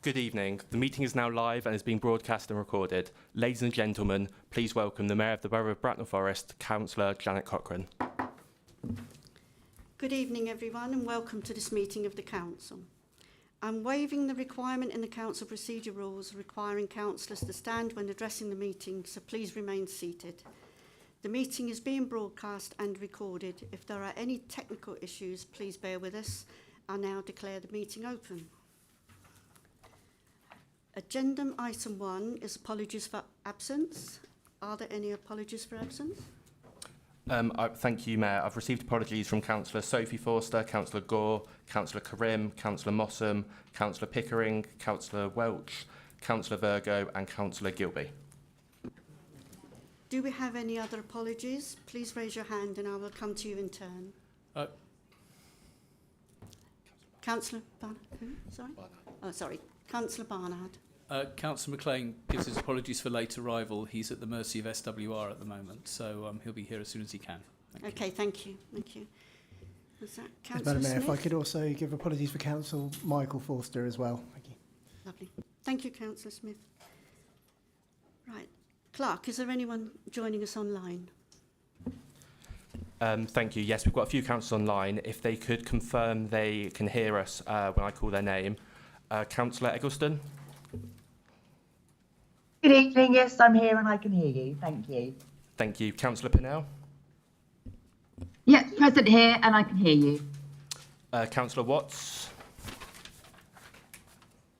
Good evening. The meeting is now live and is being broadcast and recorded. Ladies and gentlemen, please welcome the Mayor of the Borough of Bracknell Forest, Councillor Janet Cochrane. Good evening, everyone, and welcome to this meeting of the Council. I'm waiving the requirement in the Council procedure rules requiring councillors to stand when addressing the meeting, so please remain seated. The meeting is being broadcast and recorded. If there are any technical issues, please bear with us. I now declare the meeting open. Agenda item 1 is apologies for absence. Are there any apologies for absence? Thank you, Mayor. I've received apologies from Councillor Sophie Forster, Councillor Gore, Councillor Karim, Councillor Mossam, Councillor Pickering, Councillor Welch, Councillor Virgo and Councillor Gilby. Do we have any other apologies? Please raise your hand and I will come to you in turn. Councillor Barnard? Who? Sorry? Oh, sorry. Councillor Barnard. Councillor McLean gives his apologies for late arrival. He's at the mercy of SWR at the moment, so he'll be here as soon as he can. Thank you. Was that Yes, Councillor Madam Mayor, Smith? if I could also give apologies for Council Michael Forster as well. Thank you. Lovely. Thank you, Councillor Smith. Right. Clark, is there anyone joining us online? Thank you. Yes, we've got a few councillors online. If they could confirm they can hear us when I call their name. Councillor Eggleston. Good evening. Yes, I'm here and I can hear you. Thank you. Thank you. Councillor Pinnell. Yes, present here and I can hear you. Councillor Watts.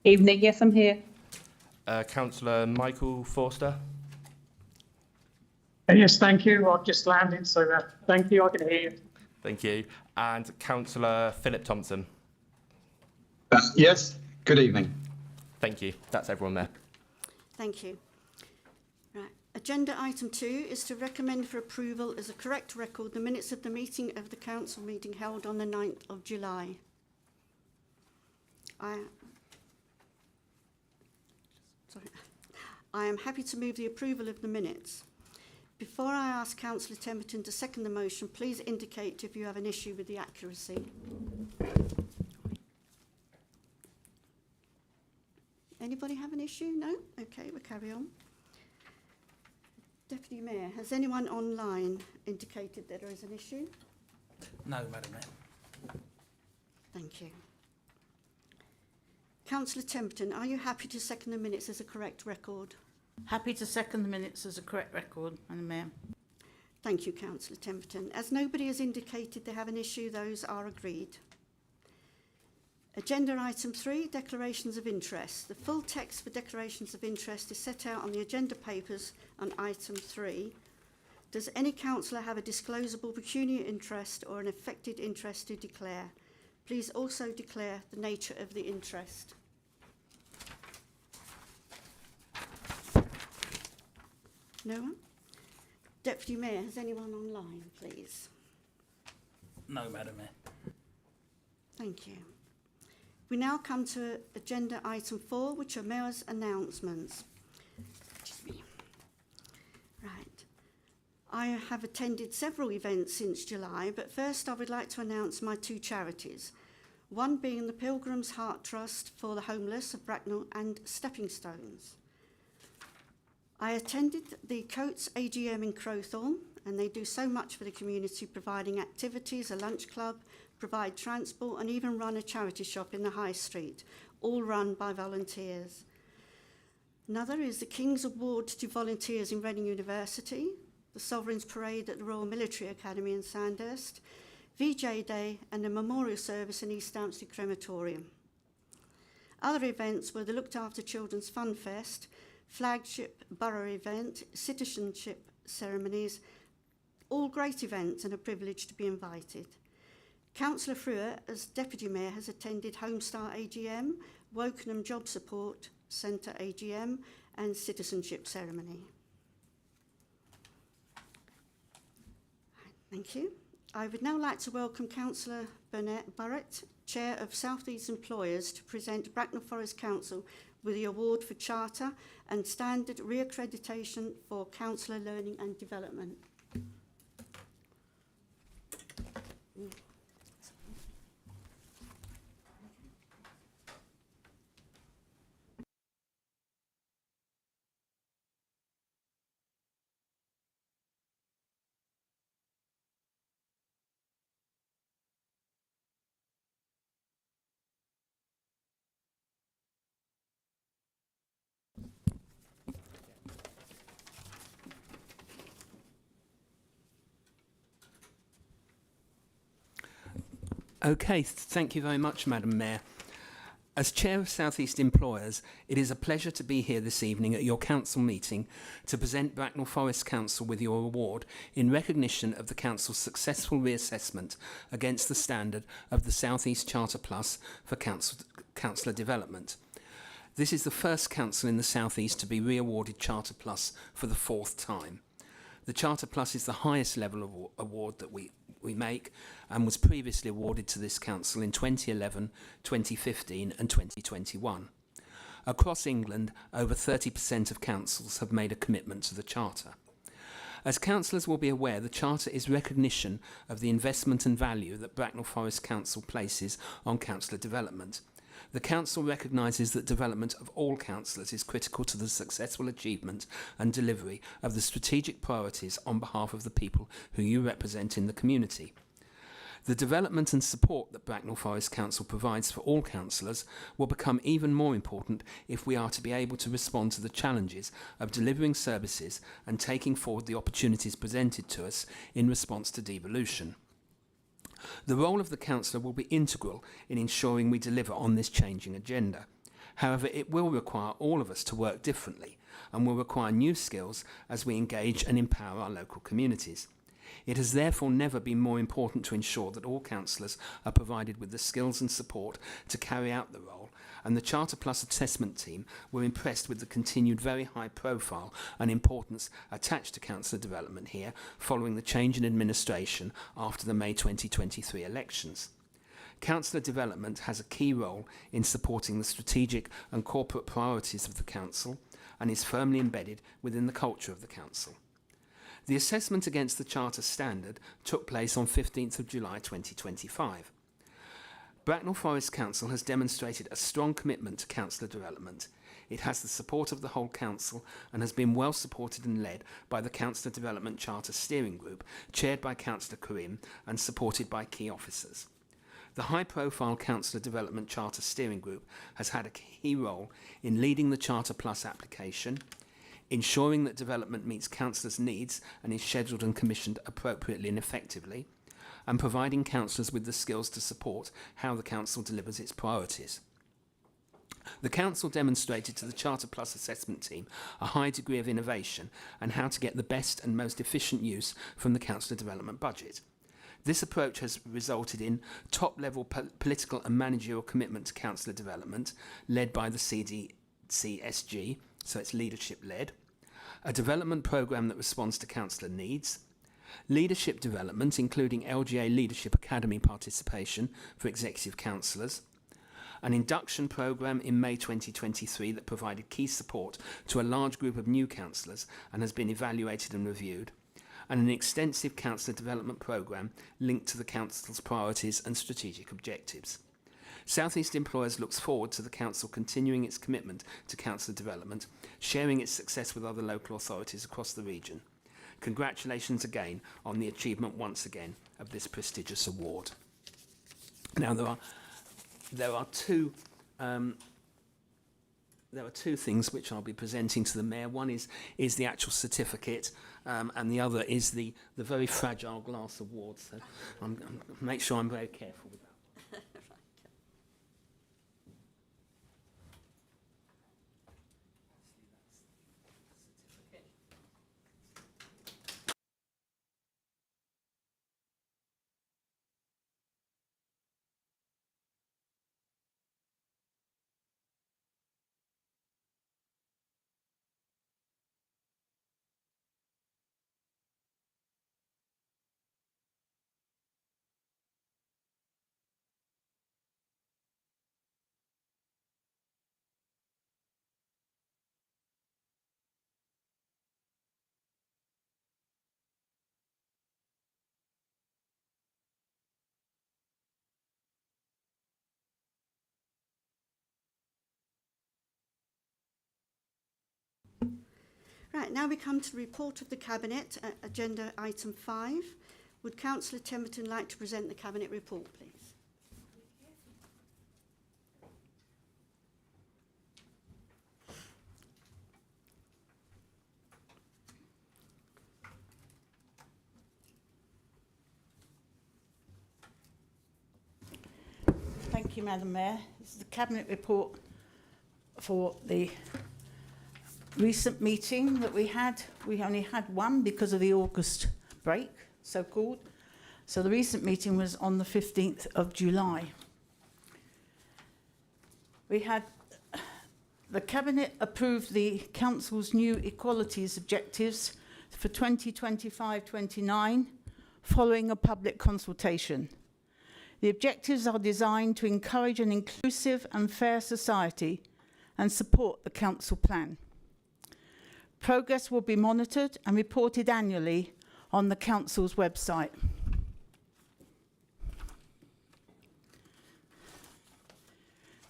Evening, yes, I'm here. Councillor Michael Forster. Yes, thank you. I've just landed, so thank you. I can hear you. Thank you. And Councillor Philip Thompson. Yes, good evening. Thank you. That's everyone there. Thank you. Right. Agenda item 2 is to recommend for approval as a correct record the minutes of the meeting of the Council meeting held on the 9th of July. I am happy to move the approval of the minutes. Before I ask Councillor Temperton to second the motion, please indicate if you have an issue with the accuracy. Anybody have an issue? No? Okay, we'll carry on. Deputy Mayor, has anyone online indicated that there is an issue? No, Madam Mayor. Thank you. Councillor Temperton, are you happy to second the minutes as a correct record? Happy to second the minutes as a correct record, Madam Mayor. Thank you, Councillor Temperton. As nobody has indicated they have an issue, those are agreed. Agenda item 3, declarations of interest. The full text for declarations of interest is set out on the agenda papers on item 3. Does any councillor have a disclosable pecuniary interest or an affected interest to declare? Please also declare the nature of the interest. No one? Deputy Mayor, has anyone online, please? No, Madam Mayor. Thank you. We now come to agenda item 4, which are Mayor's announcements. Excuse me. Right. I have attended several events since July, but first I would like to announce my 2 charities, one being the Pilgrim's Heart Trust for the Homeless of Bracknell and Stepping Stones. I attended the Coates AGM in Crowthorne, and they do so much for the community, providing activities, a lunch club, provide transport and even run a charity shop in the High Street, all run by volunteers. Another is the King's Award to volunteers in Reading University, the Sovereign's Parade at the Royal Military Academy in Sandhurst, VJ Day and the Memorial Service in East Hampstead Crematorium. Other events were the Looked After Children's Fun Fest, flagship borough event, citizenship ceremonies, all great events and a privilege to be invited. Councillor Frewer, as Deputy Mayor, has attended Homestar AGM, Wokenham Job Support Centre AGM and citizenship ceremony. Thank you. I would now like to welcome Councillor Barrett, Chair of South East Employers, to present Bracknell Forest Council with the award for Charter and Standard Reaccreditation for Councillor Learning and Development. Okay, thank you very much, Madam Mayor. As Chair of South East Employers, it is a pleasure to be here this evening at your council meeting to present Bracknell Forest Council with your award in recognition of the council's successful reassessment against the standard of the South East Charter Plus for councillor development. This is the first council in the South East to be re-awarded Charter Plus for the 4th time. The Charter Plus is the highest level of award that we make and was previously awarded to this council in 2011, 2015 and 2021. Across England, over 30% of councils have made a commitment to the Charter. As councillors will be aware, the Charter is recognition of the investment and value that Bracknell Forest Council places on councillor development. The Council recognises that development of all councillors is critical to the successful achievement and delivery of the strategic priorities on behalf of the people who you represent in the community. The development and support that Bracknell Forest Council provides for all councillors will become even more important if we are to be able to respond to the challenges of delivering services and taking forward the opportunities presented to us in response to devolution. The role of the councillor will be integral in ensuring we deliver on this changing agenda. However, it will require all of us to work differently and will require new skills as we engage and empower our local communities. It has therefore never been more important to ensure that all councillors are provided with the skills and support to carry out the role, and the Charter Plus assessment team were impressed with the continued very high profile and importance attached to councillor development here following the change in administration after the May 2023 elections. Councillor development has a key role in supporting the strategic and corporate priorities of the council and is firmly embedded within the culture of the council. The assessment against the Charter standard took place on 15th of July 2025. Bracknell Forest Council has demonstrated a strong commitment to councillor development. It has the support of the whole council and has been well supported and led by the Councillor Development Charter Steering Group, chaired by Councillor Karim and supported by key officers. The high-profile Councillor Development Charter Steering Group has had a key role in leading the Charter Plus application, ensuring that development meets councillors' needs and is scheduled and commissioned appropriately and effectively, and providing councillors with the skills to support how the council delivers its priorities. The council demonstrated to the Charter Plus assessment team a high degree of innovation and how to get the best and most efficient use from the councillor development budget. This approach has resulted in top-level political and managerial commitment to councillor development, led by the CDCSG, so it's leadership-led, a development programme that responds to councillor needs, leadership development, including LGA Leadership Academy participation for executive councillors, an induction programme in May 2023 that provided key support to a large group of new councillors and has been evaluated and reviewed, and an extensive councillor development programme linked to the council's priorities and strategic objectives. South East Employers looks forward to the council continuing its commitment to councillor development, sharing its success with other local authorities across the region. Congratulations again on the achievement once again of this prestigious award. Now there are two things which I'll be presenting to the Mayor. One is the actual certificate, and the other is the very fragile glass award. So make sure I'm very careful with that. Right, now we come to the report of the Cabinet, agenda item 5. Would Councillor Temberton like to present the Cabinet report, please? Thank you, Madam Mayor. This is the Cabinet report for the recent meeting that we had. We only had one because of the August break, so-called. So the recent meeting was on the 15th of July. We had the Cabinet approved the Council's new equalities objectives for 2025-29 following a public consultation. The objectives are designed to encourage an inclusive and fair society and support the Council plan. Progress will be monitored and reported annually on the Council's website.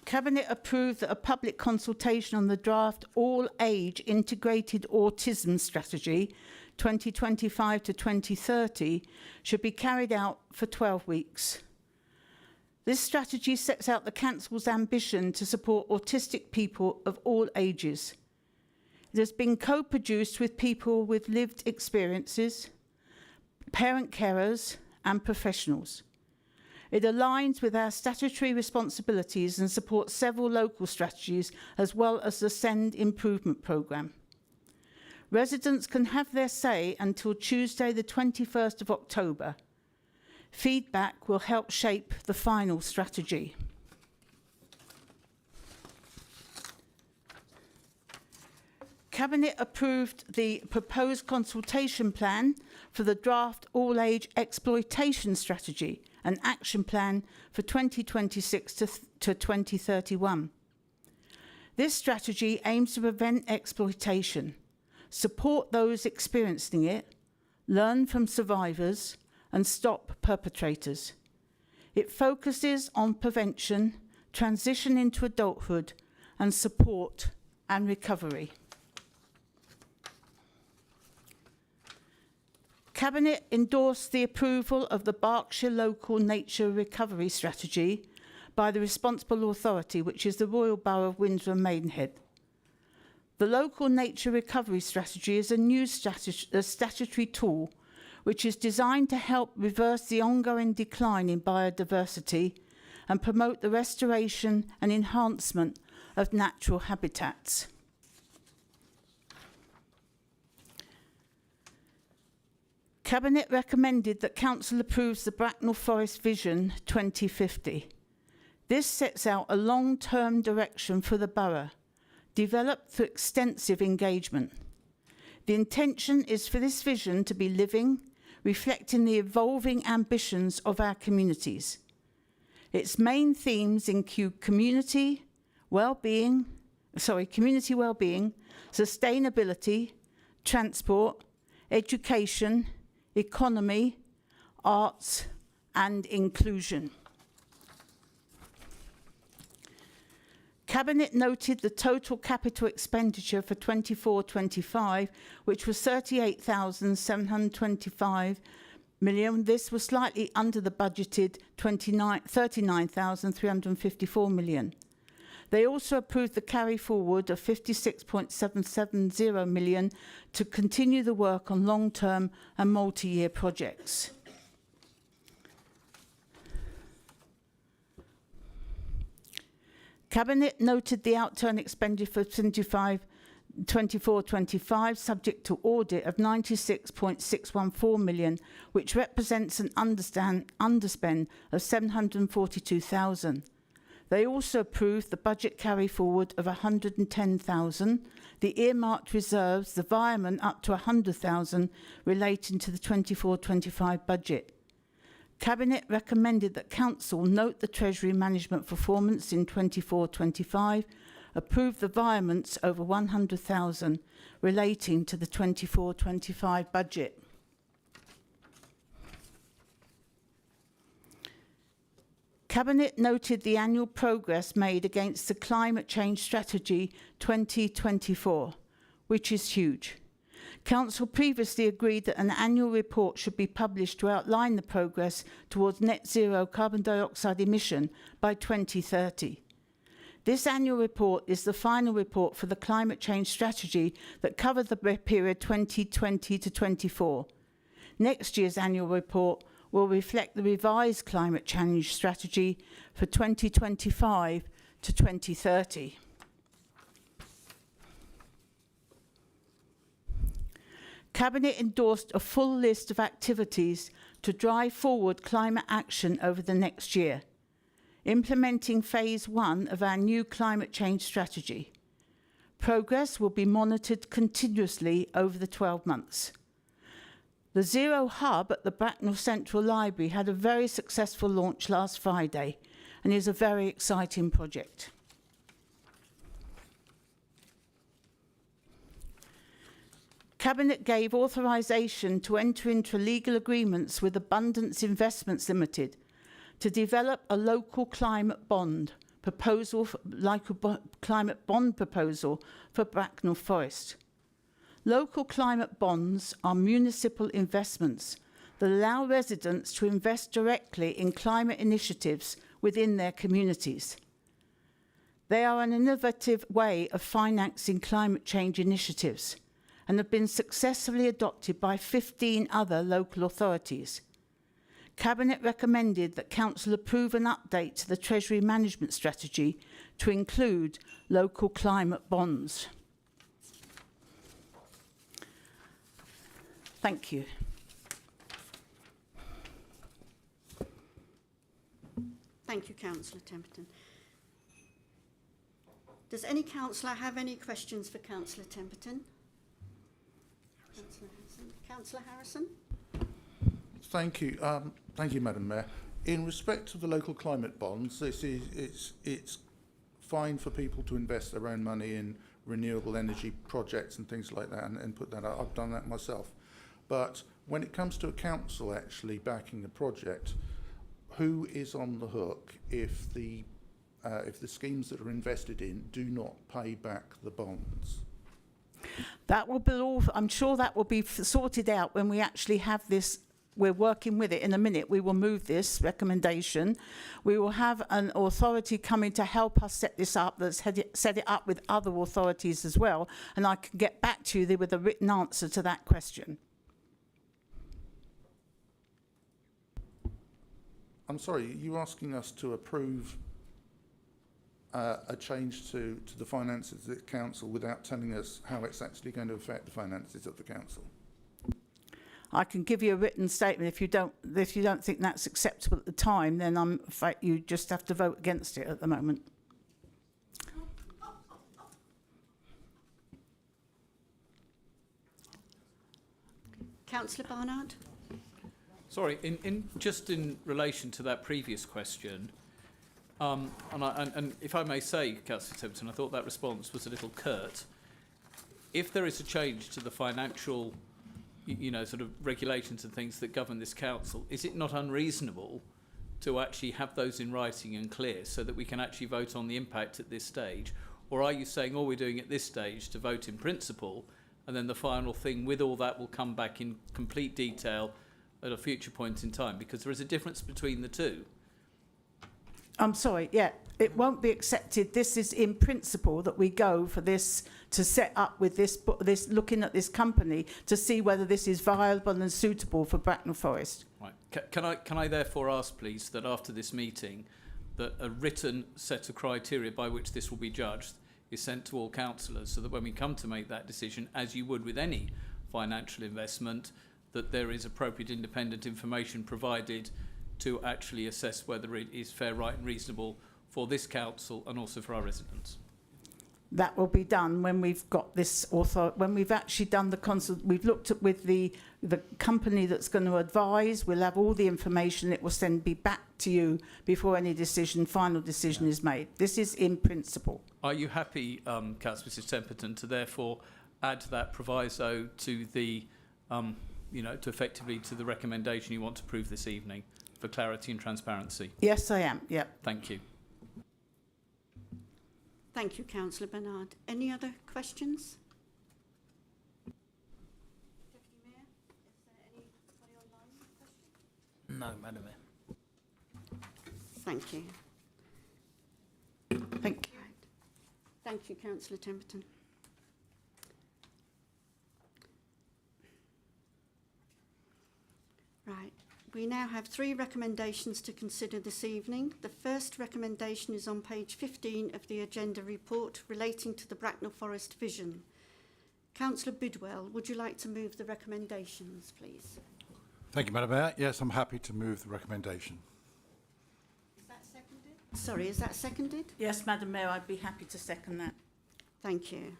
Cabinet approved that a public consultation on the draft all-age integrated autism strategy 2025 to 2030 should be carried out for 12 weeks. This strategy sets out the Council's ambition to support autistic people of all ages. It has been co-produced with people with lived experiences, parent carers and professionals. It aligns with our statutory responsibilities and supports several local strategies as well as the SEND improvement programme. Residents can have their say until Tuesday the 21st of October. Feedback will help shape the final strategy. Cabinet approved the proposed consultation plan for the draft all-age exploitation strategy and action plan for 2026 to 2031. This strategy aims to prevent exploitation, support those experiencing it, learn from survivors, and stop perpetrators. It focuses on prevention, transition into adulthood, and support and recovery. Cabinet endorsed the approval of the Berkshire Local Nature Recovery Strategy by the responsible authority, which is the Royal Borough of Windsor and Maidenhead. The Local Nature Recovery Strategy is a new statutory tool which is designed to help reverse the ongoing decline in biodiversity and promote the restoration and enhancement of natural habitats. Cabinet recommended that Council approves the Bracknell Forest Vision 2050. This sets out a long-term direction for the borough, developed through extensive engagement. The intention is for this vision to be living, reflecting the evolving ambitions of our communities. Its main themes include community well-being, sustainability, transport, education, economy, arts, and inclusion. Cabinet noted the total capital expenditure for 24-25, which was 38,725 million. This was slightly under the budgeted 39,354 million. They also approved the carry forward of 56.770 million to continue the work on long-term and multi-year projects. Cabinet noted the outturn expenditure for 24-25 subject to audit of 96.614 million, which represents an underspend of 742,000. They also approved the budget carry forward of 110,000, the earmarked reserves, the virement up to 100,000 relating to the 24-25 budget. Cabinet recommended that Council note the Treasury management performance in 24-25, approve the virements over 100,000 relating to the 24-25 budget. Cabinet noted the annual progress made against the Climate Change Strategy 2024, which is huge. Council previously agreed that an annual report should be published to outline the progress towards net zero carbon dioxide emission by 2030. This annual report is the final report for the climate change strategy that covered the period 2020 to 24. Next year's annual report will reflect the revised climate change strategy for 2025 to 2030. Cabinet endorsed a full list of activities to drive forward climate action over the next year, implementing phase 1 of our new climate change strategy. Progress will be monitored continuously over the 12 months. The Zero Hub at the Bracknell Central Library had a very successful launch last Friday and is a very exciting project. Cabinet gave authorisation to enter into legal agreements with Abundance Investments Limited to develop a local climate bond proposal, climate bond proposal for Bracknell Forest. Local climate bonds are municipal investments that allow residents to invest directly in climate initiatives within their communities. They are an innovative way of financing climate change initiatives and have been successfully adopted by 15 other local authorities. Cabinet recommended that Council approve an update to the Treasury Management Strategy to include local climate bonds. Thank you. Thank you, Councillor Templeton. Does any councillor have any questions for Councillor Templeton? Councillor Harrison? Thank you. Thank you, Madam Mayor. In respect to the local climate bonds, it's fine for people to invest their own money in renewable energy projects and things like that and put that out. I've done that myself. But when it comes to a council actually backing a project, who is on the hook if the schemes that are invested in do not pay back the bonds? That will be all, I'm sure that will be sorted out when we actually have this. We're working with it in a minute. We will move this recommendation. We will have an authority coming to help us set this up, that's set it up with other authorities as well. And I can get back to you with a written answer to that question. I'm sorry, are you asking us to approve a change to the finances of the council without telling us how it's actually going to affect the finances of the council? I can give you a written statement. If you don't think that's acceptable at the time, then I'm afraid you just have to vote against it at the moment. Councillor Barnard? Sorry, just in relation to that previous question, and if I may say, Councillor Templeton, I thought that response was a little curt. If there is a change to the financial, sort of regulations and things that govern this council, is it not unreasonable to actually have those in writing and clear so that we can actually vote on the impact at this stage? Or are you saying all we're doing at this stage to vote in principle, and then the final thing with all that will come back in complete detail at a future point in time? Because there is a difference between the two. I'm sorry, yeah, it won't be accepted. This is in principle that we go for this, to set up with this looking at this company to see whether this is viable and suitable for Bracknell Forest. Right. Can I therefore ask, please, that after this meeting, that a written set of criteria by which this will be judged is sent to all councillors, so that when we come to make that decision, as you would with any financial investment, that there is appropriate independent information provided to actually assess whether it is fair, right and reasonable for this council and also for our residents? That will be done when we've got this when we've actually done the consult. We've looked at with the company that's going to advise. We'll have all the information. It will then be back to you before any final decision is made. This is in principle. Are you happy, Councillor Mrs Templeton, to therefore add that proviso to the, to effectively to the recommendation you want to approve this evening for clarity and transparency? Yes, I am. Yep. Thank you. Thank you, Councillor Barnard. Any other questions? Deputy Mayor, is there anybody online with a question? No, Madam Mayor. Thank you. Thank you. Right. Thank you, Councillor Templeton. Right. We now have 3 recommendations to consider this evening. The first recommendation is on page 15 of the agenda report relating to the Bracknell Forest vision. Councillor Bidwell, would you like to move the recommendations, please? Thank you, Madam Mayor. Yes, I'm happy to move the recommendation. Is that seconded? Sorry, is that seconded? Yes, Madam Mayor, I'd be happy to second that. Thank you.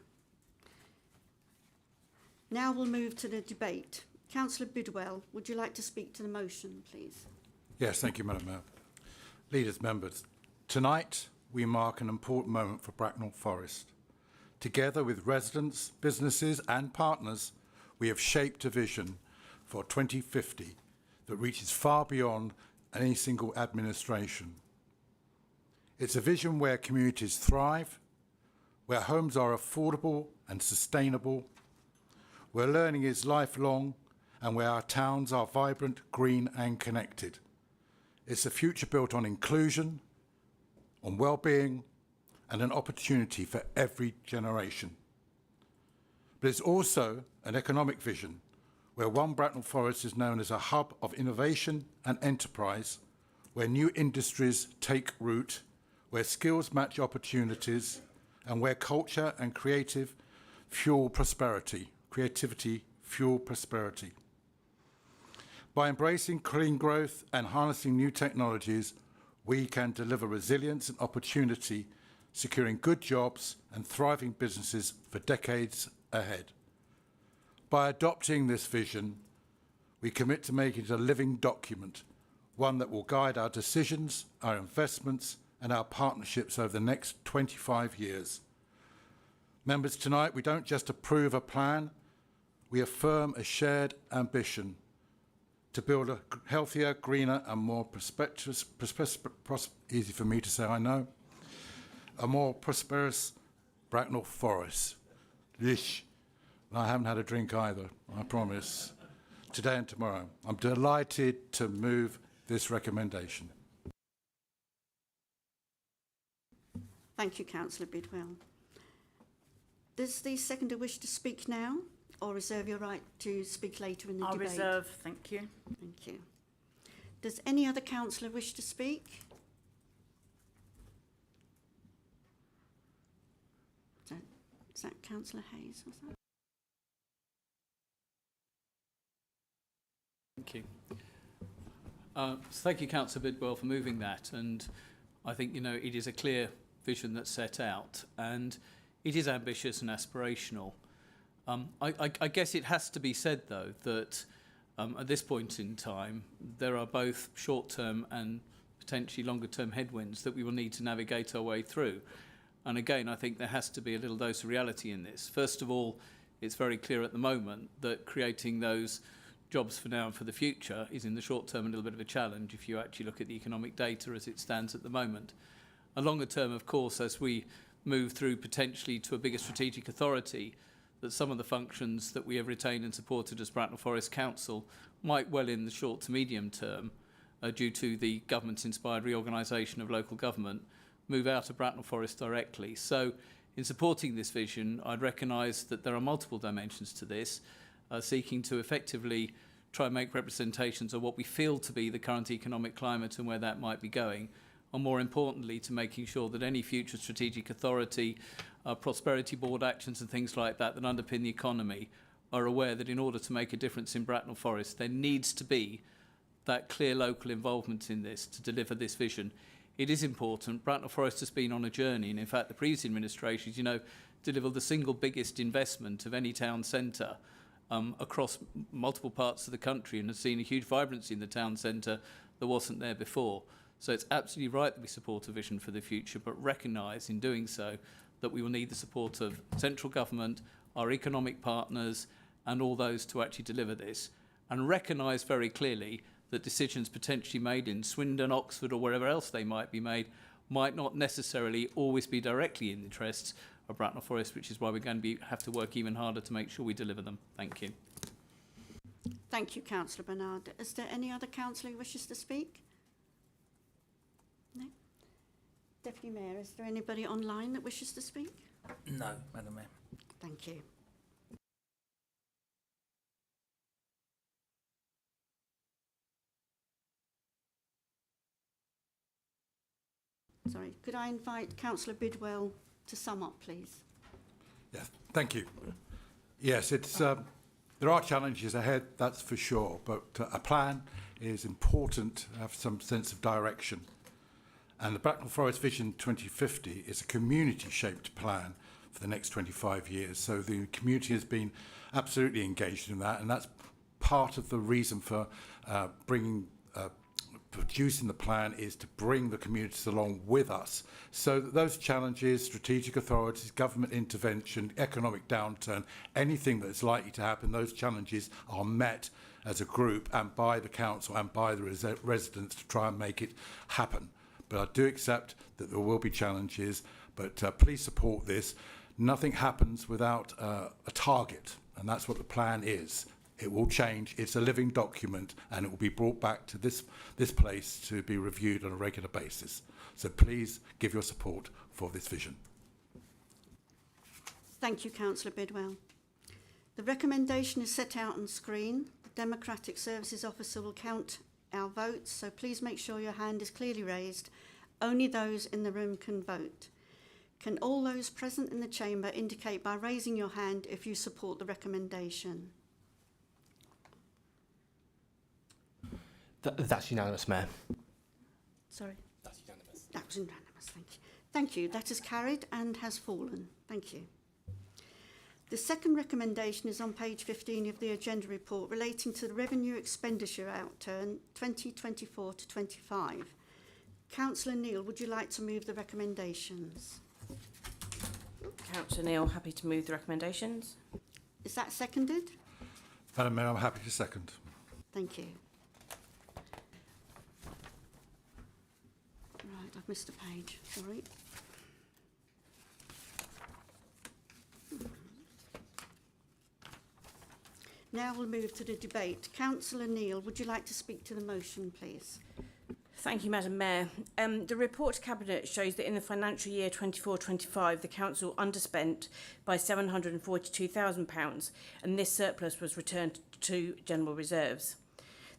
Now we'll move to the debate. Councillor Bidwell, would you like to speak to the motion, please? Yes, thank you, Madam Mayor. Leaders, members, tonight we mark an important moment for Bracknell Forest. Together with residents, businesses and partners, we have shaped a vision for 2050 that reaches far beyond any single administration. It's a vision where communities thrive, where homes are affordable and sustainable, where learning is lifelong, and where our towns are vibrant, green and connected. It's a future built on inclusion, on well-being, and an opportunity for every generation. But it's also an economic vision where One Bracknell Forest is known as a hub of innovation and enterprise, where new industries take root, where skills match opportunities, and where culture and creativity fuel prosperity. By embracing clean growth and harnessing new technologies, we can deliver resilience and opportunity, securing good jobs and thriving businesses for decades ahead. By adopting this vision, we commit to making it a living document, one that will guide our decisions, our investments, and our partnerships over the next 25 years. Members, tonight we don't just approve a plan, we affirm a shared ambition to build a healthier, greener and more easy for me to say, I know, a more prosperous Bracknell Forest. Lish. I haven't had a drink either, I promise, today and tomorrow. I'm delighted to move this recommendation. Thank you, Councillor Bidwell. Does the seconder wish to speak now or reserve your right to speak later in the I'll debate? reserve, thank you. Thank you. Does any other councillor wish to speak? Is that Councillor Hayes? Was that? Thank you. Thank you, Councillor Bidwell, for moving that. And I think, you know, it is a clear vision that's set out, and it is ambitious and aspirational. I guess it has to be said, though, that at this point in time, there are both short-term and potentially longer-term headwinds that we will need to navigate our way through. And again, I think there has to be a little dose of reality in this. First of all, it's very clear at the moment that creating those jobs for now and for the future is in the short term a little bit of a challenge if you actually look at the economic data as it stands at the moment. A longer term, of course, as we move through potentially to a bigger strategic authority, that some of the functions that we have retained and supported as Bracknell Forest Council might well in the short to medium term, due to the government-inspired reorganisation of local government, move out of Bracknell Forest directly. So in supporting this vision, I'd recognise that there are multiple dimensions to this, seeking to effectively try and make representations of what we feel to be the current economic climate and where that might be going, and more importantly to making sure that any future strategic authority, prosperity board actions and things like that that underpin the economy are aware that in order to make a difference in Bracknell Forest there needs to be that clear local involvement in this to deliver this vision. It is important. Bracknell Forest has been on a journey, and in fact the previous administration, you know, delivered the single biggest investment of any town centre across multiple parts of the country, and has seen a huge vibrancy in the town centre that wasn't there before. So it's absolutely right that we support a vision for the future, but recognise in doing so that we will need the support of central government, our economic partners, and all those to actually deliver this. And recognise very clearly that decisions potentially made in Swindon, Oxford, or wherever else they might be made might not necessarily always be directly in the interests of Bracknell Forest, which is why we're going to have to work even harder to make sure we deliver them. Thank you. Thank you, Councillor Bernard. Is there any other councillor who wishes to speak? No? Deputy Mayor, is there anybody online that wishes to speak? No, Madam Mayor. Thank you. Sorry, could I invite Councillor Bidwell to sum up, please? Yes, thank you. Yes, it's there are challenges ahead, that's for sure, but a plan is important to have some sense of direction. And the Bracknell Forest Vision 2050 is a community-shaped plan for the next 25 years. So the community has been absolutely engaged in that, and that's part of the reason for producing the plan is to bring the communities along with us. So that those challenges, strategic authorities, government intervention, economic downturn, anything that's likely to happen, those challenges are met as a group and by the council and by the residents to try and make it happen. But I do accept that there will be challenges, but please support this. Nothing happens without a target, and that's what the plan is. It will change. It's a living document, and it will be brought back to this place to be reviewed on a regular basis. So please give your support for this vision. Thank you, Councillor Bidwell. The recommendation is set out on screen. The Democratic Services Officer will count our votes, so please make sure your hand is clearly raised. Only those in the room can vote. Can all those present in the chamber indicate by raising your hand if you support the recommendation? That's unanimous, Mayor. Sorry? That's unanimous. That was unanimous, thank you. Thank you. That is carried and has fallen. Thank you. The second recommendation is on page 15 of the agenda report relating to the revenue expenditure outturn 2024 to 25. Councillor Neal, would you like to move the recommendations? Councillor Neal, happy to move the recommendations. Is that seconded? Madam Mayor, I'm happy to second. Thank you. Right, I've missed a page, sorry. Now we'll move to the debate. Councillor Neal, would you like to speak to the motion, please? Thank you, Madam Mayor. The report to Cabinet shows that in the financial year 24-25, the Council underspent by £742,000, and this surplus was returned to general reserves.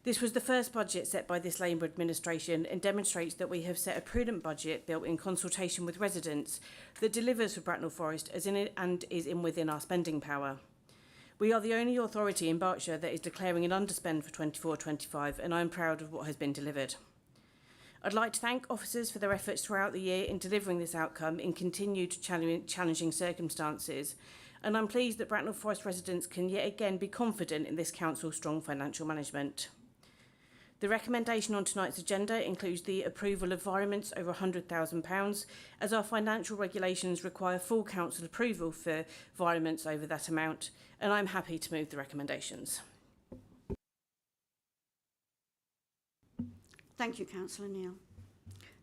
This was the first budget set by this Labour administration and demonstrates that we have set a prudent budget built in consultation with residents that delivers for Bracknell Forest and is within our spending power. We are the only authority in Berkshire that is declaring an underspend for 24-25, and I am proud of what has been delivered. I'd like to thank officers for their efforts throughout the year in delivering this outcome in continued challenging circumstances, and I'm pleased that Bracknell Forest residents can yet again be confident in this council's strong financial management. The recommendation on tonight's agenda includes the approval of environments over £100,000, as our financial regulations require full council approval for environments over that amount, and I'm happy to move the recommendations. Thank you, Councillor Neal.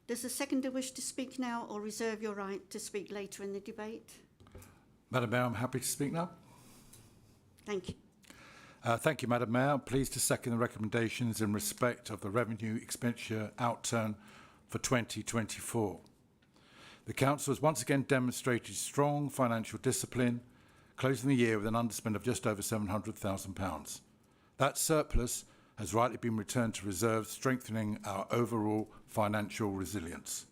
Does the seconder wish to speak now or reserve your right to speak later in the debate? Madam Mayor, I'm happy to speak now. Thank you. Thank you, Madam Mayor. I'm pleased to second the recommendations in respect of the revenue expenditure outturn for 2024. The Council has once again demonstrated strong financial discipline, closing the year with an underspend of just over £700,000. That surplus has rightly been returned to reserves, strengthening our overall financial resilience.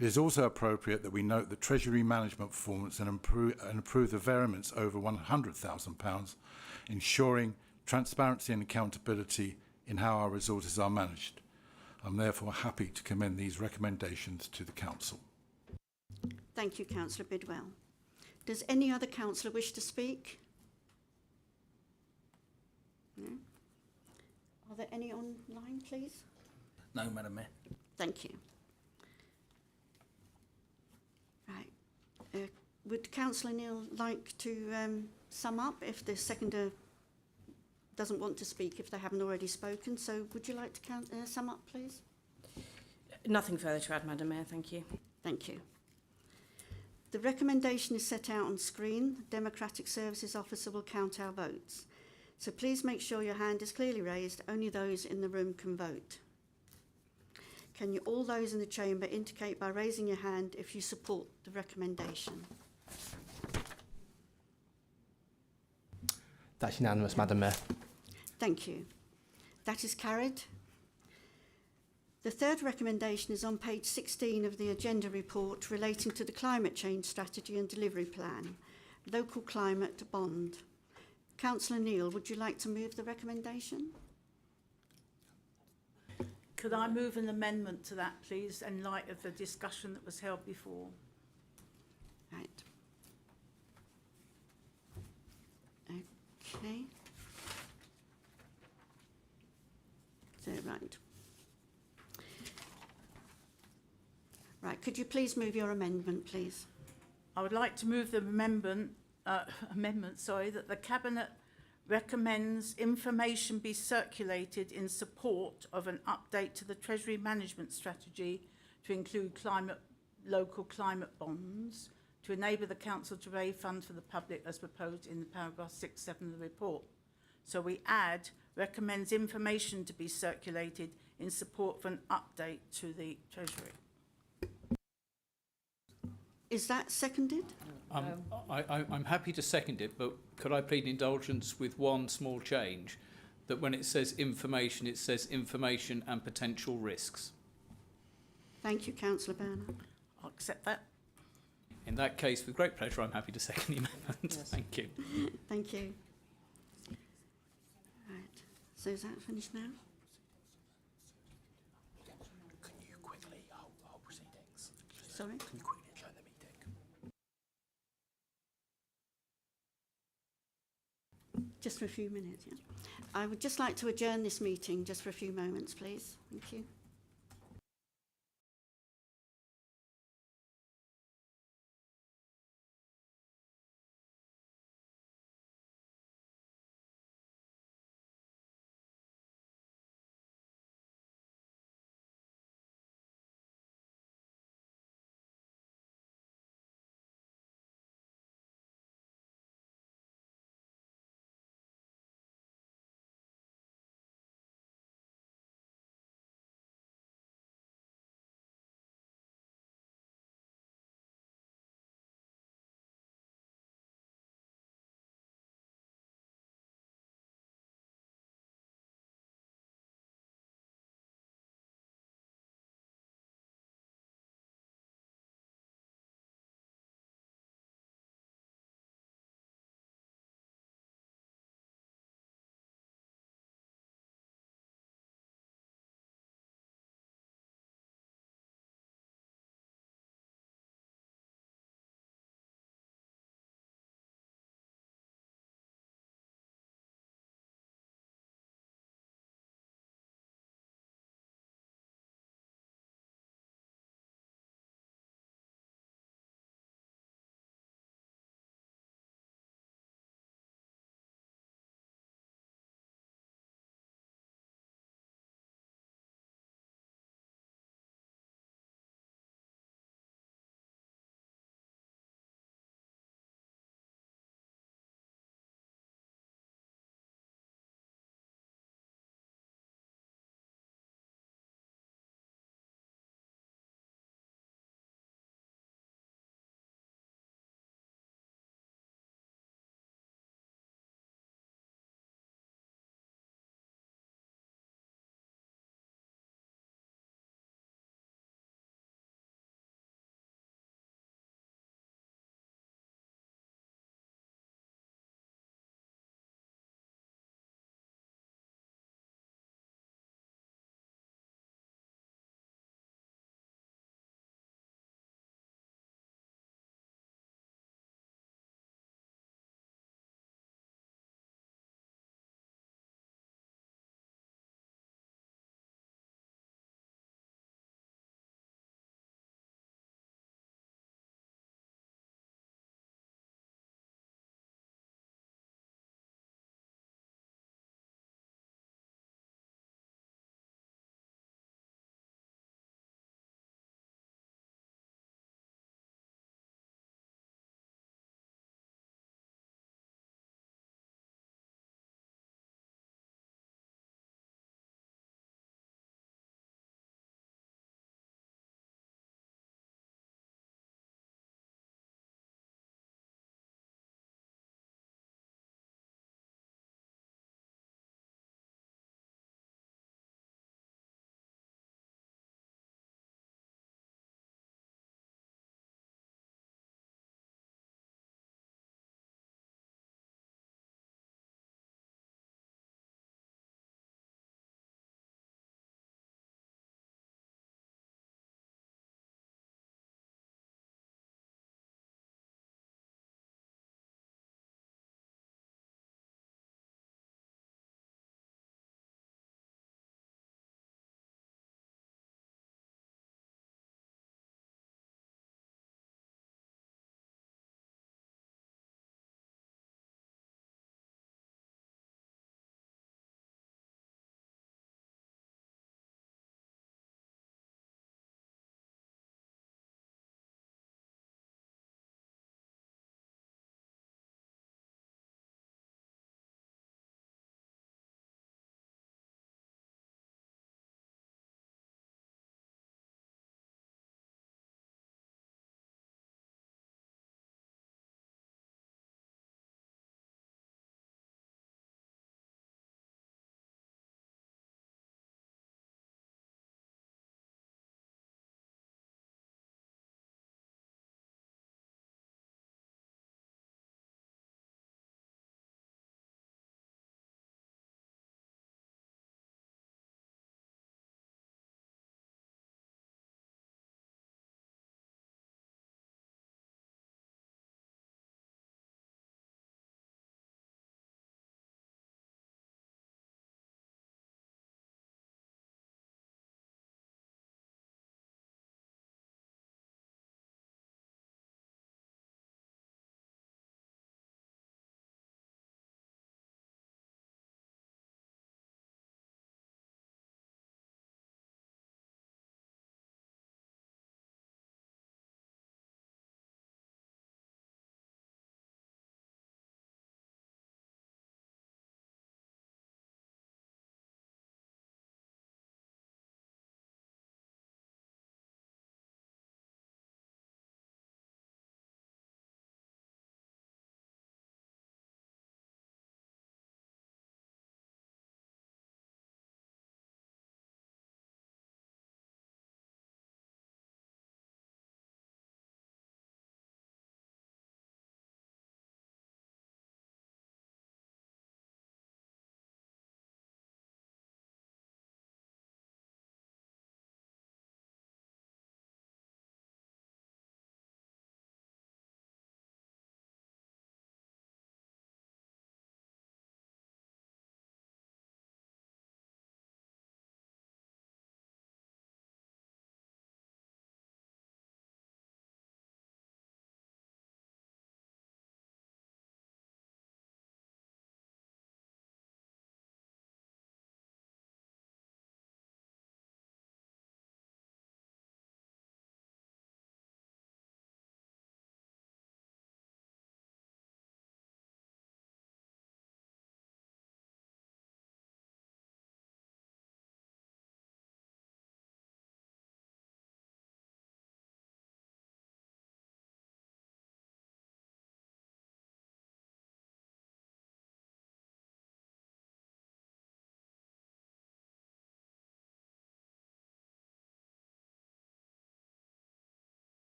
It is also appropriate that we note the Treasury management performance and improve the variance over £100,000, ensuring transparency and accountability in how our resources are managed. I'm therefore happy to commend these recommendations to the Council. Thank you, Councillor Bidwell. Does any other councillor wish to speak? No? Are there any online, please? No, Madam Mayor. Thank you. Right. Would Councillor Neal like to sum up if the seconder doesn't want to speak if they haven't already spoken? So would you like to sum up, please? Nothing further to add, Madam Mayor, thank you. Thank you. The recommendation is set out on screen. The Democratic Services Officer will count our votes. So please make sure your hand is clearly raised. Only those in the room can vote. Can you, all those in the chamber, indicate by raising your hand if you support the recommendation? That's unanimous, Madam Mayor. Thank you. That is carried. The third recommendation is on page 16 of the agenda report relating to the climate change strategy and delivery plan, local climate bond. Councillor Neal, would you like to move the recommendation? Could I move an amendment to that, please, in light of the discussion that was held before? Right. Okay. So, right. Right, could you please move your amendment, please? I would like to move the amendment, that the Cabinet recommends information be circulated in support of an update to the Treasury Management Strategy to include local climate bonds, to enable the Council to raise funds for the public as proposed in the paragraph 6.7 of the report. So we add, recommends information to be circulated in support for an update to the Treasury. Is that seconded? I'm happy to second it, but could I plead indulgence with one small change? That when it says information, it says information and potential risks. Thank you, Councillor Bernard. I'll accept that. In that case, with great pleasure, I'm happy to second the amendment. Yes. Thank you. Thank you. Right, so is that finished now? Can you quickly hold proceedings? Sorry? Can you quickly adjourn the meeting? Just for a few minutes, yeah. I would just like to adjourn this meeting just for a few moments, please. Thank you.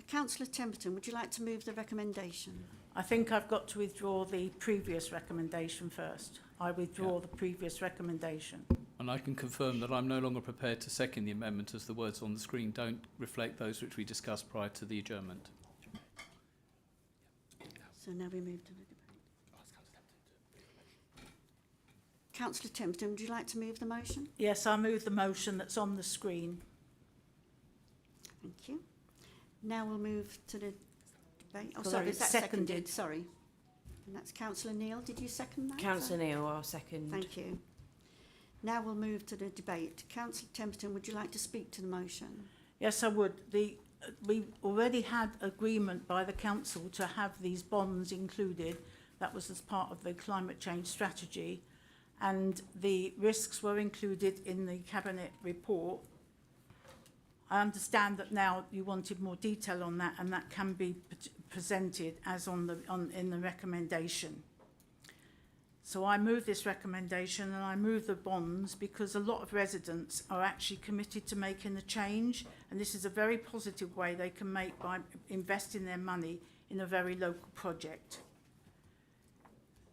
Councillor Templeton, would you like to move the recommendation? I think I've got to withdraw the previous recommendation first. I withdraw the previous recommendation. And I can confirm that I'm no longer prepared to second the amendment, as the words on the screen don't reflect those which we discussed prior to the adjournment. So now we move to the debate. Councillor Templeton, would you like to move the motion? Yes, I move the motion that's on the screen. Thank you. Now we'll move to the debate. Oh, Well, sorry, it's is that seconded. seconded? Sorry. And that's Councillor Neal. Did you second that? Councillor Neal, I'll second. Thank you. Now we'll move to the debate. Councillor Templeton, would you like to speak to the motion? Yes, I would. We already had agreement by the council to have these bonds included. That was as part of the climate change strategy. And the risks were included in the cabinet report. I understand that now you wanted more detail on that, and that can be presented as in the recommendation. So I move this recommendation, and I move the bonds because a lot of residents are actually committed to making the change, and this is a very positive way they can make by investing their money in a very local project.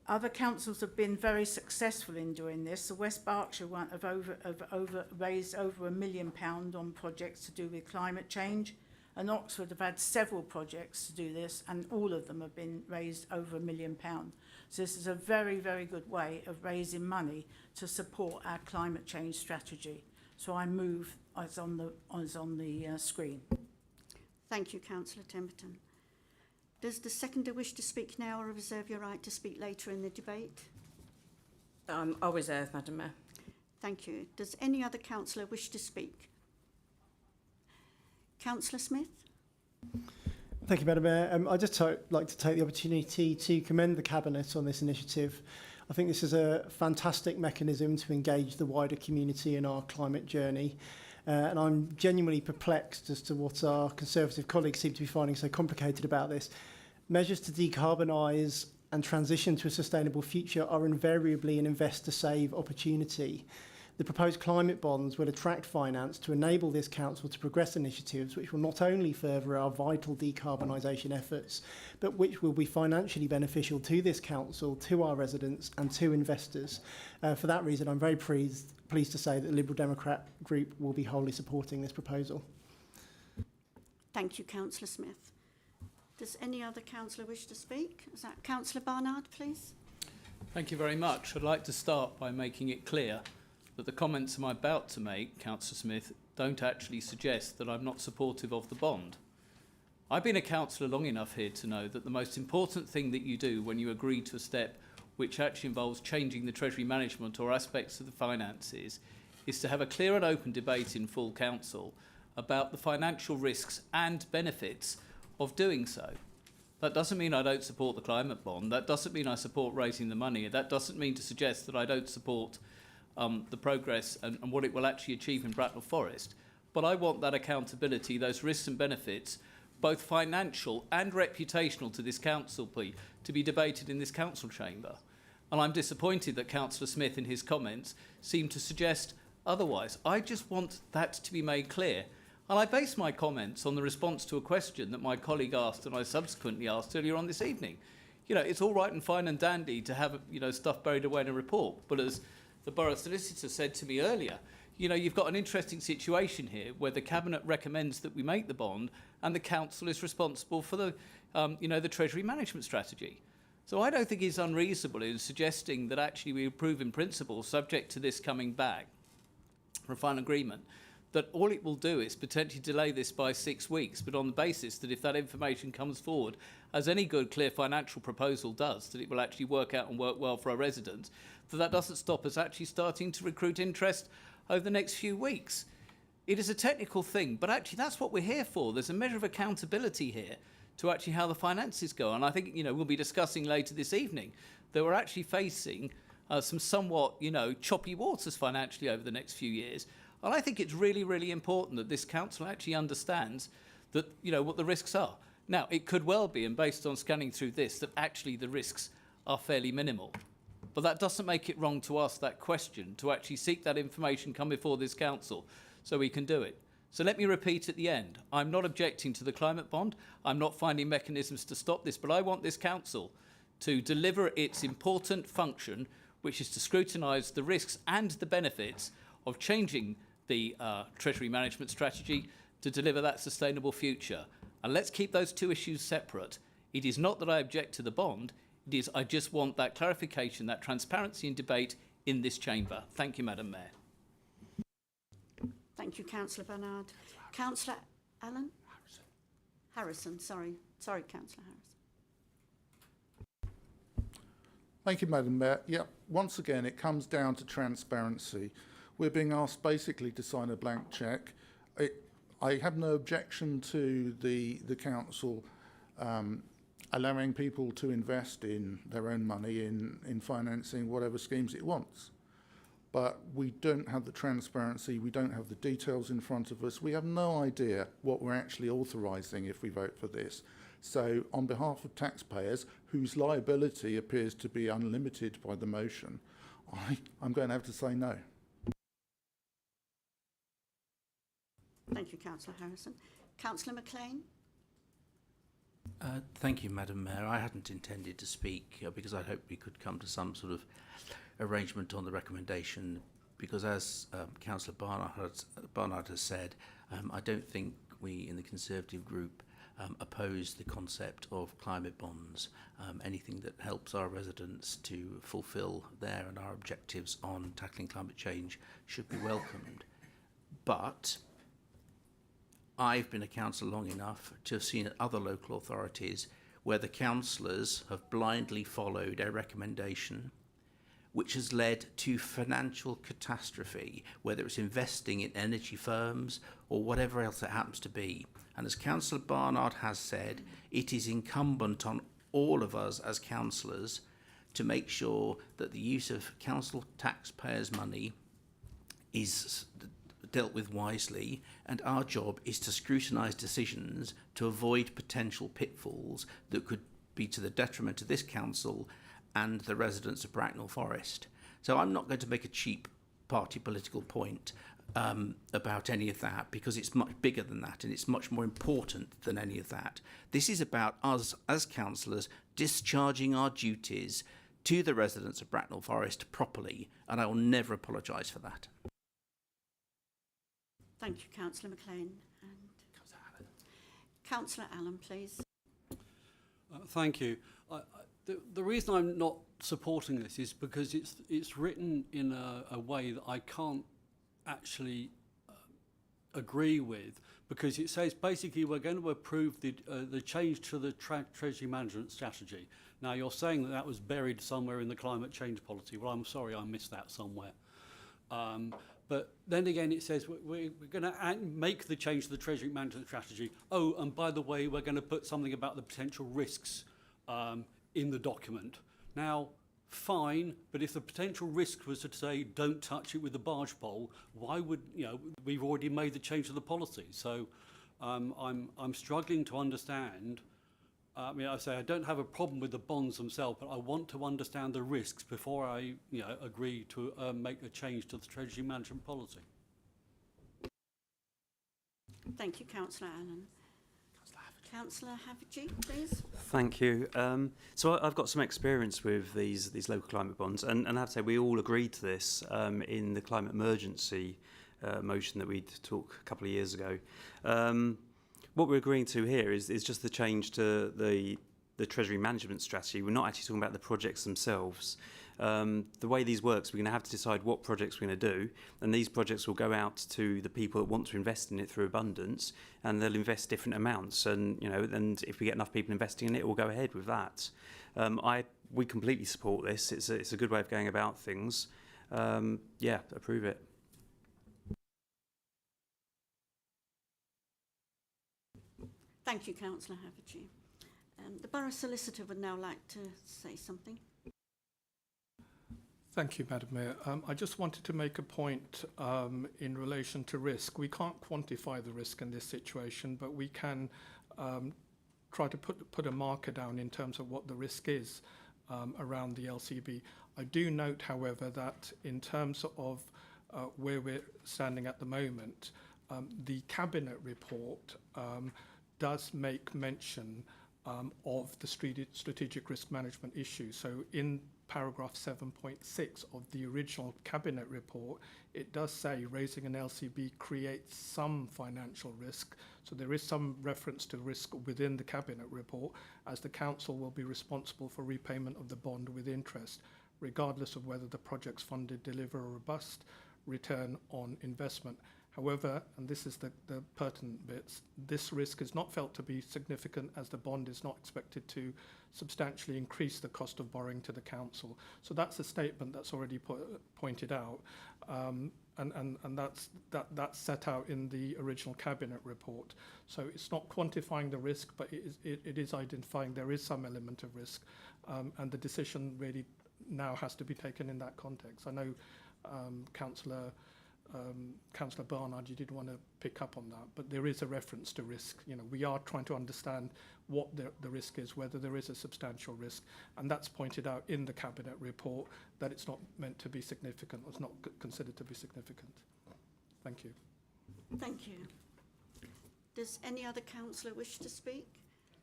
Other councils have been very successful in doing this. The West Berkshire one have raised over £1 million on projects to do with climate change, and Oxford have had several projects to do this, and all of them have been raised over £1 million. So this is a very, very good way of raising money to support our climate change strategy. So I move as on the screen. Thank you, Councillor Templeton. Does the seconder wish to speak now or reserve your right to speak later in the debate? I'll reserve, Madam Mayor. Thank you. Does any other councillor wish to speak? Councillor Smith? Thank you, Madam Mayor. I'd just like to take the opportunity to commend the Cabinet on this initiative. I think this is a fantastic mechanism to engage the wider community in our climate journey. And I'm genuinely perplexed as to what our Conservative colleagues seem to be finding so complicated about this. Measures to decarbonise and transition to a sustainable future are invariably an invest-to-save opportunity. The proposed climate bonds will attract finance to enable this council to progress initiatives which will not only further our vital decarbonisation efforts, but which will be financially beneficial to this council, to our residents and to investors. For that reason, I'm very pleased to say that the Liberal Democrat group will be wholly supporting this proposal. Thank you, Councillor Smith. Does any other councillor wish to speak? Is that Councillor Barnard, please? Thank you very much. I'd like to start by making it clear that the comments I'm about to make, Councillor Smith, don't actually suggest that I'm not supportive of the bond. I've been a councillor long enough here to know that the most important thing that you do when you agree to a step which actually involves changing the Treasury management or aspects of the finances is to have a clear and open debate in full council about the financial risks and benefits of doing so. That doesn't mean I don't support the climate bond. That doesn't mean I support raising the money. That doesn't mean to suggest that I don't support the progress and what it will actually achieve in Bracknell Forest. But I want that accountability, those risks and benefits, both financial and reputational to this council, to be debated in this council chamber. And I'm disappointed that Councillor Smith in his comments seemed to suggest otherwise. I just want that to be made clear. And I base my comments on the response to a question that my colleague asked and I subsequently asked earlier on this evening. You know, it's all right and fine and dandy to have, stuff buried away in a report. But as the Borough Solicitor said to me earlier, you've got an interesting situation here where the Cabinet recommends that we make the bond and the Council is responsible for the, the Treasury management strategy. So I don't think it's unreasonable in suggesting that actually we approve in principle, subject to this coming back for a final agreement, that all it will do is potentially delay this by 6 weeks, but on the basis that if that information comes forward, as any good, clear financial proposal does, that it will actually work out and work well for our residents, that doesn't stop us actually starting to recruit interest over the next few weeks. It is a technical thing, but actually that's what we're here for. There's a measure of accountability here to actually how the finances go. And I think, we'll be discussing later this evening that we're actually facing some somewhat, choppy waters financially over the next few years. And I think it's really, really important that this council actually understands that, what the risks are. Now, it could well be, and based on scanning through this, that actually the risks are fairly minimal. But that doesn't make it wrong to ask that question, to actually seek that information, come before this council, so we can do it. So let me repeat at the end. I'm not objecting to the climate bond. I'm not finding mechanisms to stop this, but I want this council to deliver its important function, which is to scrutinise the risks and the benefits of changing the Treasury management strategy to deliver that sustainable future. And let's keep those two issues separate. It is not that I object to the bond. It is I just want that clarification, that transparency and debate in this chamber. Thank you, Madam Mayor. Thank you, Councillor Barnard. Councillor Allen? Harrison, sorry. Sorry, Councillor Harrison. Thank you, Madam Mayor. Yeah, once again, it comes down to transparency. We're being asked basically to sign a blank cheque. I have no objection to the council allowing people to invest in their own money in financing whatever schemes it wants. But we don't have the transparency, we don't have the details in front of us, we have no idea what we're actually authorising if we vote for this. So on behalf of taxpayers, whose liability appears to be unlimited by the motion, I'm going to have to say no. Thank you, Councillor Harrison. Councillor McLean? Thank you, Madam Mayor. I hadn't intended to speak because I hoped we could come to some sort of arrangement on the recommendation, because as Councillor Barnard has said, I don't think we in the Conservative group oppose the concept of climate bonds. Anything that helps our residents to fulfil their and our objectives on tackling climate change should be welcomed. But I've been a councillor long enough to have seen other local authorities where the councillors have blindly followed a recommendation which has led to financial catastrophe, whether it's investing in energy firms or whatever else it happens to be. And as Councillor Barnard has said, it is incumbent on all of us as councillors to make sure that the use of council taxpayers' money is dealt with wisely, and our job is to scrutinise decisions to avoid potential pitfalls that could be to the detriment of this council and the residents of Bracknell Forest. So I'm not going to make a cheap party political point about any of that, because it's much bigger than that and it's much more important than any of that. This is about us as councillors discharging our duties to the residents of Bracknell Forest properly, and I will never apologise for that. Thank you, Councillor McLean. And Councillor Allen, please. Thank you. The reason I'm not supporting this is because it's written in a way that I can't actually agree with, because it says basically we're going to approve the change to the Treasury management strategy. Now you're saying that was buried somewhere in the climate change policy. Well, I'm sorry, I missed that somewhere. But then again, it says we're going to make the change to the Treasury management strategy. Oh, and by the way, we're going to put something about the potential risks in the document. Now, fine, but if the potential risk was to say don't touch it with a barge pole, why would, we've already made the change to the policy. So I'm struggling to understand. I say I don't have a problem with the bonds themselves, but I want to understand the risks before I agree to make a change to the Treasury management policy. Thank you, Councillor Allen. Councillor Havergy, please. Thank you. So I've got some experience with these local climate bonds, and I have to say we all agreed to this in the climate emergency motion that we took a couple of years ago. What we're agreeing to here is just the change to the Treasury management strategy. We're not actually talking about the projects themselves. The way these works, we're going to have to decide what projects we're going to do, and these projects will go out to the people that want to invest in it through abundance, and they'll invest different amounts. And and if we get enough people investing in it, we'll go ahead with that. We completely support this. It's a good way of going about things. Yeah, approve it. Thank you, Councillor Havergy. The Borough Solicitor would now like to say something. Thank you, Madam Mayor. I just wanted to make a point in relation to risk. We can't quantify the risk in this situation, but we can try to put a marker down in terms of what the risk is around the LCB. I do note, however, that in terms of where we're standing at the moment, The Cabinet report does make mention of the strategic risk management issue. So in paragraph 7.6 of the original Cabinet report, it does say raising an LCB creates some financial risk. So there is some reference to risk within the Cabinet report, as the Council will be responsible for repayment of the bond with interest, regardless of whether the projects funded deliver a robust return on investment. However, and this is the pertinent bits, this risk is not felt to be significant, as the bond is not expected to substantially increase the cost of borrowing to the council. So that's a statement that's already pointed out, and that's set out in the original Cabinet report. So it's not quantifying the risk, but it is identifying there is some element of risk, and the decision really now has to be taken in that context. I know Councillor Barnard, you did want to pick up on that, but there is a reference to risk. You know, we are trying to understand what the risk is, whether there is a substantial risk, and that's pointed out in the Cabinet report that it's not meant to be significant, or it's not considered to be significant. Thank you. Thank you. Does any other councillor wish to speak?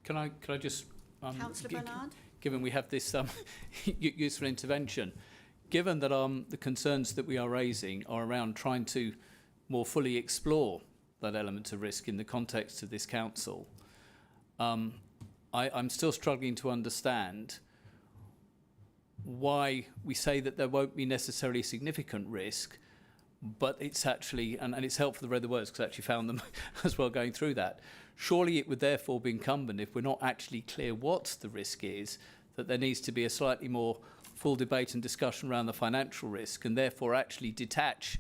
Can I just... Councillor Bernard? Given we have this useful intervention, given that the concerns that we are raising are around trying to more fully explore that element of risk in the context of this council, I'm still struggling to understand why we say that there won't be necessarily significant risk, but it's actually, and it's helpful to read the words because I actually found them as well going through that. Surely it would therefore be incumbent, if we're not actually clear what the risk is, that there needs to be a slightly more full debate and discussion around the financial risk, and therefore actually detach,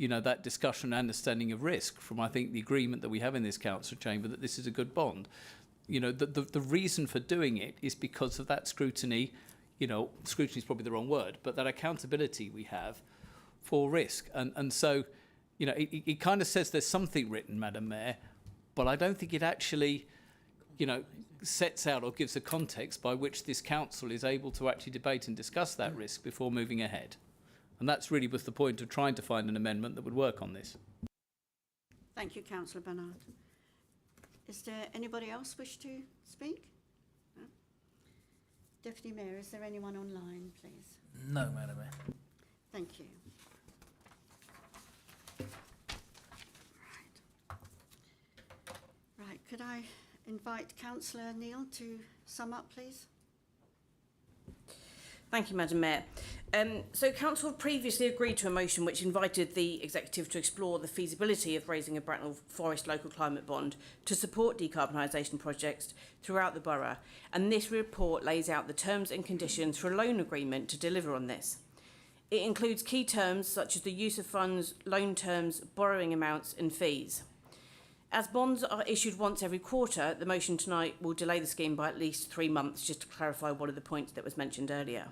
that discussion and understanding of risk from, I think, the agreement that we have in this council chamber that this is a good bond. The reason for doing it is because of that scrutiny. Scrutiny is probably the wrong word, but that accountability we have for risk. And so, it kind of says there's something written, Madam Mayor, but I don't think it actually, sets out or gives a context by which this council is able to actually debate and discuss that risk before moving ahead. And that's really was the point of trying to find an amendment that would work on this. Thank you, Councillor Bernard. Is there anybody else wish to speak? No? Deputy Mayor, is there anyone online, please? No, Madam Mayor. Thank you. Right, could I invite Councillor Neil to sum up, please? Thank you, Madam Mayor. So Council previously agreed to a motion which invited the Executive to explore the feasibility of raising a Bracknell Forest local climate bond to support decarbonisation projects throughout the borough, and this report lays out the terms and conditions for a loan agreement to deliver on this. It includes key terms such as the use of funds, loan terms, borrowing amounts and fees. As bonds are issued once every quarter, the motion tonight will delay the scheme by at least 3 months, just to clarify one of the points that was mentioned earlier.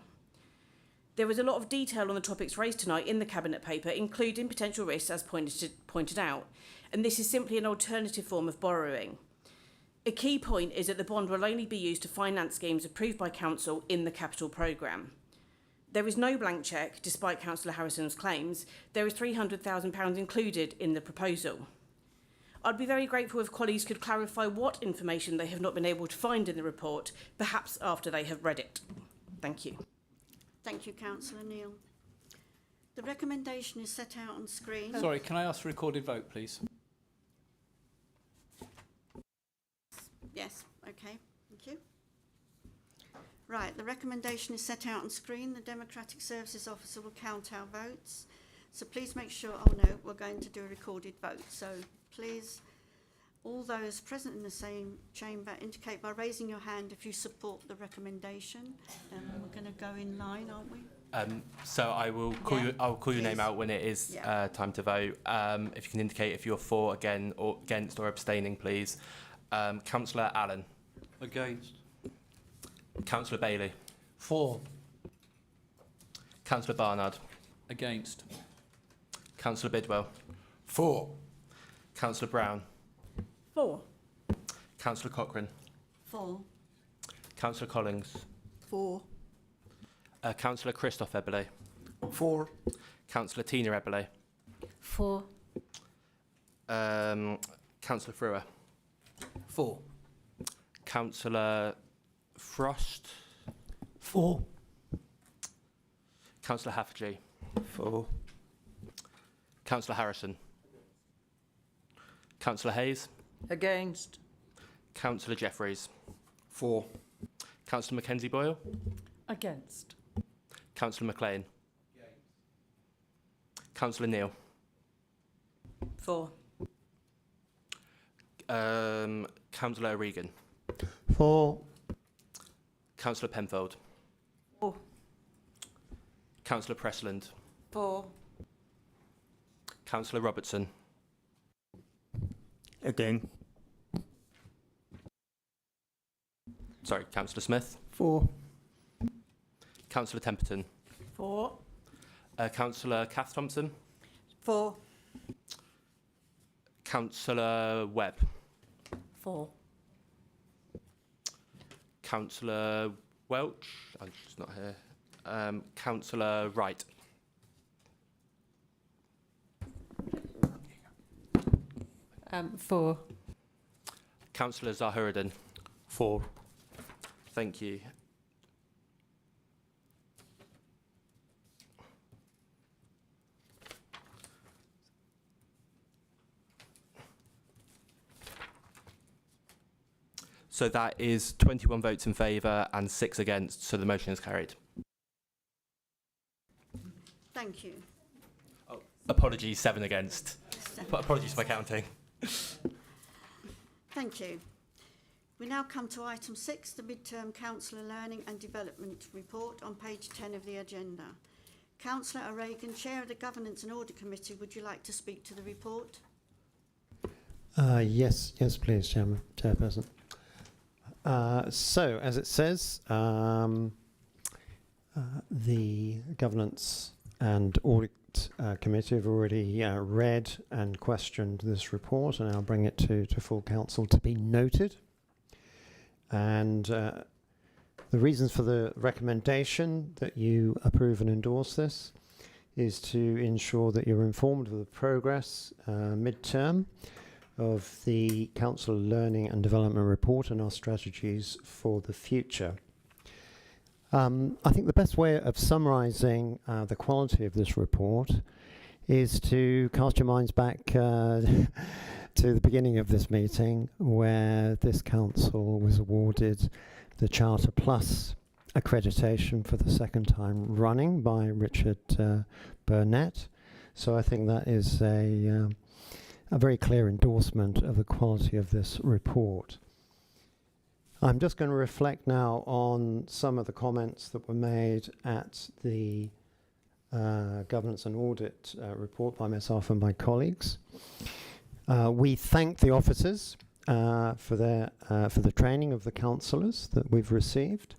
There was a lot of detail on the topics raised tonight in the Cabinet paper, including potential risks as pointed out, and this is simply an alternative form of borrowing. A key point is that the bond will only be used to finance schemes approved by Council in the capital programme. There is no blank cheque, despite Councillor Harrison's claims. There is £300,000 included in the proposal. I'd be very grateful if colleagues could clarify what information they have not been able to find in the report, perhaps after they have read it. Thank you. Thank you, Councillor Neil. The recommendation is set out on screen. Sorry, can I ask for a recorded vote, please? Yes, okay, thank you. Right, the recommendation is set out on screen. The Democratic Services Officer will count our votes. So please make sure, oh no, we're going to do a recorded vote. So please, all those present in the same chamber, indicate by raising your hand if you support the recommendation. We're going to go in line, aren't we? So I will call I'll call your name out when it is time to vote. If you can indicate if you're for, against or abstaining, please. Councillor Allen. Against. Councillor Bailey. For. Councillor Barnard. Against. Councillor Bidwell. For. Councillor Brown. For. Councillor Cochrane. For. Councillor Collins. For. Councillor Christophe Eberle. For. Councillor Tina Eberle. For. Councillor Frewer. 4. Councillor Frost. 4. Councillor Hafferty. 4. Councillor Harrison. Councillor Hayes. Against. Councillor Jeffreys. 4. Councillor Mackenzie Boyle. Against. Councillor McLean. Councillor Neal. 4. Councillor O'Regan. 4. Councillor Penfold. 4. Councillor Pressland. 4. Councillor Robertson. Again. Sorry, Councillor Smith. 4. Councillor Temperton. 4. Councillor Kath Thompson. 4. Councillor Webb. 4. Councillor Welch. Oh, she's not here. Councillor Wright. Four. Councillor Zahuruddin. 4. Thank you. So that is 21 votes in favour and 6 against, so the motion is carried. Thank you. Oh, apologies, 7 against. Apologies for my counting. Thank you. We now come to item 6, the Midterm Councillor Learning and Development Report on page 10 of the agenda. Councillor O'Regan, Chair of the Governance and Audit Committee, would you like to speak to the report? Yes, please, Chairperson. So, as it says, the Governance and Audit Committee have already read and questioned this report, and I'll bring it to full council to be noted. And the reasons for the recommendation that you approve and endorse this is to ensure that you're informed of the progress mid-term of the Council Learning and Development Report and our strategies for the future. I think the best way of summarising the quality of this report is to cast your minds back to the beginning of this meeting, where this council was awarded the Charter Plus accreditation for the second time running by Richard Burnett. So I think that is a very clear endorsement of the quality of this report. I'm just going to reflect now on some of the comments that were made at the Governance and Audit report by myself and my colleagues. We thank the officers for the training of the councillors that we've received.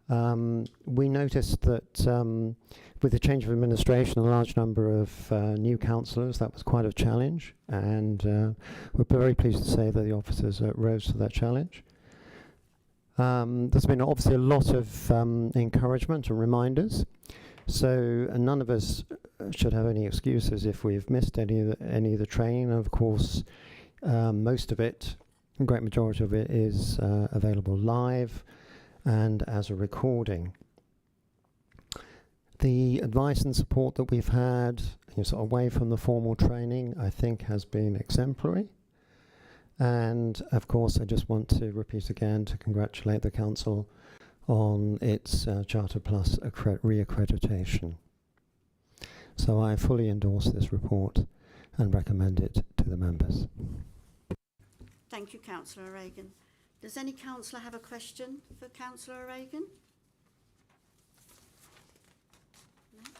We noticed that with the change of administration, a large number of new councillors, that was quite a challenge, and we're very pleased to say that the officers rose to that challenge. There's been obviously a lot of encouragement and reminders, so none of us should have any excuses if we've missed any of the training. And of course, most of it, a great majority of it, is available live and as a recording. The advice and support that we've had, sort of away from the formal training, I think has been exemplary. And of course, I just want to repeat again to congratulate the council on its Charter Plus re-accreditation. So I fully endorse this report and recommend it to the members. Thank you, Councillor O'Regan. Does any councillor have a question for Councillor O'Regan? No?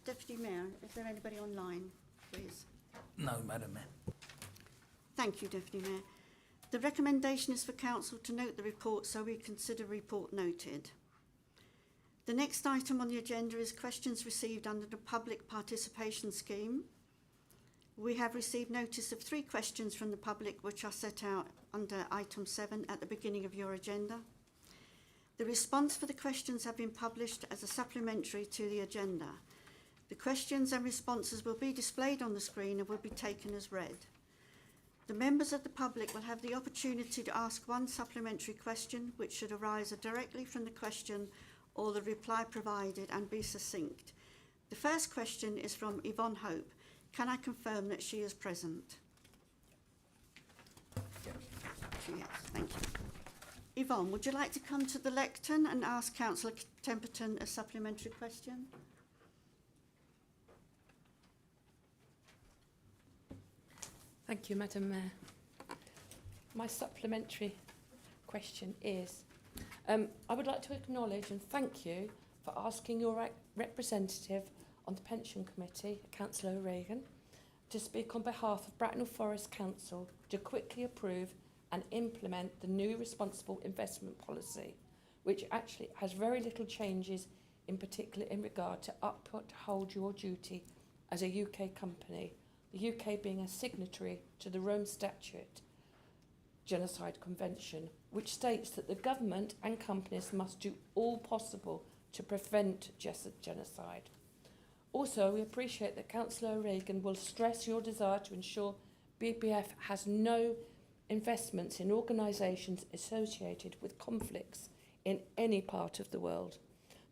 Deputy Mayor, is there anybody online, please? No, Madam Mayor. Thank you, Deputy Mayor. The recommendation is for Council to note the report, so we consider report noted. The next item on the agenda is questions received under the Public Participation Scheme. We have received notice of 3 questions from the public, which are set out under item 7 at the beginning of your agenda. The response for the questions have been published as a supplementary to the agenda. The questions and responses will be displayed on the screen and will be taken as read. The members of the public will have the opportunity to ask one supplementary question, which should arise directly from the question or the reply provided and be succinct. The first question is from Yvonne Hope. Can I confirm that she is present? She is. Thank you. Yvonne, would you like to come to the lectern and ask Councillor Templeton a supplementary question? Thank you, Madam Mayor. My supplementary question is, I would like to acknowledge and thank you for asking your representative on the Pension Committee, Councillor O'Regan, to speak on behalf of Bracknell Forest Council to quickly approve and implement the new responsible investment policy, which actually has very little changes, in particular in regard to uphold your duty as a UK company, the UK being a signatory to the Rome Statute Genocide Convention, which states that the government and companies must do all possible to prevent genocide. Also, we appreciate that Councillor O'Regan will stress your desire to ensure BPF has no investments in organisations associated with conflicts in any part of the world.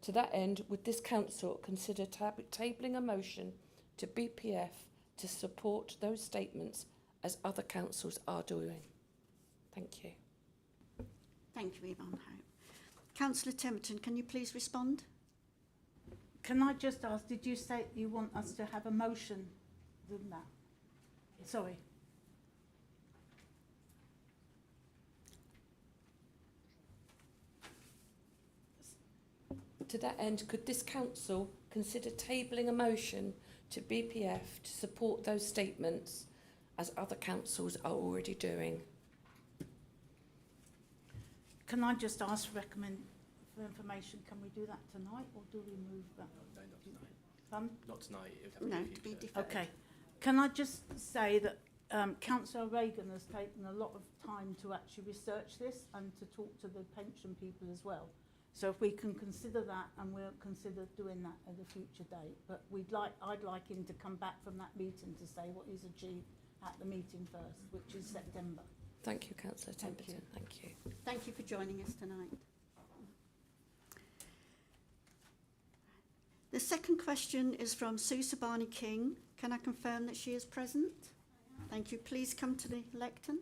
To that end, would this council consider tabling a motion to BPF to support those statements as other councils are doing? Thank you. Thank you, Yvonne Hope. Councillor Templeton, can you please respond? Can I just ask, did you say you want us to have a motion than that? Sorry. To that end, could this council consider tabling a motion to BPF to support those statements as other councils are already doing? Can I just ask for information? Can we do that tonight or do we move that? No, not tonight. Pardon? Not tonight. No, to be deferred. Okay. Can I just say that Councillor Reagan has taken a lot of time to actually research this and to talk to the pension people as well. So if we can consider that, and we'll consider doing that at a future date. But I'd like him to come back from that meeting to say what he's achieved at the meeting first, which is September. Thank you, Councillor Templeton. Thank you. Thank you for joining us tonight. The second question is from Sue Sabani King. Can I confirm that she is present? Thank you. Please come to the lectern.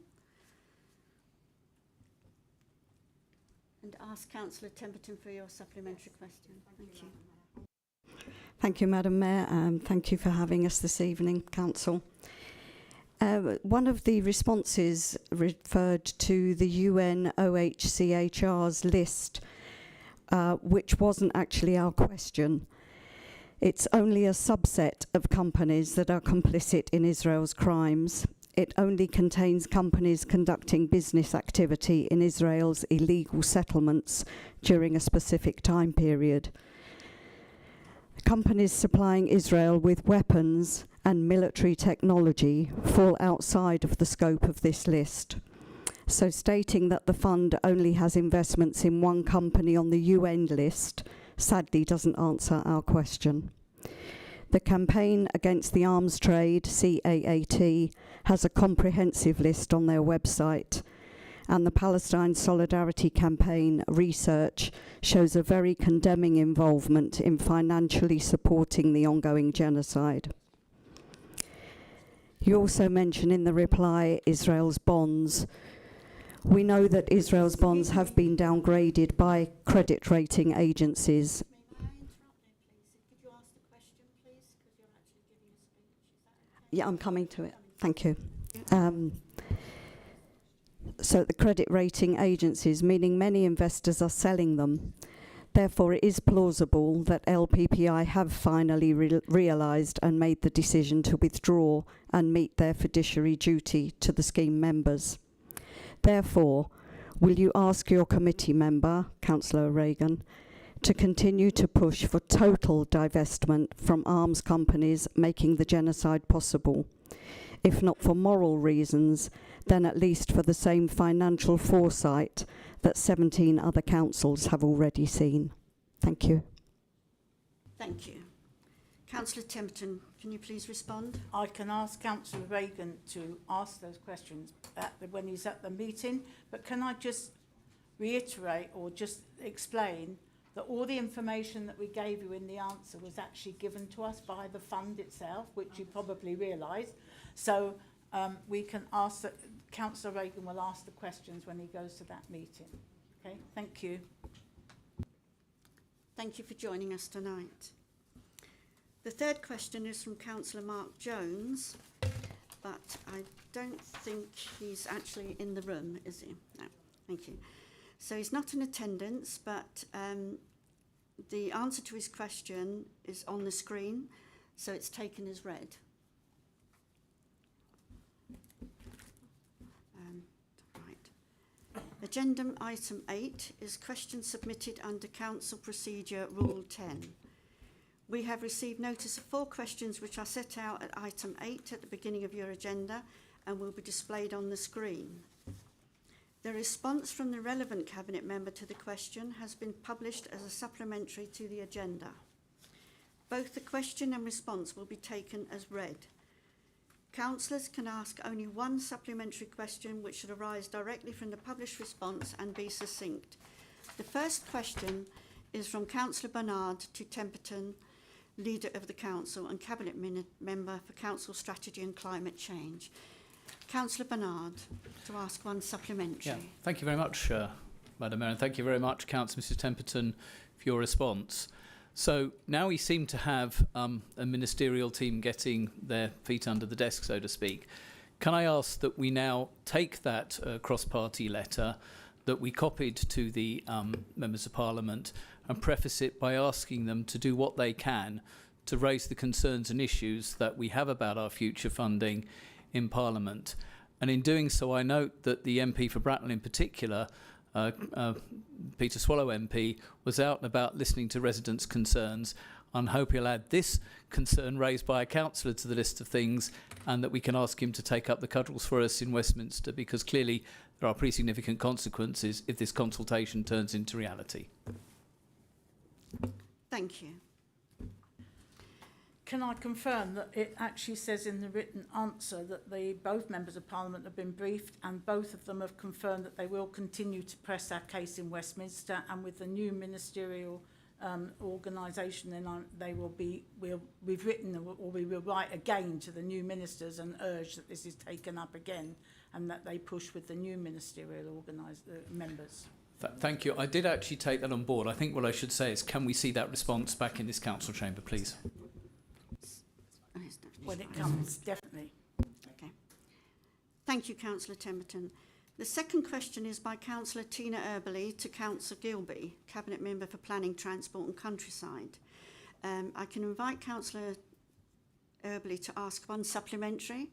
And ask Councillor Templeton for your supplementary question. Thank you. Thank you, Madam Mayor, and thank you for having us this evening, Council. One of the responses referred to the UN OHCHR's list, which wasn't actually our question. It's only a subset of companies that are complicit in Israel's crimes. It only contains companies conducting business activity in Israel's illegal settlements during a specific time period. Companies supplying Israel with weapons and military technology fall outside of the scope of this list. So stating that the fund only has investments in one company on the UN list sadly doesn't answer our question. The Campaign Against the Arms Trade, CAAT, has a comprehensive list on their website, and the Palestine Solidarity Campaign research shows a very condemning involvement in financially supporting the ongoing genocide. You also mention in the reply Israel's bonds. We know that Israel's bonds have been downgraded by credit rating agencies. Yeah, I'm coming to it. Thank you. So the credit rating agencies, meaning many investors are selling them. Therefore, it is plausible that LPPI have finally realised and made the decision to withdraw and meet their fiduciary duty to the scheme members. Therefore, will you ask your committee member, Councillor Reagan, to continue to push for total divestment from arms companies making the genocide possible? If not for moral reasons, then at least for the same financial foresight that 17 other councils have already seen. Thank you. Thank you. Councillor Templeton, can you please respond? I can ask Councillor Reagan to ask those questions when he's at the meeting, but can I just reiterate or just explain that all the information that we gave you in the answer was actually given to us by the fund itself, which you probably realise. So we can ask that Councillor Reagan will ask the questions when he goes to that meeting. Okay, thank you. Thank you for joining us tonight. The third question is from Councillor Mark Jones, but I don't think he's actually in the room, is he? No, thank you. So he's not in attendance, but the answer to his question is on the screen, so it's taken as read. Right. Agenda item 8 is question submitted under Council Procedure Rule 10. We have received notice of 4 questions which are set out at item 8 at the beginning of your agenda and will be displayed on the screen. The response from the relevant Cabinet member to the question has been published as a supplementary to the agenda. Both the question and response will be taken as read. Councillors can ask only one supplementary question which should arise directly from the published response and be succinct. The first question is from Councillor Bernard to Temperton, Leader of the Council and Cabinet Member for Council Strategy and Climate Change. Councillor Bernard, to ask one supplementary. Yeah, thank you very much, Madam Mayor, and thank you very much, Councillor Mrs Temperton, for your response. So now we seem to have a ministerial team getting their feet under the desk, so to speak. Can I ask that we now take that cross-party letter that we copied to the Members of Parliament and preface it by asking them to do what they can to raise the concerns and issues that we have about our future funding in Parliament. And in doing so, I note that the MP for Bracknell in particular, Peter Swallow MP, was out and about listening to residents' concerns, and hope he'll add this concern raised by a councillor to the list of things, and that we can ask him to take up the cudgels for us in Westminster, because clearly there are pretty significant consequences if this consultation turns into reality. Thank you. Can I confirm that it actually says in the written answer that both members of Parliament have been briefed and both of them have confirmed that they will continue to press our case in Westminster, and with the new ministerial organisation then we've written, or we will write again to the new ministers and urge that this is taken up again and that they push with the new ministerial members. Thank you. I did actually take that on board. I think what I should say is, can we see that response back in this council chamber, please? When it comes, definitely. Okay. Thank you, Councillor Temperton. The second question is by Councillor Tina Earbley to Councillor Gilby, Cabinet Member for Planning, Transport and Countryside. I can invite Councillor Earbley to ask one supplementary.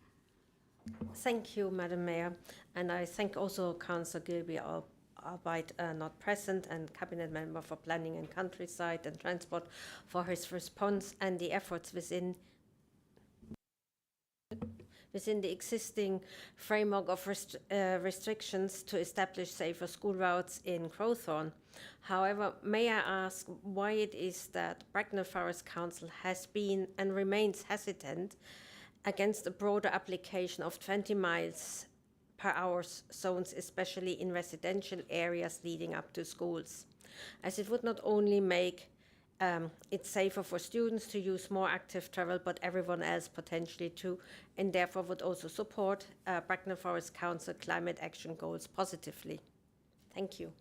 Thank you, Madam Mayor. And I thank also Councillor Gilby, albeit not present, and Cabinet Member for Planning and Countryside and Transport for his response and the efforts within the existing framework of restrictions to establish safer school routes in Crowthorne. However, may I ask why it is that Bracknell Forest Council has been and remains hesitant against a broader application of 20 miles per hour zones, especially in residential areas leading up to schools, as it would not only make it's safer for students to use more active travel, but everyone else potentially too, and therefore would also support Bracknell Forest Council climate action goals positively. Thank you.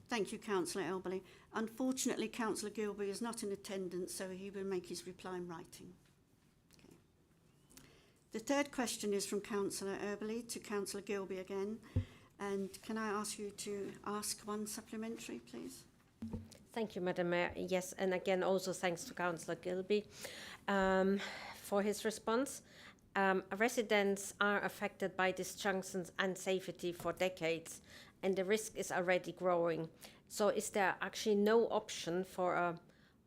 Thank you, Councillor Earbley. Unfortunately, Councillor Gilby is not in attendance, so he will make his reply in writing. Okay. The third question is from Councillor Earbley to Councillor Gilby again. And can I ask you to ask one supplementary, please? Thank you, Madam Mayor. Yes, and again, also thanks to Councillor Gilby for his response. Residents are affected by disjunctions and safety for decades, and the risk is already growing. So is there actually no option for a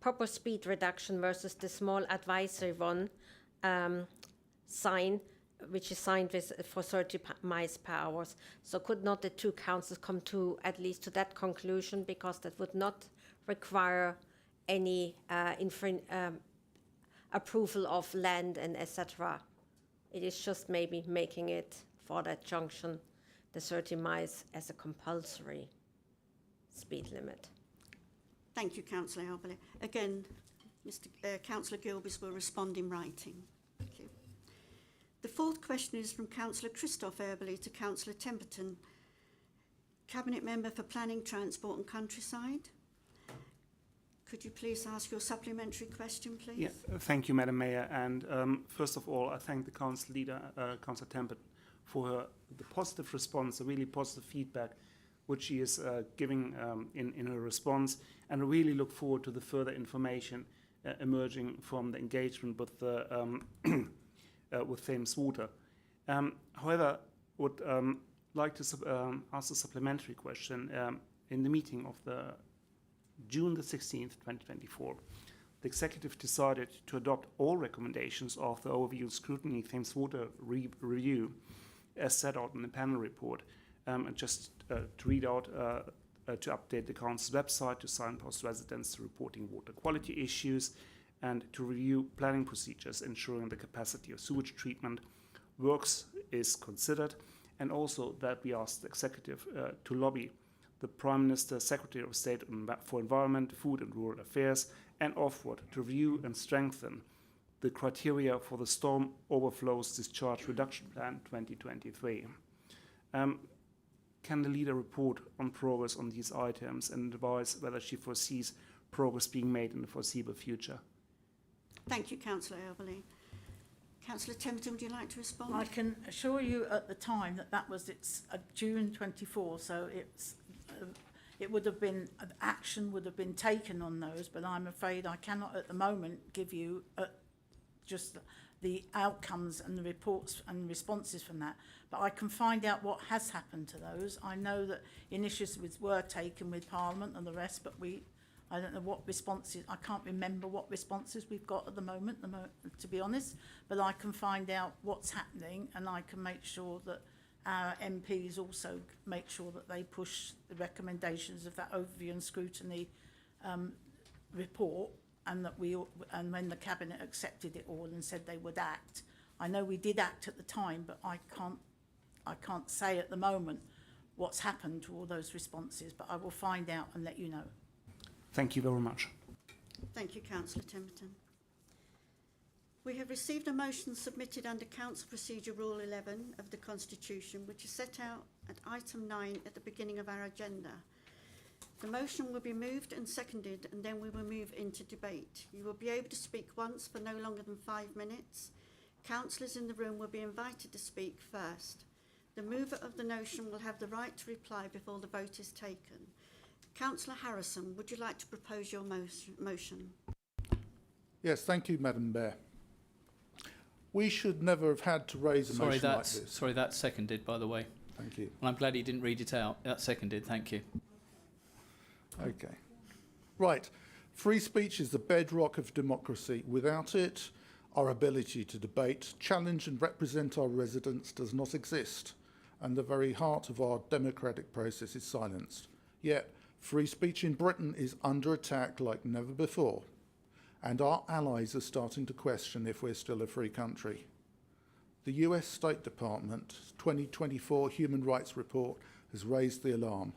proper speed reduction versus the small advisory one sign, which is signed with for 30 miles per hour? So could not the two councils come to at least to that conclusion, because that would not require any approval of land and etc. It is just maybe making it for that junction, the 30 miles as a compulsory speed limit. Thank you, Councillor Elberly. Again, Councillor Gilbis will respond in writing. Thank you. The fourth question is from Councillor Christoph Elberly to Councillor Temperton, Cabinet Member for Planning, Transport and Countryside. Could you please ask your supplementary question, please? Yeah, thank you, Madam Mayor. And first of all, I thank the Council Leader, Councillor Temperton, for the positive response, the really positive feedback which she is giving in her response. And I really look forward to the further information emerging from the engagement with the with Thames Water. However, would like to ask a supplementary question. In the meeting of the June the 16th, 2024, the Executive decided to adopt all recommendations of the Overview and Scrutiny Thames Water Review as set out in the panel report. And just to read out, to update the Council's website, to signpost residents to reporting water quality issues, and to review planning procedures ensuring the capacity of sewage treatment works is considered, and also that we asked the Executive to lobby the Prime Minister, Secretary of State for Environment, Food and Rural Affairs, and Ofwat to review and strengthen the criteria for the Storm Overflows Discharge Reduction Plan 2023. Can the leader report on progress on these items and advise whether she foresees progress being made in the foreseeable future? Thank you, Councillor Elberly. Councillor Temperton, would you like to respond? I can assure you at the time that that was June 24, so it would have been, action would have been taken on those, but I'm afraid I cannot at the moment give you just the outcomes and the reports and responses from that. But I can find out what has happened to those. I know that initiatives were taken with Parliament and the rest, but I don't know what responses, I can't remember what responses we've got at the moment, to be honest, but I can find out what's happening, and I can make sure that our MPs also make sure that they push the recommendations of that Overview and Scrutiny report, and that and when the Cabinet accepted it all and said they would act. I know we did act at the time, but I can't say at the moment what's happened to all those responses, but I will find out and let you know. Thank you very much. Thank you, Councillor Temperton. We have received a motion submitted under Council Procedure Rule 11 of the Constitution, which is set out at item 9 at the beginning of our agenda. The motion will be moved and seconded, and then we will move into debate. You will be able to speak once for no longer than 5 minutes. Councillors in the room will be invited to speak first. The mover of the motion will have the right to reply before the vote is taken. Councillor Harrison, would you like to propose your motion? Yes, thank you, Madam Mayor. We should never have had to raise a motion like this. Sorry, that's seconded, by the way. Thank you. And I'm glad he didn't read it out. That's seconded, thank you. Okay. Right. Free speech is the bedrock of democracy. Without it, our ability to debate, challenge and represent our residents does not exist, and the very heart of our democratic process is silenced. Yet, free speech in Britain is under attack like never before, and our allies are starting to question if we're still a free country. The US State Department's 2024 Human Rights Report has raised the alarm.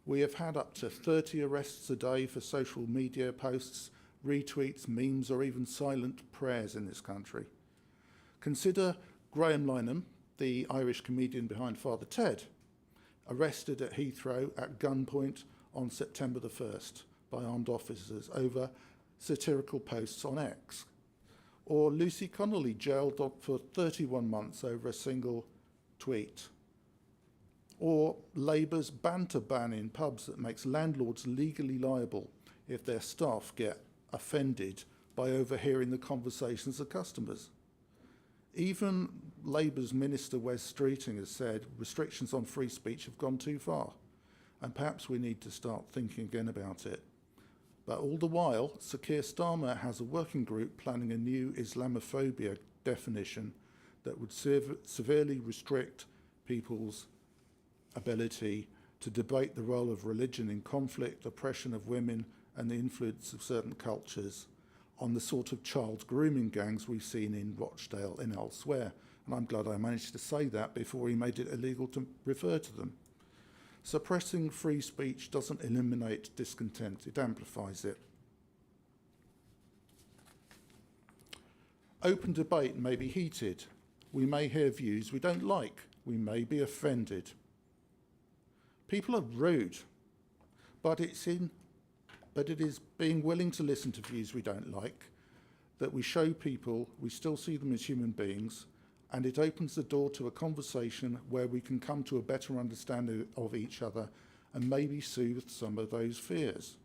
We have had up to 30 arrests a day for social media posts, retweets, memes, or even silent prayers in this country. Consider Graham Lynham, the Irish comedian behind Father Ted, arrested at Heathrow at gunpoint on September the 1st by armed officers over satirical posts on X. Or Lucy Connolly jailed for 31 months over a single tweet. Or Labour's banter ban in pubs that makes landlords legally liable if their staff get offended by overhearing the conversations of customers. Even Labour's Minister Wes Streeting has said restrictions on free speech have gone too far, and perhaps we need to start thinking again about it. But all the while, Sir Keir Starmer has a working group planning a new Islamophobia definition that would severely restrict people's ability to debate the role of religion in conflict, oppression of women, and the influence of certain cultures. on the sort of child grooming gangs we've seen in Rochdale and elsewhere. And I'm glad I managed to say that before he made it illegal to refer to them. Suppressing free speech doesn't eliminate discontent, it amplifies it. Open debate may be heated. We may hear views we don't like. We may be offended. People are rude, but it is being willing to listen to views we don't like that we show people we still see them as human beings, and it opens the door to a conversation where we can come to a better understanding of each other and maybe soothe some of those fears.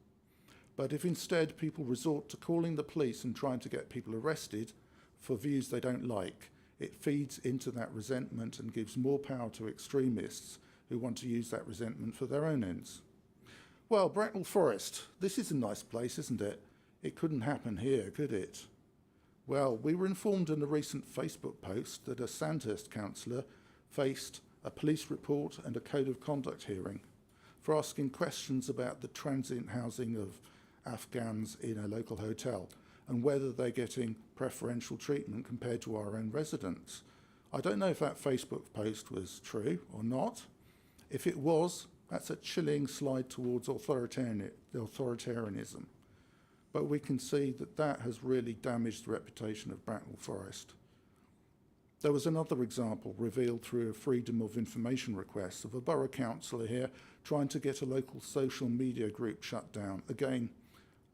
But if instead people resort to calling the police and trying to get people arrested for views they don't like, it feeds into that resentment and gives more power to extremists who want to use that resentment for their own ends. Well, Bracknell Forest, this is a nice place, isn't it? It couldn't happen here, could it? Well, we were informed in a recent Facebook post that a Sandhurst councillor faced a police report and a code of conduct hearing for asking questions about the transient housing of Afghans in a local hotel and whether they're getting preferential treatment compared to our own residents. I don't know if that Facebook post was true or not. If it was, that's a chilling slide towards authoritarianism. But we can see that that has really damaged the reputation of Bracknell Forest. There was another example revealed through a Freedom of Information request of a borough councillor here trying to get a local social media group shut down. Again,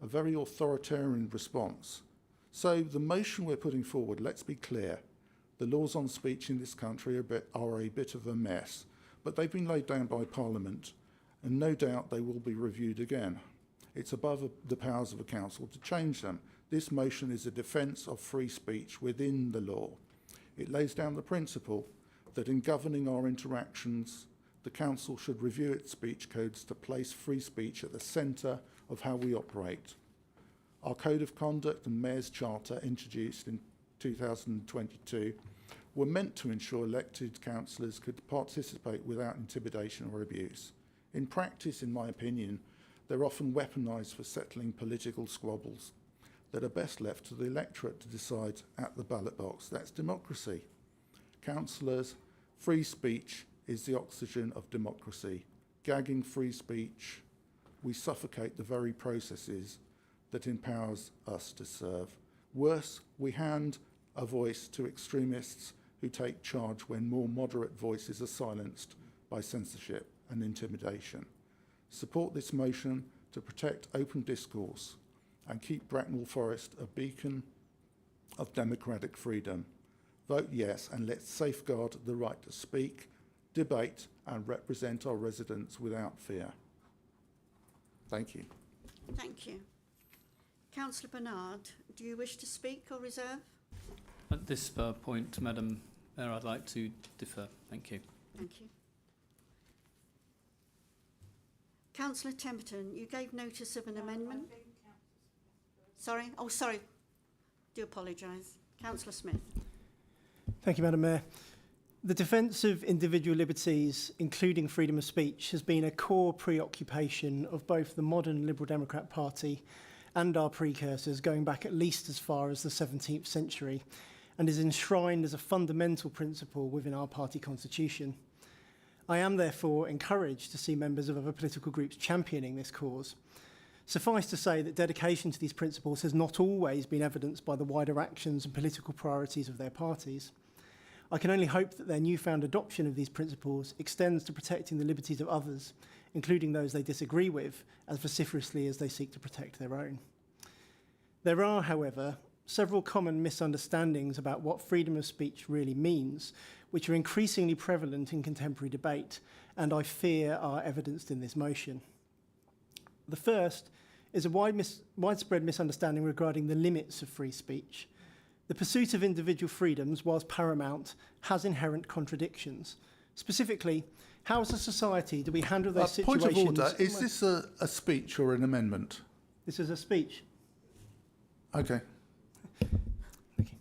a very authoritarian response. So the motion we're putting forward, let's be clear, the laws on speech in this country are a bit of a mess, but they've been laid down by Parliament, and no doubt they will be reviewed again. It's above the powers of a council to change them. This motion is a defence of free speech within the law. It lays down the principle that in governing our interactions, the council should review its speech codes to place free speech at the centre of how we operate. Our Code of Conduct and Mayor's Charter, introduced in 2022, were meant to ensure elected councillors could participate without intimidation or abuse. In practice, in my opinion, they're often weaponised for settling political squabbles that are best left to the electorate to decide at the ballot box. That's democracy. Councillors, free speech is the oxygen of democracy. Gagging free speech, we suffocate the very processes that empowers us to serve. Worse, we hand a voice to extremists who take charge when more moderate voices are silenced by censorship and intimidation. Support this motion to protect open discourse and keep Bracknell Forest a beacon of democratic freedom. Vote yes, and let's safeguard the right to speak, debate and represent our residents without fear. Thank you. Thank you. Councillor Bernard, do you wish to speak or reserve? At this point, Madam Mayor, I'd like to defer. Thank you. Thank you. Councillor Templeton, you gave notice of an amendment. Sorry? Oh, sorry. Do apologise. Councillor Smith. Thank you, Madam Mayor. The defence of individual liberties, including freedom of speech, has been a core preoccupation of both the modern Liberal Democrat Party and our precursors, going back at least as far as the 17th century, and is enshrined as a fundamental principle within our party constitution. I am therefore encouraged to see members of other political groups championing this cause. Suffice to say that dedication to these principles has not always been evidenced by the wider actions and political priorities of their parties. I can only hope that their newfound adoption of these principles extends to protecting the liberties of others, including those they disagree with, as vociferously as they seek to protect their own. There are, however, several common misunderstandings about what freedom of speech really means, which are increasingly prevalent in contemporary debate, and I fear are evidenced in this motion. The first is a widespread misunderstanding regarding the limits of free speech. The pursuit of individual freedoms, whilst paramount, has inherent contradictions. Specifically, how as a society do we handle those situations... Point of order, is this a speech or an amendment? This is a speech. Okay. Thank you.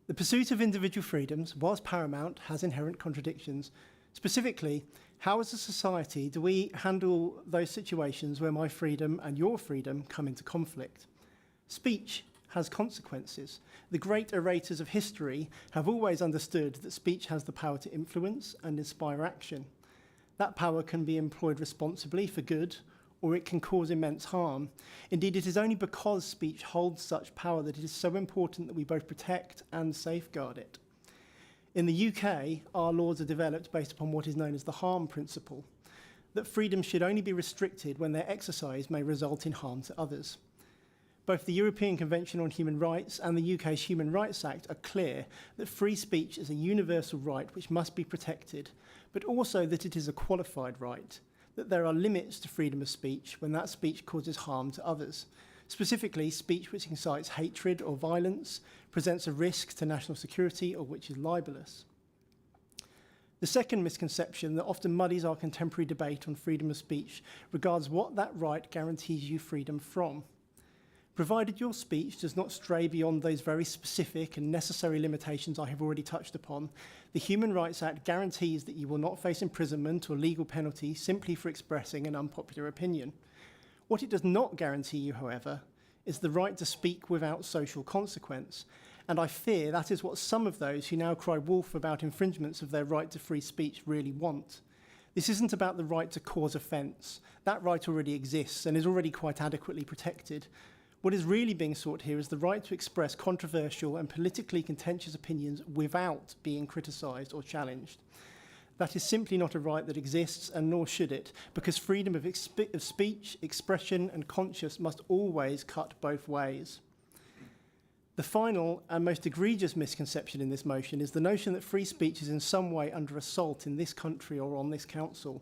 The pursuit of individual freedoms, whilst paramount, has inherent contradictions. Specifically, How, as a society, do we handle those situations where my freedom and your freedom come into conflict? Speech has consequences. The great orators of history have always understood that speech has the power to influence and inspire action. That power can be employed responsibly for good, or it can cause immense harm. Indeed, it is only because speech holds such power that it is so important that we both protect and safeguard it. In the UK, our laws are developed based upon what is known as the harm principle, that freedom should only be restricted when their exercise may result in harm to others. Both the European Convention on Human Rights and the UK's Human Rights Act are clear that free speech is a universal right which must be protected, but also that it is a qualified right, that there are limits to freedom of speech when that speech causes harm to others. Specifically, speech which incites hatred or violence, presents a risk to national security, or which is libelous. The second misconception that often muddies our contemporary debate on freedom of speech regards what that right guarantees you freedom from. Provided your speech does not stray beyond those very specific and necessary limitations I have already touched upon, the Human Rights Act guarantees that you will not face imprisonment or legal penalty simply for expressing an unpopular opinion. What it does not guarantee you, however, is the right to speak without social consequence, and I fear that is what some of those who now cry wolf about infringements of their right to free speech really want. This isn't about the right to cause offence. That right already exists and is already quite adequately protected. What is really being sought here is the right to express controversial and politically contentious opinions without being criticised or challenged. That is simply not a right that exists, and nor should it, because freedom of speech, expression and conscience must always cut both ways. The final and most egregious misconception in this motion is the notion that free speech is in some way under assault in this country or on this council.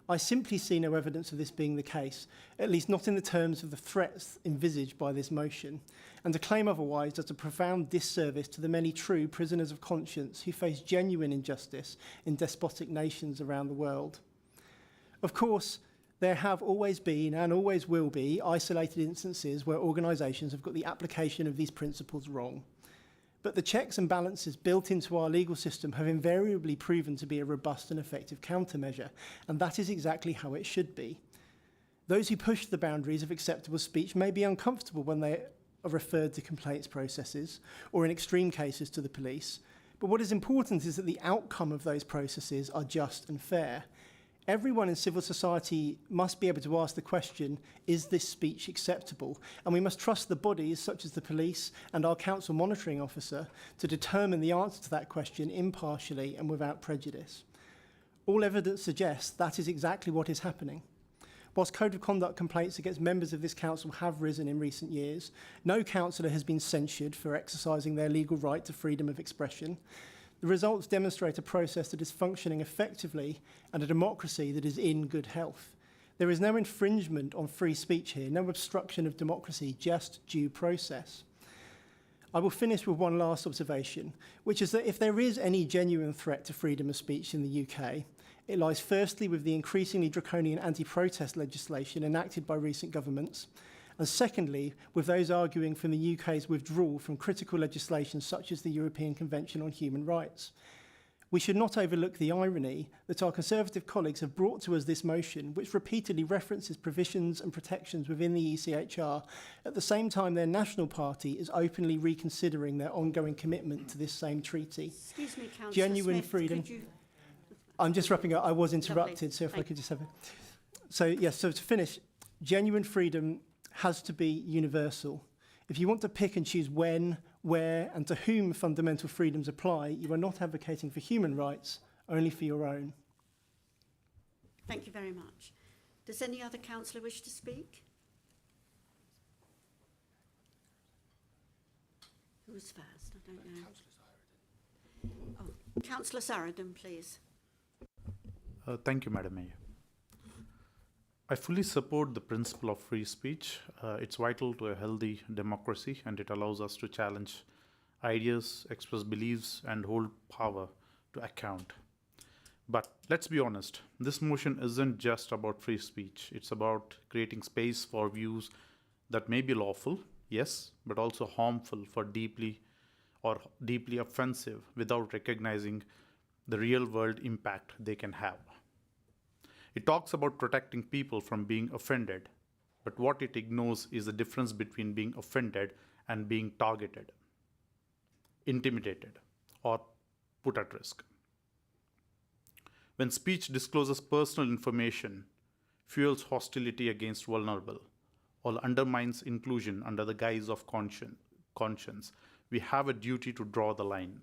I simply see no evidence of this being the case, at least not in the terms of the threats envisaged by this motion, and to claim otherwise does a profound disservice to the many true prisoners of conscience who face genuine injustice in despotic nations around the world. Of course, there have always been and always will be isolated instances where organisations have got the application of these principles wrong. But the checks and balances built into our legal system have invariably proven to be a robust and effective countermeasure, and that is exactly how it should be. Those who push the boundaries of acceptable speech may be uncomfortable when they are referred to complaints processes, or in extreme cases to the police, but what is important is that the outcome of those processes are just and fair. Everyone in civil society must be able to ask the question, is this speech acceptable? And we must trust the bodies, such as the police and our council monitoring officer, to determine the answer to that question impartially and without prejudice. All evidence suggests that is exactly what is happening. Whilst code of conduct complaints against members of this council have risen in recent years, no councillor has been censured for exercising their legal right to freedom of expression. The results demonstrate a process that is functioning effectively and a democracy that is in good health. There is no infringement on free speech here, no obstruction of democracy, just due process. I will finish with one last observation, which is that if there is any genuine threat to freedom of speech in the UK, it lies firstly with the increasingly draconian anti-protest legislation enacted by recent governments, and secondly, with those arguing for the UK's withdrawal from critical legislation such as the European Convention on Human Rights. We should not overlook the irony that our Conservative colleagues have brought to us this motion, which repeatedly references provisions and protections within the ECHR, at the same time their national party is openly reconsidering their ongoing commitment to this same treaty. Excuse me, Councillor Genuine Smith, freedom. could you... I'm just wrapping up. I was interrupted, Lovely. so if I Thank could just have it. So, yes, so to finish, genuine freedom has to be universal. If you want to pick and choose when, where, and to whom fundamental freedoms apply, you are not advocating for human rights, only for your own. Thank you very much. Does any other councillor wish to speak? Who was first? I don't know. Oh, Councillor Saradin, please. Thank you, Madam Mayor. I fully support the principle of free speech. It's vital to a healthy democracy, and it allows us to challenge ideas, express beliefs, and hold power to account. But let's be honest, this motion isn't just about free speech. It's about creating space for views that may be lawful, yes, but also harmful for deeply offensive without recognizing the real world impact they can have. It talks about protecting people from being offended, but what it ignores is the difference between being offended and being targeted, intimidated, or put at risk. When speech discloses personal information, fuels hostility against vulnerable, or undermines inclusion under the guise of conscience, we have a duty to draw the line.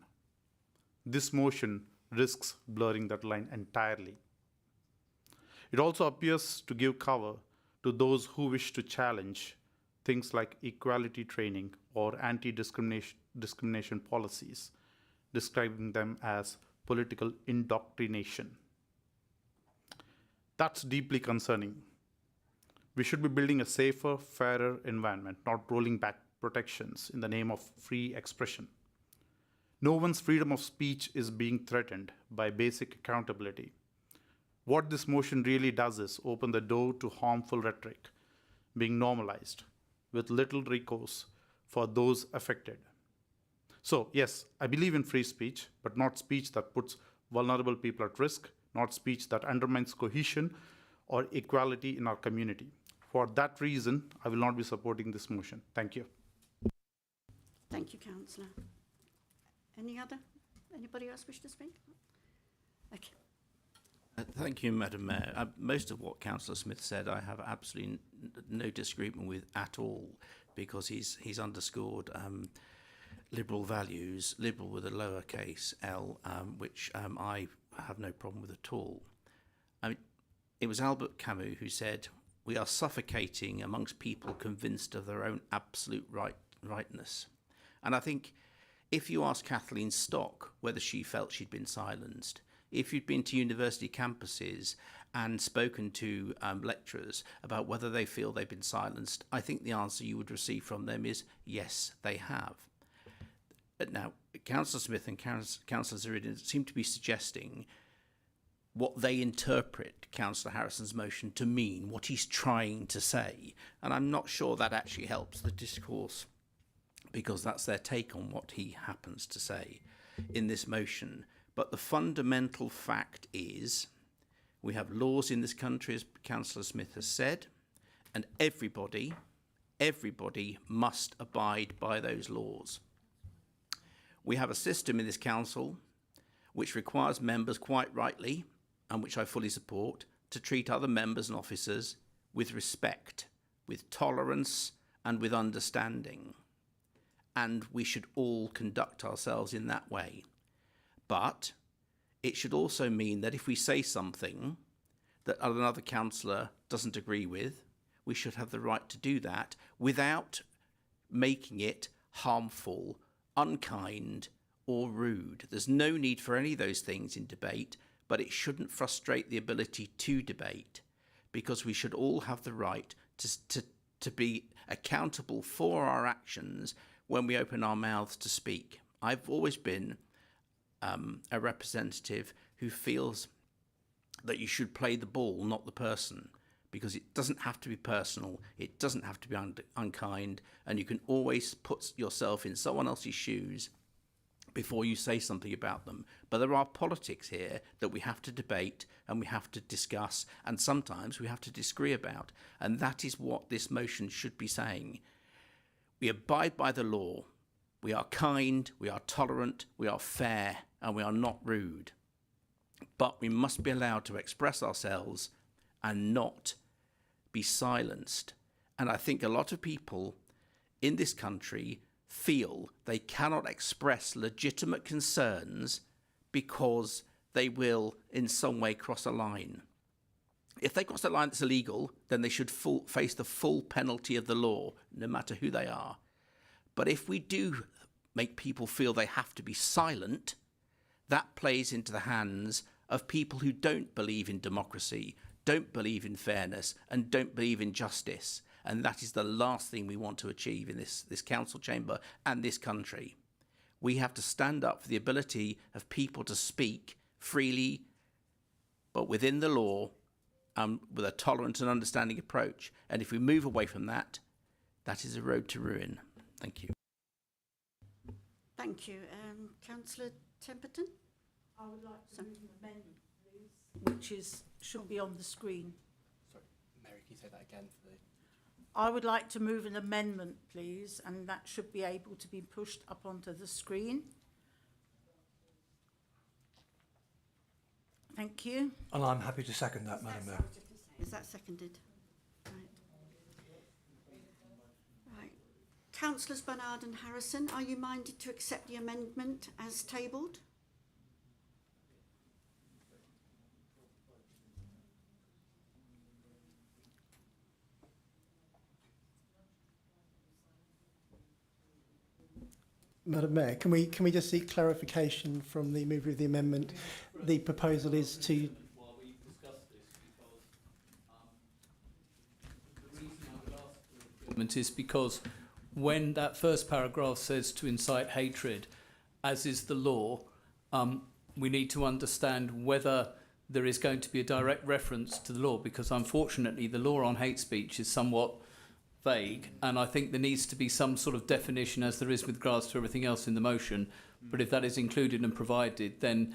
This motion risks blurring that line entirely. It also appears to give cover to those who wish to challenge things like equality training or anti-discrimination policies, describing them as political indoctrination. That's deeply concerning. We should be building a safer, fairer environment, not rolling back protections in the name of free expression. No one's freedom of speech is being threatened by basic accountability. What this motion really does is open the door to harmful rhetoric being normalized with little recourse for those affected. So, yes, I believe in free speech, but not speech that puts vulnerable people at risk, not speech that undermines cohesion or equality in our community. For that reason, I will not be supporting this motion. Thank you. Thank you, Councillor. Anybody else wish to speak? Okay. Thank you, Madam Mayor. Most of what Councillor Smith said, I have absolutely no disagreement with at all, because he's underscored liberal values, liberal with a lowercase l, which I have no problem with at all. I mean, it was Albert Camus who said, "We are suffocating amongst people convinced of their own absolute rightness." And I think if you ask Kathleen Stock whether she felt she'd been silenced, if you'd been to university campuses and spoken to lecturers about whether they feel they've been silenced, I think the answer you would receive from them is yes, they have. But now, Councillor Smith and Councillor Zaridan seem to be suggesting what they interpret Councillor Harrison's motion to mean, what he's trying to say. And I'm not sure that actually helps the discourse, because that's their take on what he happens to say in this motion. But the fundamental fact is we have laws in this country, as Councillor Smith has said, and everybody must abide by those laws. We have a system in this council which requires members, quite rightly, and which I fully support, to treat other members and officers with respect, with tolerance, and with understanding. And we should all conduct ourselves in that way. But it should also mean that if we say something that another councillor doesn't agree with, we should have the right to do that without making it harmful, unkind, or rude. There's no need for any of those things in debate, but it shouldn't frustrate the ability to debate, because we should all have the right to be accountable for our actions when we open our mouths to speak. I've always been a representative who feels that you should play the ball, not the person, because it doesn't have to be personal, it doesn't have to be unkind, and you can always put yourself in someone else's shoes before you say something about them. But there are politics here that we have to debate and we have to discuss, and sometimes we have to disagree about, and that is what this motion should be saying. We abide by the law. We are kind, we are tolerant, we are fair, and we are not rude. But we must be allowed to express ourselves and not be silenced. And I think a lot of people in this country feel they cannot express legitimate concerns because they will in some way cross a line. If they cross a line that's illegal, then they should face the full penalty of the law, no matter who they are. But if we do make people feel they have to be silent, that plays into the hands of people who don't believe in democracy, don't believe in fairness, and don't believe in justice. And that is the last thing we want to achieve in this council chamber and this country. We have to stand up for the ability of people to speak freely, but within the law, with a tolerant and understanding approach. And if we move away from that, that is a road to ruin. Thank you. Thank you. Councillor Temperton? I would like to move an amendment to which should be on the screen. Sorry, Mary, can you say that again for the... I would like to move an amendment, please, and that should be able to be pushed up onto the screen. Thank you. And I'm happy to second that, Madam Mayor. Is that seconded? Right. Right. Councillors Bernard and Harrison, are you minded to accept the amendment as tabled? Madam Mayor, can we just seek clarification from the mover of the amendment? The proposal is to... While we discuss this, because the reason I would ask for amendment is because when that first paragraph says to incite hatred, as is the law, we need to understand whether there is going to be a direct reference to the law, because unfortunately the law on hate speech is somewhat vague, and I think there needs to be some sort of definition, as there is with regards to everything else in the motion. But if that is included and provided, then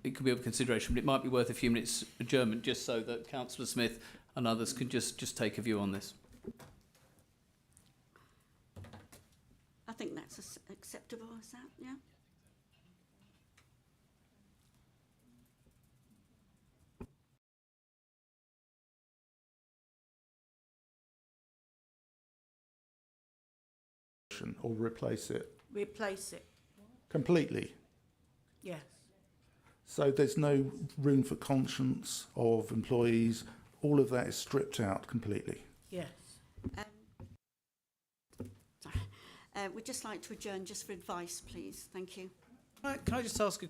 it could be of consideration. But it might be worth a few minutes adjournment just so that Councillor Smith and others can just take a view on this. I think that's acceptable, is that, yeah? Or replace it Replace it. completely. Yes. So there's no room for conscience of employees. All of that is stripped out completely. Yes. Sorry. We'd just like to adjourn just for advice, please. Thank you. Can I just ask a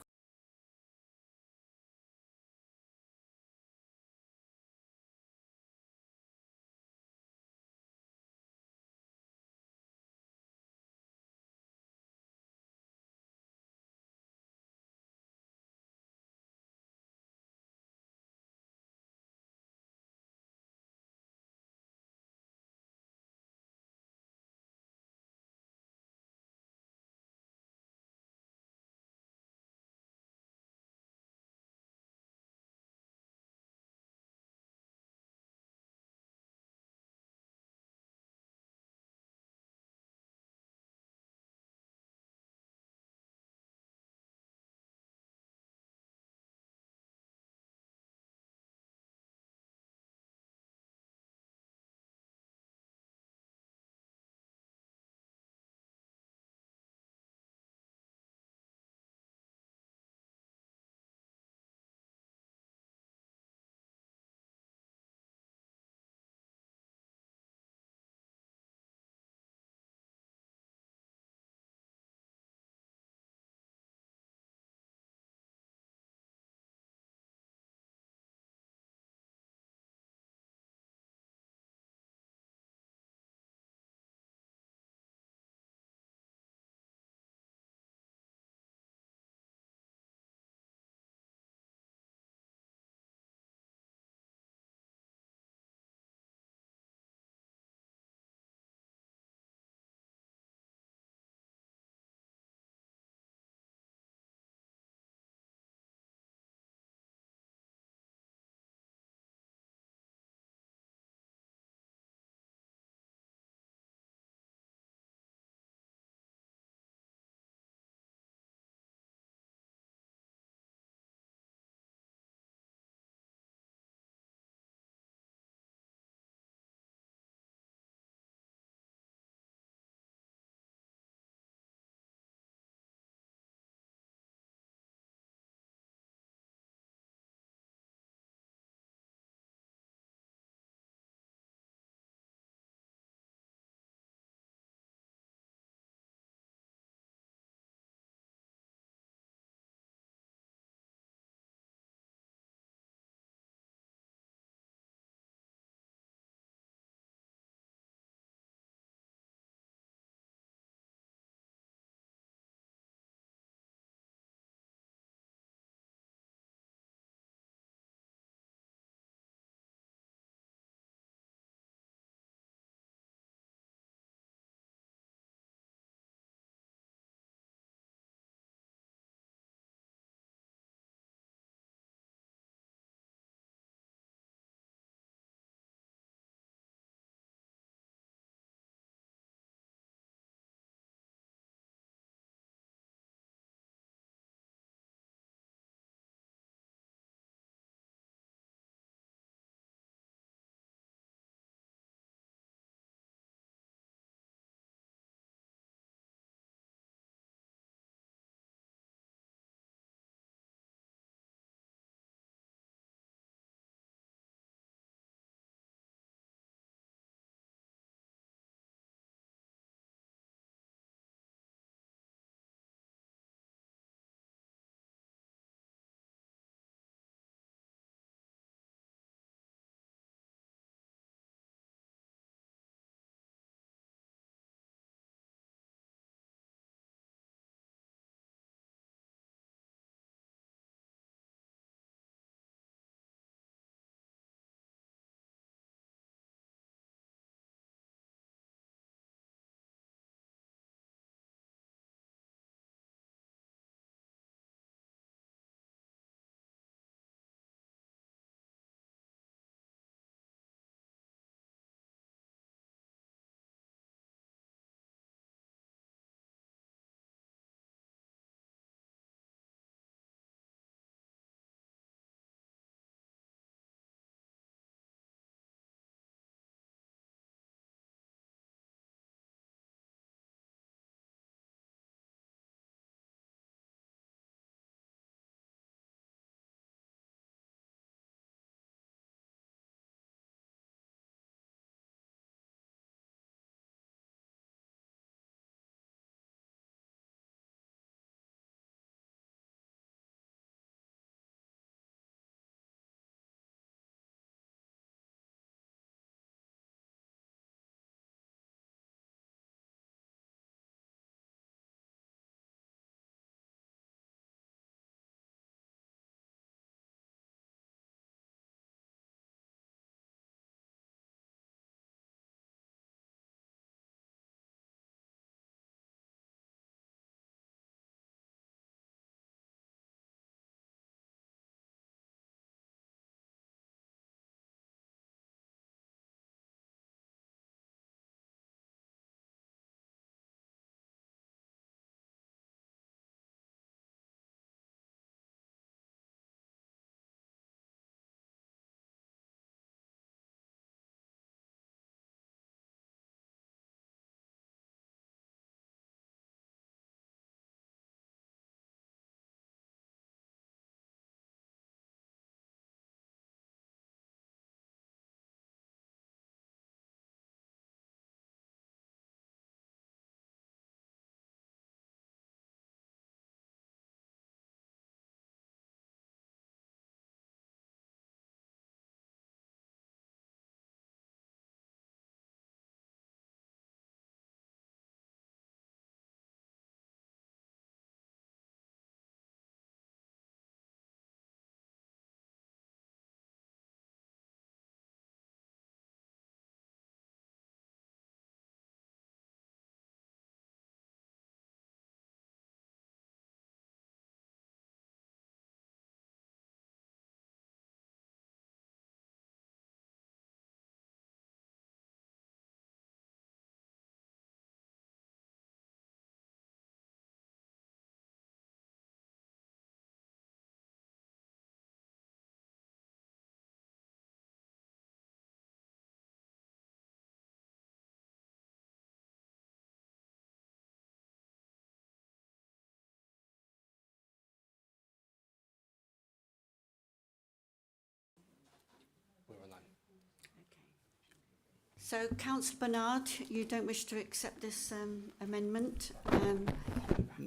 So, Councillor Bernard, you don't wish to accept this amendment?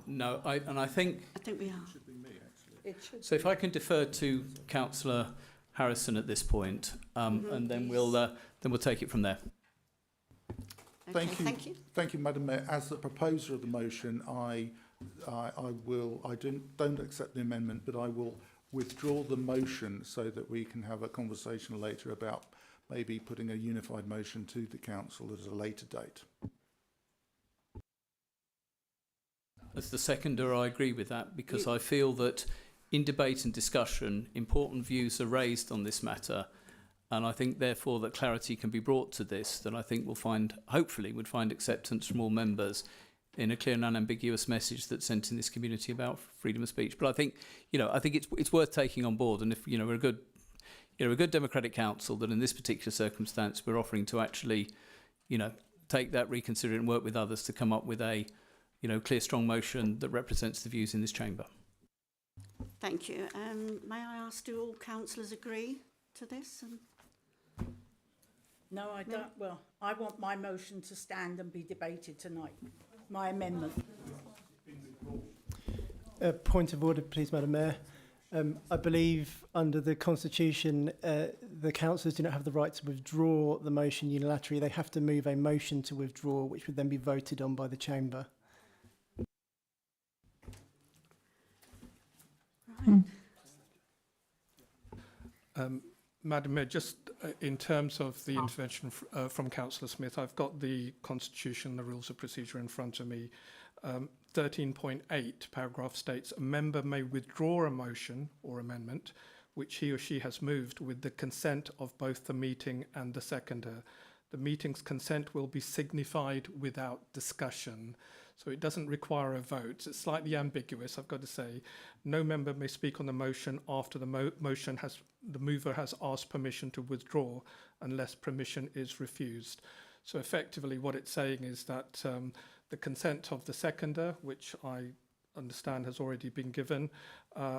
No, I think. I think we are. So if I can defer to Councillor Harrison at this point, and then we'll take it from there. Thank Okay, you. thank you. Thank you, Madam Mayor. As the proposer of the motion, I don't accept the amendment, but I will withdraw the motion so that we can have a conversation later about maybe putting a unified motion to the council at a later date. As the seconder, I agree with that, because I feel that in debate and discussion, important views are raised on this matter, and I think therefore that clarity can be brought to this, that I think will hopefully would find acceptance from all members in a clear and unambiguous message that's sent in this community about freedom of speech. But I think it's worth taking on board, and if we're a good democratic council, that in this particular circumstance we're offering to actually, take that, reconsider it, and work with others to come up with a, clear, strong motion that represents the views in this chamber. Thank you. May I ask, do all councillors agree to this? No, I don't. Well, I want my motion to stand and be debated tonight. My amendment. Point of order, please, Madam Mayor. I believe under the Constitution, the councillors do not have the right to withdraw the motion unilaterally. They have to move a motion to withdraw, which would then be voted on by the chamber. Madam Mayor, just in terms of the intervention from Councillor Smith, I've got the Constitution, the Rules of Procedure in front of me. 13.8 paragraph states, a member may withdraw a motion or amendment which he or she has moved with the consent of both the meeting and the seconder. The meeting's consent will be signified without discussion. So it doesn't require a vote. It's slightly ambiguous, I've got to say. No member may speak on the motion after the the mover has asked permission to withdraw unless permission is refused. So effectively what it's saying is that the consent of the seconder, which I understand has already been given,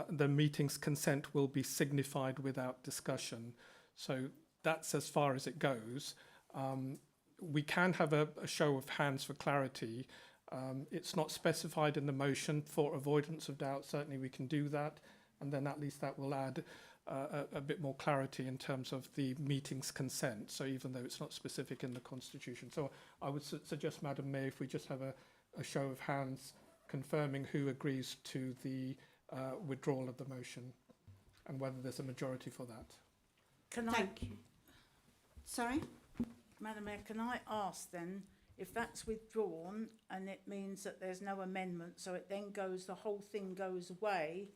the meeting's consent will be signified without discussion. So that's as far as it goes. We can have a show of hands for clarity. It's not specified in the motion. For avoidance of doubt, certainly we can do that, and then at least that will add a bit more clarity in terms of the meeting's consent, so even though it's not specific in the Constitution. So I would suggest, Madam Mayor, if we just have a show of hands confirming who agrees to the withdrawal of the motion and whether there's a majority for that. Thank you. Sorry? Madam Mayor, can I ask then, if that's withdrawn and it means that there's no amendment, so it then goes, the whole thing goes away,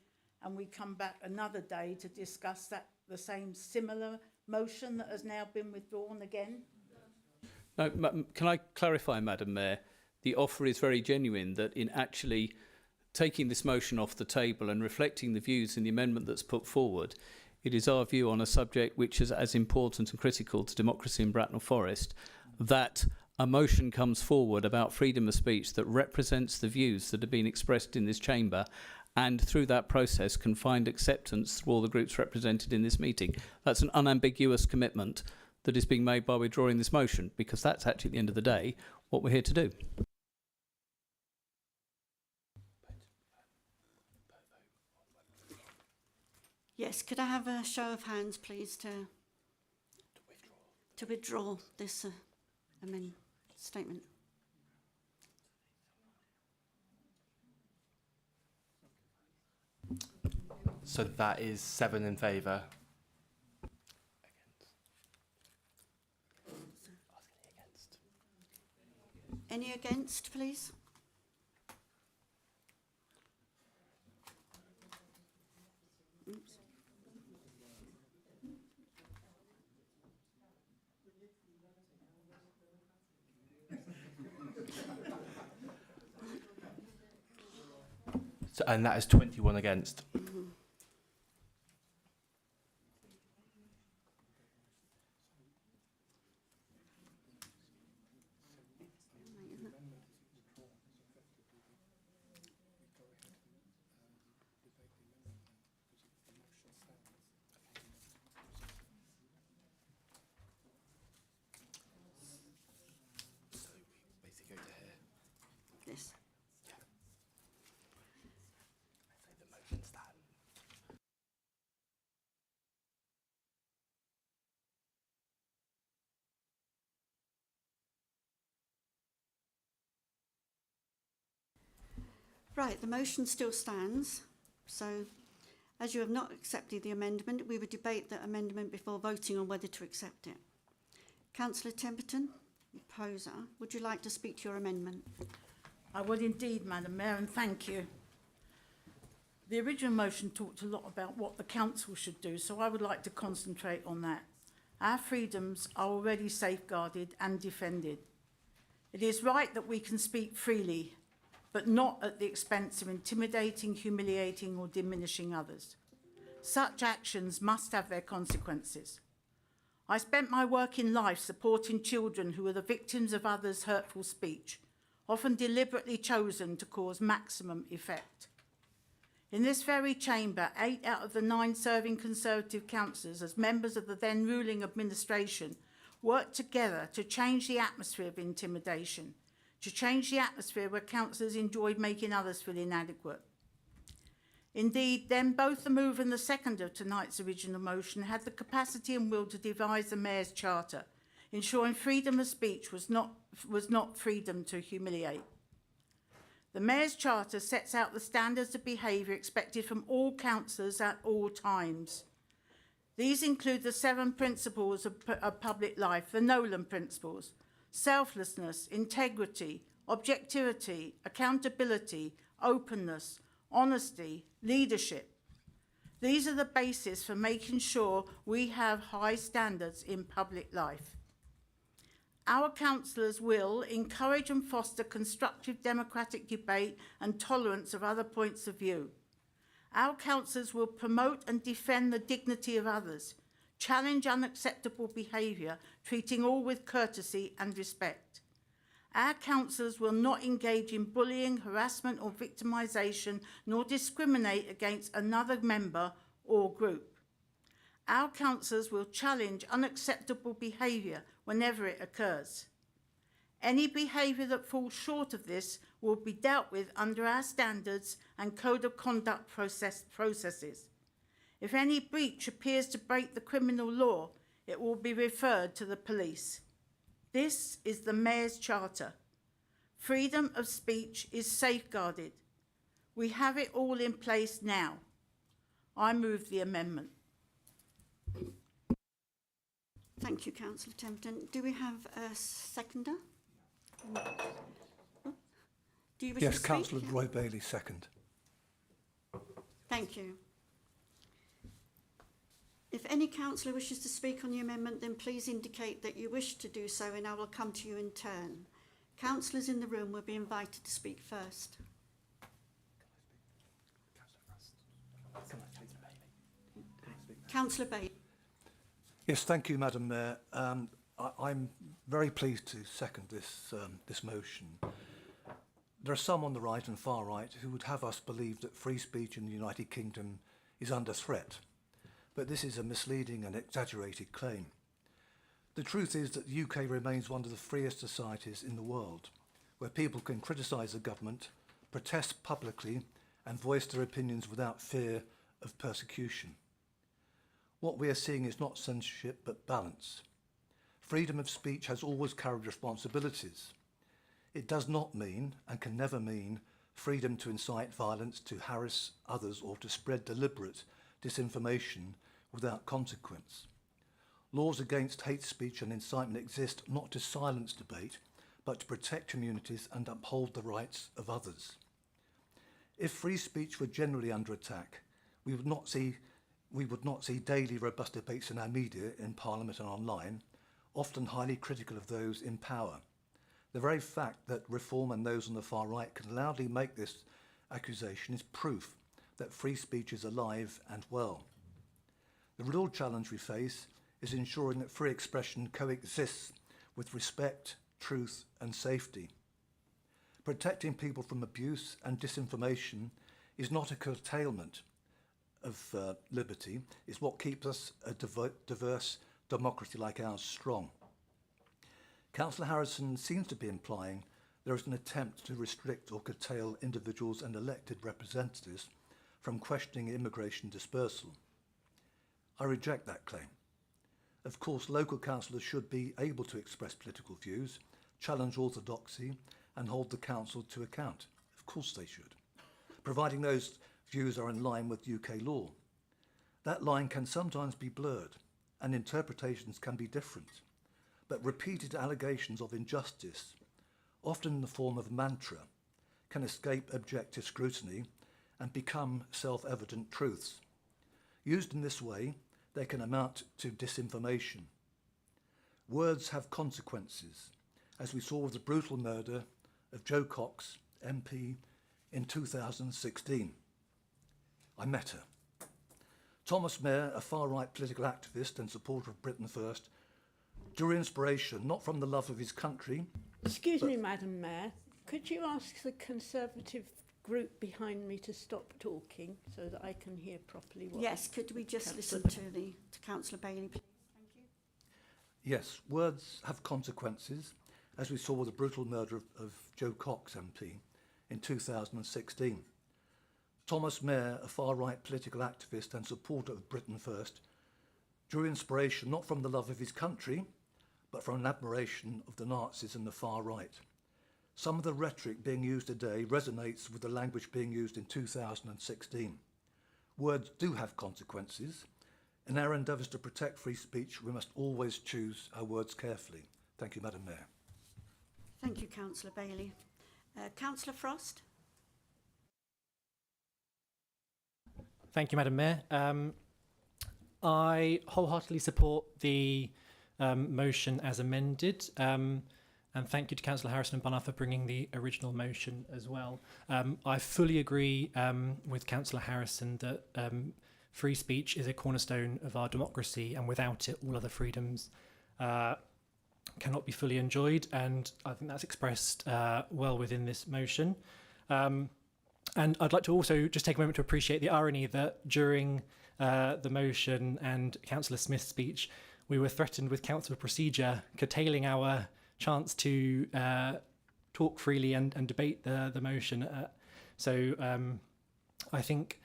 and we come back another day to discuss the same similar motion that has now been withdrawn again? No, can I clarify, Madam Mayor? The offer is very genuine, that in actually taking this motion off the table and reflecting the views in the amendment that's put forward, it is our view on a subject which is as important and critical to democracy in Bracknell Forest, that a motion comes forward about freedom of speech that represents the views that have been expressed in this chamber, and through that process can find acceptance through all the groups represented in this meeting. That's an unambiguous commitment that is being made by withdrawing this motion, because that's actually, at the end of the day, what we're here to do. Yes, could I have a show of hands, please, to withdraw this statement? So that is 7 in favour. Any against, please? Oops. So, and that is 21 against. Right, the motion still stands. So, as you have not accepted the amendment, we would debate that amendment before voting on whether to accept it. Councillor Temperton, proposer, would you like to speak to your amendment? I would indeed, Madam Mayor, and thank you. The original motion talked a lot about what the council should do, so I would like to concentrate on that. Our freedoms are already safeguarded and defended. It is right that we can speak freely, but not at the expense of intimidating, humiliating or diminishing others. Such actions must have their consequences. I spent my working life supporting children who were the victims of others' hurtful speech, often deliberately chosen to cause maximum effect. In this very chamber, 8 out of the 9 serving Conservative councillors, as members of the then ruling administration, worked together to change the atmosphere of intimidation, to change the atmosphere where councillors enjoyed making others feel inadequate. Indeed, then both the mover and the seconder of tonight's original motion had the capacity and will to devise the Mayor's Charter, ensuring freedom of speech was not freedom to humiliate. The Mayor's Charter sets out the standards of behaviour expected from all councillors at all times. These include the 7 principles of public life, the Nolan Principles: selflessness, integrity, objectivity, accountability, openness, honesty, leadership. These are the basis for making sure we have high standards in public life. Our councillors will encourage and foster constructive democratic debate and tolerance of other points of view. Our councillors will promote and defend the dignity of others, challenge unacceptable behaviour, treating all with courtesy and respect. Our councillors will not engage in bullying, harassment or victimisation, nor discriminate against another member or group. Our councillors will challenge unacceptable behaviour whenever it occurs. Any behaviour that falls short of this will be dealt with under our standards and code of conduct processes. If any breach appears to break the criminal law, it will be referred to the police. This is the Mayor's Charter. Freedom of speech is safeguarded. We have it all in place now. I move the amendment. Thank you, Councillor Templeton. Do we have a seconder? Do you wish to Yes, speak? Councillor Roy Bailey, second. Thank you. If any councillor wishes to speak on the amendment, then please indicate that you wish to do so and I will come to you in turn. Councillors in the room will be invited to speak first. Councillor Bailey. Yes, thank you, Madam Mayor. I'm very pleased to second this motion. There are some on the right and far right who would have us believe that free speech in the United Kingdom is under threat, but this is a misleading and exaggerated claim. The truth is that the UK remains one of the freest societies in the world, where people can criticise the government, protest publicly and voice their opinions without fear of persecution. What we are seeing is not censorship but balance. Freedom of speech has always carried responsibilities. It does not mean, and can never mean, freedom to incite violence, to harass others or to spread deliberate disinformation without consequence. Laws against hate speech and incitement exist not to silence debate, but to protect communities and uphold the rights of others. If free speech were generally under attack, we would not see daily robust debates in our media, in Parliament and online, often highly critical of those in power. The very fact that Reform and those on the far right can loudly make this accusation is proof that free speech is alive and well. The real challenge we face is ensuring that free expression coexists with respect, truth and safety. Protecting people from abuse and disinformation is not a curtailment of liberty, it's what keeps us a diverse democracy like ours strong. Councillor Harrison seems to be implying there is an attempt to restrict or curtail individuals and elected representatives from questioning immigration dispersal. I reject that claim. Of course, local councillors should be able to express political views, challenge orthodoxy and hold the council to account. Of course they should. providing those views are in line with UK law. That line can sometimes be blurred and interpretations can be different, but repeated allegations of injustice, often in the form of mantra, can escape objective scrutiny and become self-evident truths. Used in this way, they can amount to disinformation. Words have consequences, as we saw with the brutal murder of Jo Cox, MP, in 2016. I met her. Thomas Mayer, a far-right political activist and supporter of Britain First, drew inspiration not from the love of his country. Excuse me, Madam Mayor. Could you ask the Conservative group behind me to stop talking so that I can hear properly what... Yes, could we just Councillor listen to Councillor Bailey, please? Thank you. Yes, words have consequences, as we saw with the brutal murder of Jo Cox, MP, in 2016. Thomas Mayer, a far-right political activist and supporter of Britain First, drew inspiration not from the love of his country, but from an admiration of the Nazis and the far right. Some of the rhetoric being used today resonates with the language being used in 2016. Words do have consequences. In our endeavours to protect free speech, we must always choose our words carefully. Thank you, Madam Mayor. Thank you, Councillor Bailey. Councillor Frost? Thank you, Madam Mayor. I wholeheartedly support the motion as amended, and thank you to Councillor Harrison and Barnard for bringing the original motion as well. I fully agree with Councillor Harrison that free speech is a cornerstone of our democracy, and without it, all other freedoms cannot be fully enjoyed, and I think that's expressed well within this motion. And I'd like to also just take a moment to appreciate the irony that during the motion and Councillor Smith's speech, we were threatened with council procedure, curtailing our chance to talk freely and debate the motion. So I think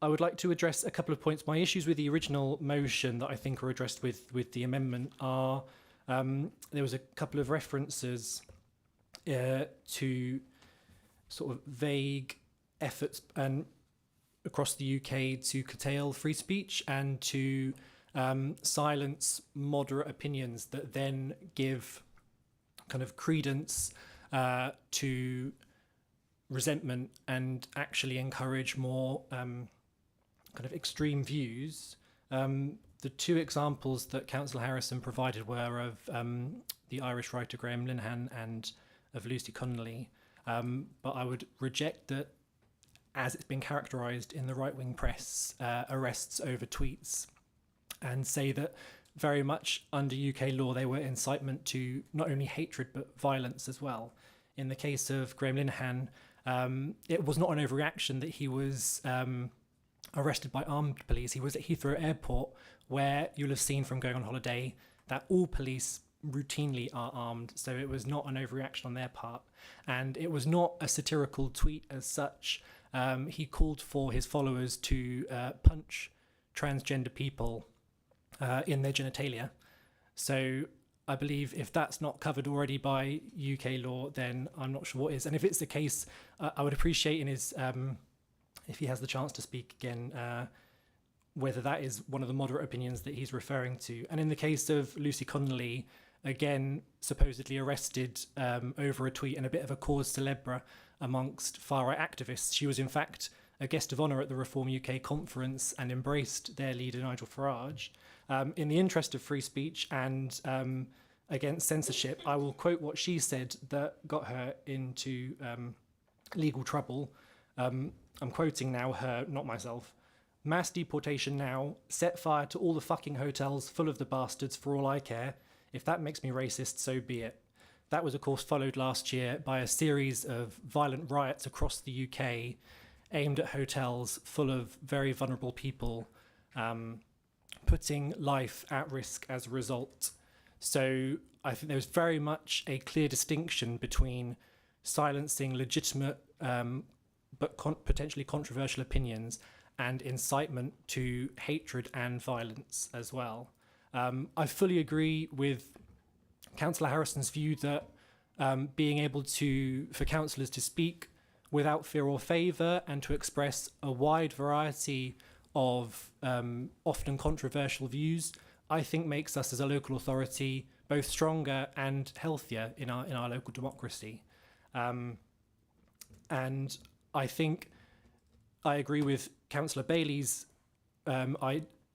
I would like to address a couple of points. My issues with the original motion that I think are addressed with the amendment are there was a couple of references to sort of vague efforts and across the UK to curtail free speech and to silence moderate opinions that then give kind of credence to resentment and actually encourage more kind of extreme views. The two examples that Councillor Harrison provided were of the Irish writer Graham Linehan and of Lucy Connolly, but I would reject that, as it's been characterised in the right-wing press, arrests over tweets, and say that very much under UK law they were incitement to not only hatred but violence as well. In the case of Graham Linehan, it was not an overreaction that he was arrested by armed police. He was at Heathrow Airport, where you'll have seen from going on holiday that all police routinely are armed, so it was not an overreaction on their part, and it was not a satirical tweet as such. He called for his followers to punch transgender people in their genitalia. So I believe if that's not covered already by UK law, then I'm not sure what is. And if it's the case, I would appreciate in his, if he has the chance to speak again, whether that is one of the moderate opinions that he's referring to. And in the case of Lucy Connolly, again, supposedly arrested over a tweet and a bit of a cause célèbre amongst far-right activists. She was in fact a guest of honour at the Reform UK conference and embraced their leader Nigel Farage. In the interest of free speech and against censorship, I will quote what she said that got her into legal trouble. I'm quoting now her, not myself. "Mass deportation now, set fire to all the fucking hotels full of the bastards for all I care. If that makes me racist, so be it." That was, of course, followed last year by a series of violent riots across the UK aimed at hotels full of very vulnerable people, putting life at risk as a result. So I think there's very much a clear distinction between silencing legitimate but potentially controversial opinions and incitement to hatred and violence as well. I fully agree with Councillor Harrison's view that being able for councillors to speak without fear or favour and to express a wide variety of often controversial views, I think makes us as a local authority both stronger and healthier in our local democracy. And I think I agree with Councillor Bailey's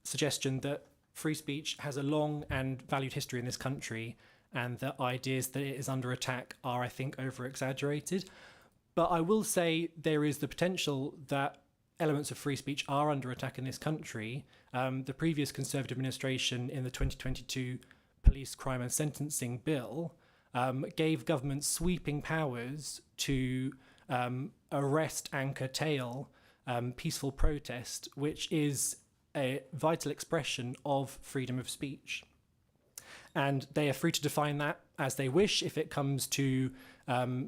suggestion that free speech has a long and valued history in this country, and that ideas that it is under attack are, I think, over-exaggerated. But I will say there is the potential that elements of free speech are under attack in this country. The previous Conservative administration in the 2022 Police Crime and Sentencing Bill gave government sweeping powers to arrest and curtail peaceful protest, which is a vital expression of freedom of speech. And they are free to define that as they wish. If it comes to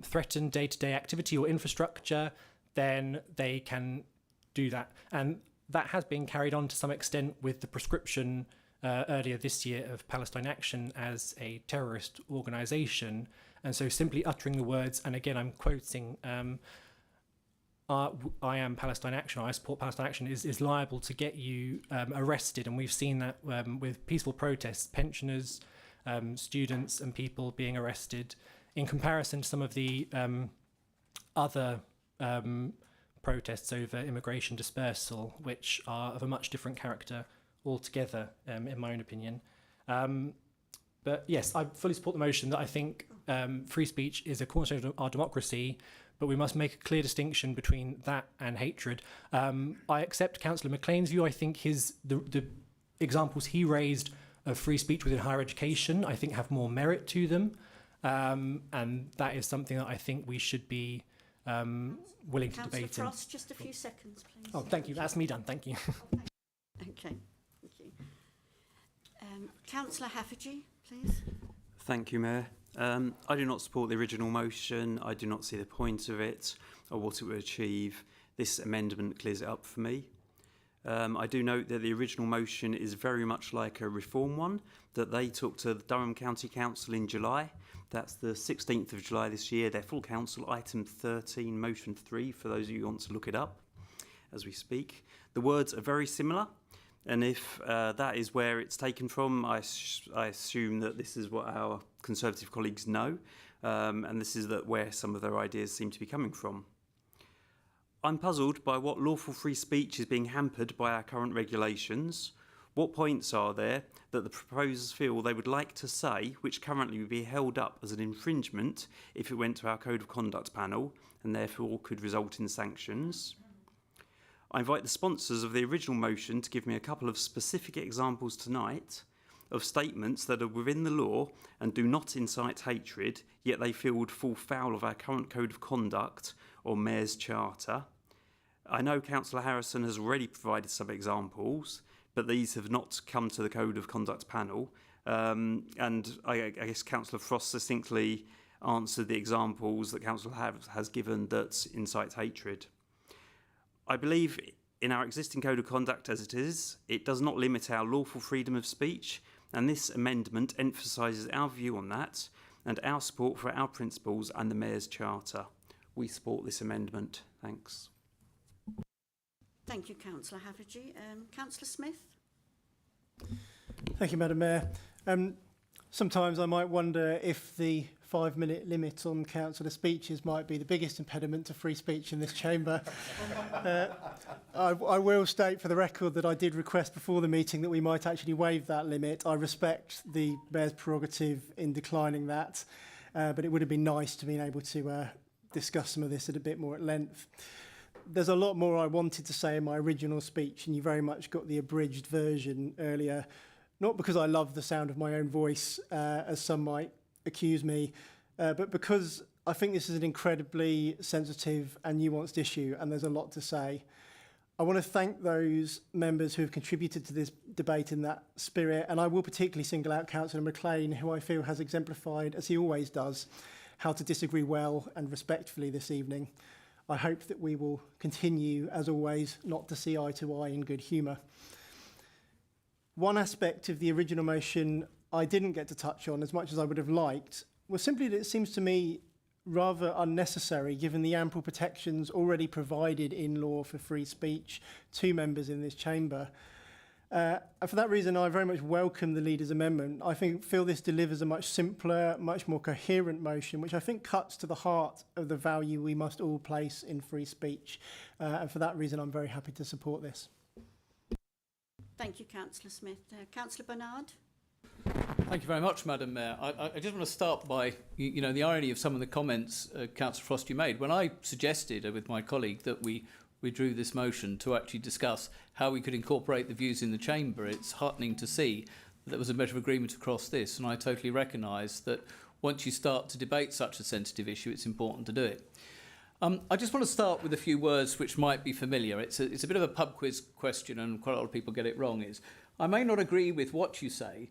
threaten day-to-day activity or infrastructure, then they can do that. And that has been carried on to some extent with the prescription earlier this year of Palestine Action as a terrorist organisation. And so simply uttering the words, and again I'm quoting, I am Palestine Action, I support Palestine Action, is liable to get you arrested. And we've seen that with peaceful protests, pensioners, students and people being arrested, in comparison to some of the other protests over immigration dispersal, which are of a much different character altogether, in my own opinion. But yes, I fully support the motion that I think free speech is a cornerstone of our democracy, but we must make a clear distinction between that and hatred. I accept Councillor McLean's view. I think the examples he raised of free speech within higher education, I think, have more merit to them. And that is something that I think we should be willing to debate. Councillor Frost, just a few seconds, please. Oh, thank you. That's me done. Thank you. Okay, thank you. Councillor Hafferty, please. Thank you, Mayor. I do not support the original motion. I do not see the point of it or what it would achieve. This amendment clears it up for me. I do note that the original motion is very much like a reform one that they took to the Durham County Council in July. That's the 16th of July this year. Their full council, item 13, motion 3, for those of you who want to look it up as we speak. The words are very similar. And if that is where it's taken from, I assume that this is what our Conservative colleagues know, and this is where some of their ideas seem to be coming from. I'm puzzled by what lawful free speech is being hampered by our current regulations. What points are there that the proposers feel they would like to say, which currently would be held up as an infringement if it went to our Code of Conduct panel, and therefore could result in sanctions? I invite the sponsors of the original motion to give me a couple of specific examples tonight of statements that are within the law and do not incite hatred, yet they feel would fall foul of our current Code of Conduct or Mayor's Charter. I know Councillor Harrison has already provided some examples, but these have not come to the Code of Conduct panel. And I guess Councillor Frost succinctly answered the examples that Councillor has given that incite hatred. I believe in our existing Code of Conduct as it does not limit our lawful freedom of speech, and this amendment emphasises our view on that and our support for our principles and the Mayor's Charter. We support this amendment. Thanks. Thank you, Councillor Hafferty. Councillor Smith? Thank you, Madam Mayor. Sometimes I might wonder if the 5-minute limit on councillor speeches might be the biggest impediment to free speech in this chamber. I will state for the record that I did request before the meeting that we might actually waive that limit. I respect the Mayor's prerogative in declining that, but it would have been nice to be able to discuss some of this at a bit more at length. There's a lot more I wanted to say in my original speech, and you very much got the abridged version earlier, not because I love the sound of my own voice, as some might accuse me, but because I think this is an incredibly sensitive and nuanced issue, and there's a lot to say. I want to thank those members who have contributed to this debate in that spirit, and I will particularly single out Councillor McLean, who I feel has exemplified, as he always does, how to disagree well and respectfully this evening. I hope that we will continue, as always, not to see eye to eye in good humour. One aspect of the original motion I didn't get to touch on as much as I would have liked was simply that it seems to me rather unnecessary given the ample protections already provided in law for free speech to members in this chamber. And for that reason, I very much welcome the Leader's Amendment. I feel this delivers a much simpler, much more coherent motion, which I think cuts to the heart of the value we must all place in free speech. And for that reason, I'm very happy to support this. Thank you, Councillor Smith. Councillor Bernard? Thank you very much, Madam Mayor. I just want to start by, the irony of some of the comments Councillor Frost you made. When I suggested with my colleague that we drew this motion to actually discuss how we could incorporate the views in the chamber, it's heartening to see that there was a measure of agreement across this, and I totally recognise that once you start to debate such a sensitive issue, it's important to do it. I just want to start with a few words which might be familiar. It's a bit of a pub quiz question, and quite a lot of people get it wrong. I may not agree with what you say,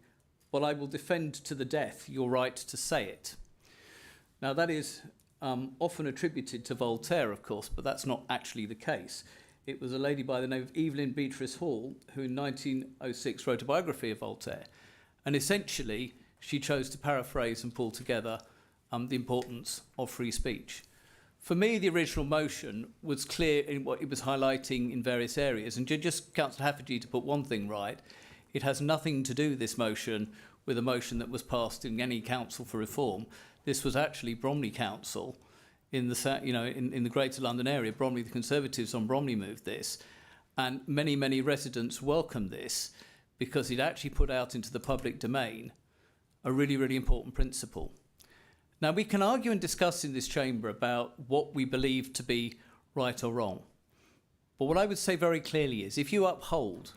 but I will defend to the death your right to say it. Now, that is often attributed to Voltaire, of course, but that's not actually the case. It was a lady by the name of Evelyn Beatrice Hall who in 1906 wrote a biography of Voltaire. And essentially, she chose to paraphrase and pull together the importance of free speech. For me, the original motion was clear in what it was highlighting in various areas. And just Councillor Hafferty, to put one thing right, it has nothing to do, this motion, with a motion that was passed in any council for reform. This was actually Bromley Council in the Greater London area. Bromley, the Conservatives on Bromley moved this, and many, many residents welcomed this because it actually put out into the public domain a really, really important principle. Now, we can argue and discuss in this chamber about what we believe to be right or wrong. But what I would say very clearly is if you uphold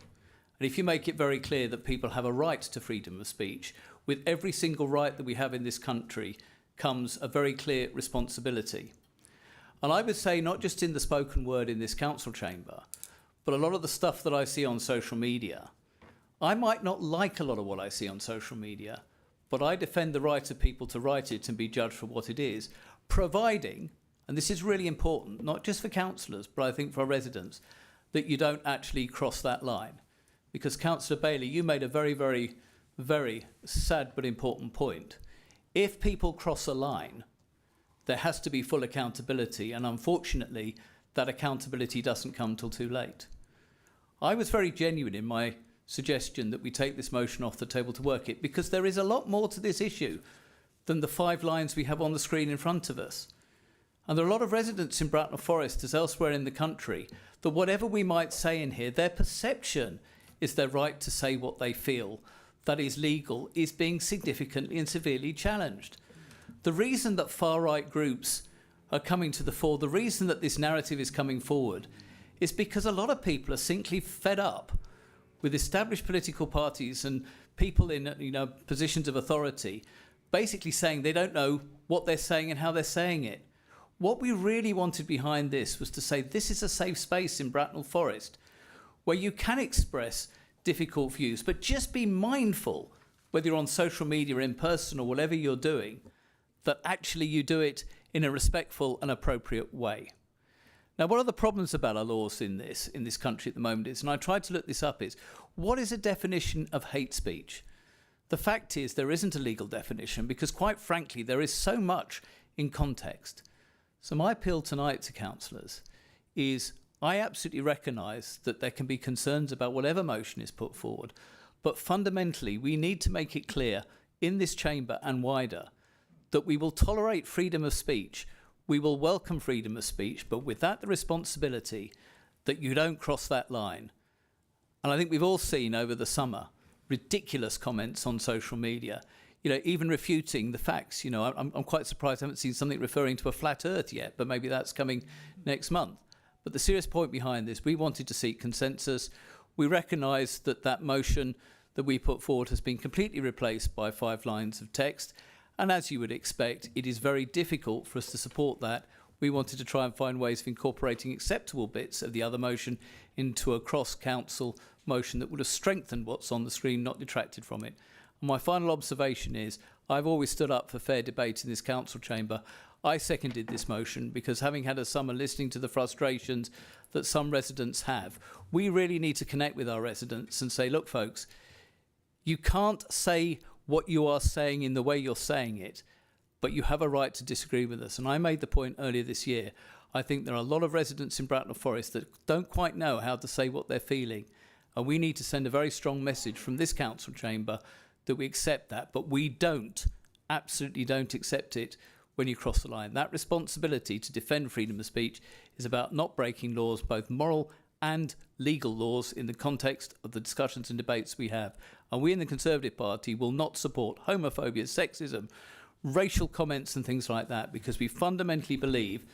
and if you make it very clear that people have a right to freedom of speech, with every single right that we have in this country comes a very clear responsibility. And I would say not just in the spoken word in this council chamber, but a lot of the stuff that I see on social media. I might not like a lot of what I see on social media, but I defend the right of people to write it and be judged for what it is, providing, and this is really important, not just for councillors, but I think for our residents, that you don't actually cross that line. Because Councillor Bailey, you made a very, very, very sad but important point. If people cross a line, there has to be full accountability, and unfortunately, that accountability doesn't come till too late. I was very genuine in my suggestion that we take this motion off the table to work it, because there is a lot more to this issue than the 5 lines we have on the screen in front of us. And there are a lot of residents in Bracknell Forest, as elsewhere in the country, that whatever we might say in here, their perception is their right to say what they feel that is legal is being significantly and severely challenged. The reason that far-right groups are coming to the fore, the reason that this narrative is coming forward, is because a lot of people are simply fed up with established political parties and people in positions of authority basically saying they don't know what they're saying and how they're saying it. What we really wanted behind this was to say this is a safe space in Bracknell Forest where you can express difficult views, but just be mindful, whether you're on social media, in person, or whatever you're doing, that actually you do it in a respectful and appropriate way. Now, one of the problems about our laws in this country at the moment is, and I tried to look this up, is what is a definition of hate speech? The fact is there isn't a legal definition because, quite frankly, there is so much in context. So my appeal tonight to councillors is I absolutely recognise that there can be concerns about whatever motion is put forward, but fundamentally we need to make it clear in this chamber and wider that we will tolerate freedom of speech, we will welcome freedom of speech, but with that the responsibility that you don't cross that line. And I think we've all seen over the summer ridiculous comments on social media, even refuting the facts. I'm quite surprised I haven't seen something referring to a flat earth yet, but maybe that's coming next month. But the serious point behind this, we wanted to seek consensus. We recognise that that motion that we put forward has been completely replaced by 5 lines of text. And as you would expect, it is very difficult for us to support that. We wanted to try and find ways of incorporating acceptable bits of the other motion into a cross-council motion that would have strengthened what's on the screen, not detracted from it. And my final observation is, I've always stood up for fair debate in this council chamber. I seconded this motion because, having had a summer listening to the frustrations that some residents have, we really need to connect with our residents and say, look, folks, you can't say what you are saying in the way you're saying it, but you have a right to disagree with us. And I made the point earlier this year. I think there are a lot of residents in Bracknell Forest that don't quite know how to say what they're feeling. And we need to send a very strong message from this council chamber that we accept that, but we absolutely don't accept it when you cross the line. That responsibility to defend freedom of speech is about not breaking laws, both moral and legal laws, in the context of the discussions and debates we have. And we in the Conservative Party will not support homophobia, sexism, racial comments and things like that, because we fundamentally believe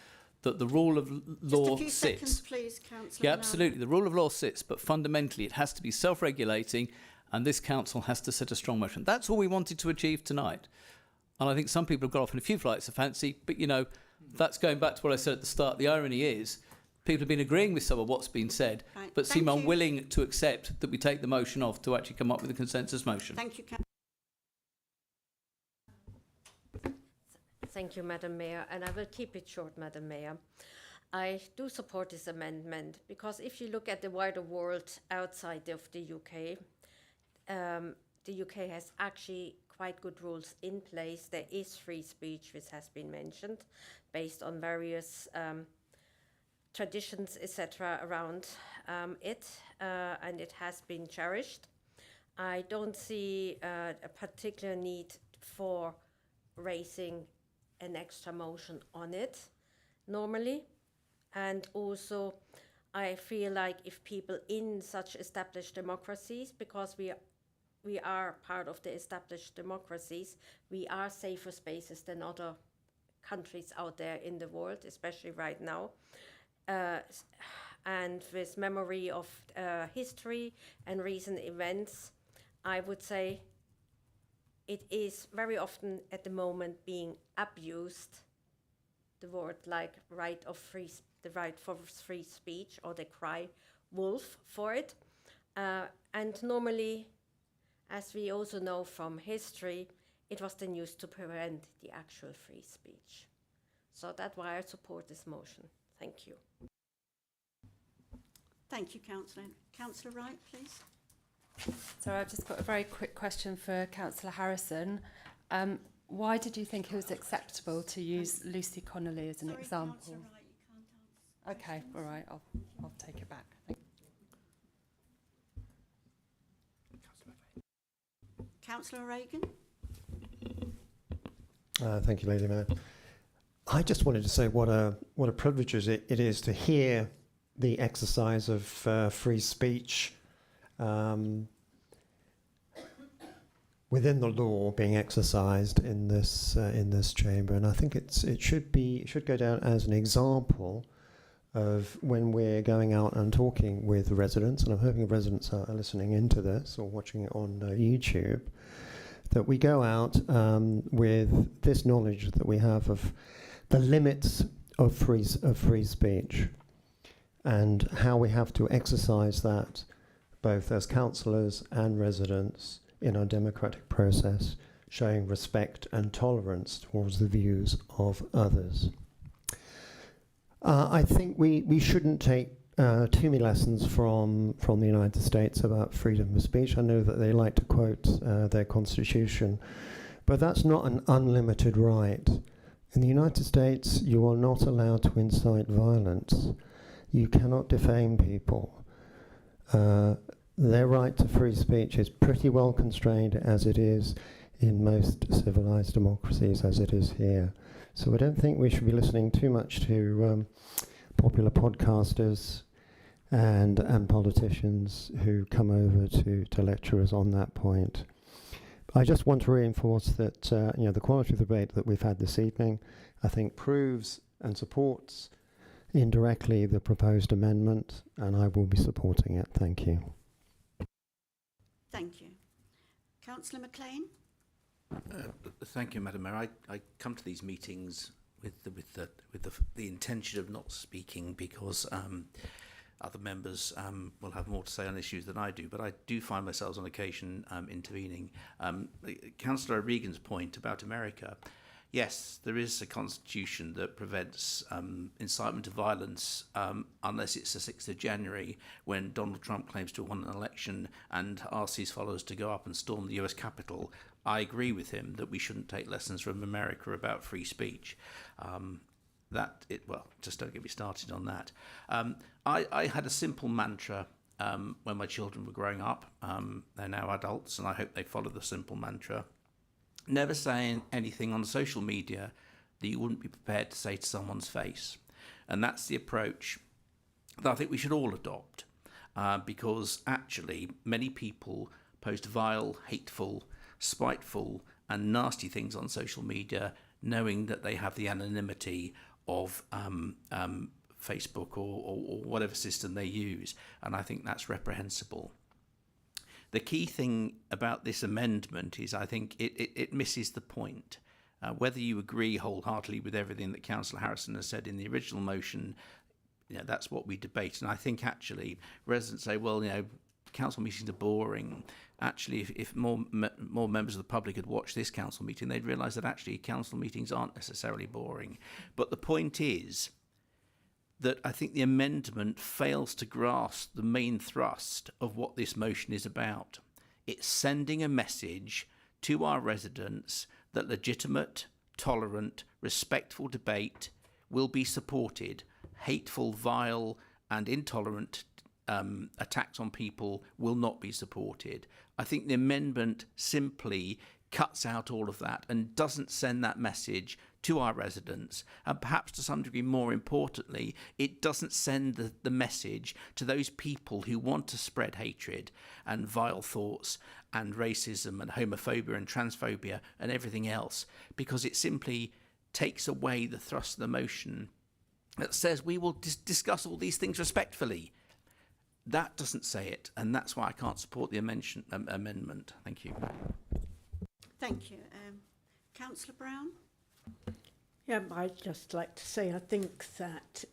that the rule of law Just a few sits. seconds, please, Councillor. Yeah, absolutely. The rule of law sits, but fundamentally it has to be self-regulating, and this council has to set a strong motion. That's all we wanted to achieve tonight. And I think some people have got off in a few flights of fancy, but, you know, that's going back to what I said at the start. The irony is people have been agreeing with some of what's been said, Right, but thank seem you. unwilling to accept that we take the motion off to actually come up with a consensus motion. Thank you, Thank you, Madam Mayor, and I will keep it short, Madam Mayor. I do support this amendment because if you look at the wider world outside of the UK has actually quite good rules in place. There is free speech, which has been mentioned, based on various traditions, etc., around it, and it has been cherished. I don't see a particular need for raising an extra motion on it normally. And also, I feel like if people in such established democracies, because we are part of the established democracies, we are safer spaces than other countries out there in the world, especially right now. And with memory of history and recent events, I would say it is very often at the moment being abused, the word like the right for free speech, or they cry wolf for it. And normally, as we also know from history, it was then used to prevent the actual free speech. So that's why I support this motion. Thank you. Thank you, Councillor. Councillor Wright, please. So I've just got a very quick question for Councillor Harrison. Why did you think it was acceptable to use Lucy Connolly as an example? Councillor Wright, you can't answer. Okay, all right, I'll take it back. Thank Councillor Reagan. Thank you, Lady Mayor. I just wanted to say what a privilege it is to hear the exercise of free speech within the law being exercised in this chamber, and I think it should go down as an example of when we're going out and talking with residents, and I'm hoping residents are listening into this or watching it on YouTube, that we go out with this knowledge that we have of the limits of free speech and how we have to exercise that both as councillors and residents in our democratic process, showing respect and tolerance towards the views of others. I think we shouldn't take too many lessons from the United States about freedom of speech. I know that they like to quote their constitution, but that's not an unlimited right. In the United States, you are not allowed to incite violence. You cannot defame people. Their right to free speech is pretty well constrained, as it is in most civilized democracies, as it is here. So I don't think we should be listening too much to popular podcasters and politicians who come over to lecture us on that point. I just want to reinforce that the quality of the debate that we've had this evening, I think, proves and supports indirectly the proposed amendment, and I will be supporting it. Thank you. Thank you. Councillor McLean. Thank you, Madam Mayor. I come to these meetings with the intention of not speaking because other members will have more to say on issues than I do, but I do find myself on occasion intervening. Councillor Regan's point about America, yes, there is a constitution that prevents incitement to violence unless it's the 6th of January when Donald Trump claims to have won an election and asks his followers to go up and storm the US Capitol. I agree with him that we shouldn't take lessons from America about free speech. Just don't get me started on that. I had a simple mantra when my children were growing up. They're now adults, and I hope they follow the simple mantra. Never say anything on social media that you wouldn't be prepared to say to someone's face. And that's the approach that I think we should all adopt, because actually many people post vile, hateful, spiteful and nasty things on social media, knowing that they have the anonymity of Facebook or whatever system they use. And I think that's reprehensible. The key thing about this amendment is I think it misses the point. Whether you agree wholeheartedly with everything that Councillor Harrison has said in the original motion, that's what we debate. And I think actually residents say, well, council meetings are boring. Actually, if more members of the public had watched this council meeting, they'd realise that actually council meetings aren't necessarily boring. But the point is that I think the amendment fails to grasp the main thrust of what this motion is about. It's sending a message to our residents that legitimate, tolerant, respectful debate will be supported. Hateful, vile and intolerant attacks on people will not be supported. I think the amendment simply cuts out all of that and doesn't send that message to our residents. And perhaps to some degree, more importantly, it doesn't send the message to those people who want to spread hatred and vile thoughts and racism and homophobia and transphobia and everything else, because it simply takes away the thrust of the motion that says we will discuss all these things respectfully. That doesn't say it, and that's why I can't support the amendment. Thank you. Thank you. Councillor Brown? Yeah, I'd just like to say I think that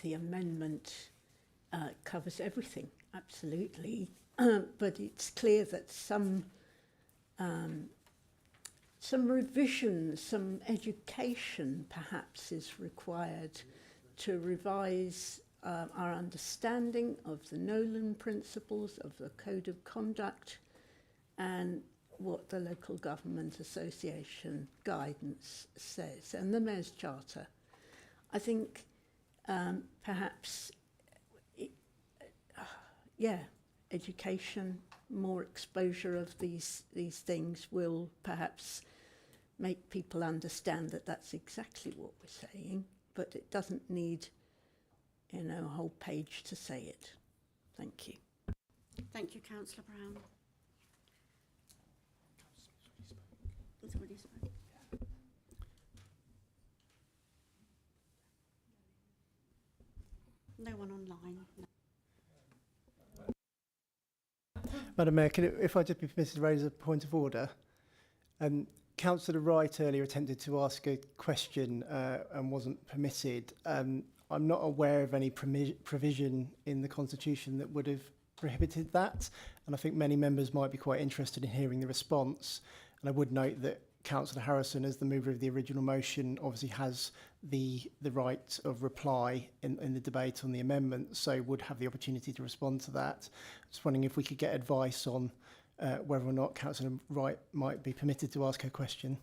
the amendment covers everything, absolutely. But it's clear that some revision, some education perhaps is required to revise our understanding of the Nolan principles, of the Code of Conduct, and what the Local Government Association guidance says, and the Mayor's Charter. I think perhaps, education, more exposure of these things will perhaps make people understand that that's exactly what we're saying, but it doesn't need, a whole page to say it. Thank you. Thank you, Councillor Brown. That's what he spoke. No one online. No. Madam Mayor, if I just be permitted to raise a point of order. Councillor Wright earlier attempted to ask a question and wasn't permitted. I'm not aware of any provision in the Constitution that would have prohibited that, and I think many members might be quite interested in hearing the response. And I would note that Councillor Harrison, as the mover of the original motion, obviously has the right of reply in the debate on the amendment, so would have the opportunity to respond to that. Just wondering if we could get advice on whether or not Councillor Wright might be permitted to ask her question.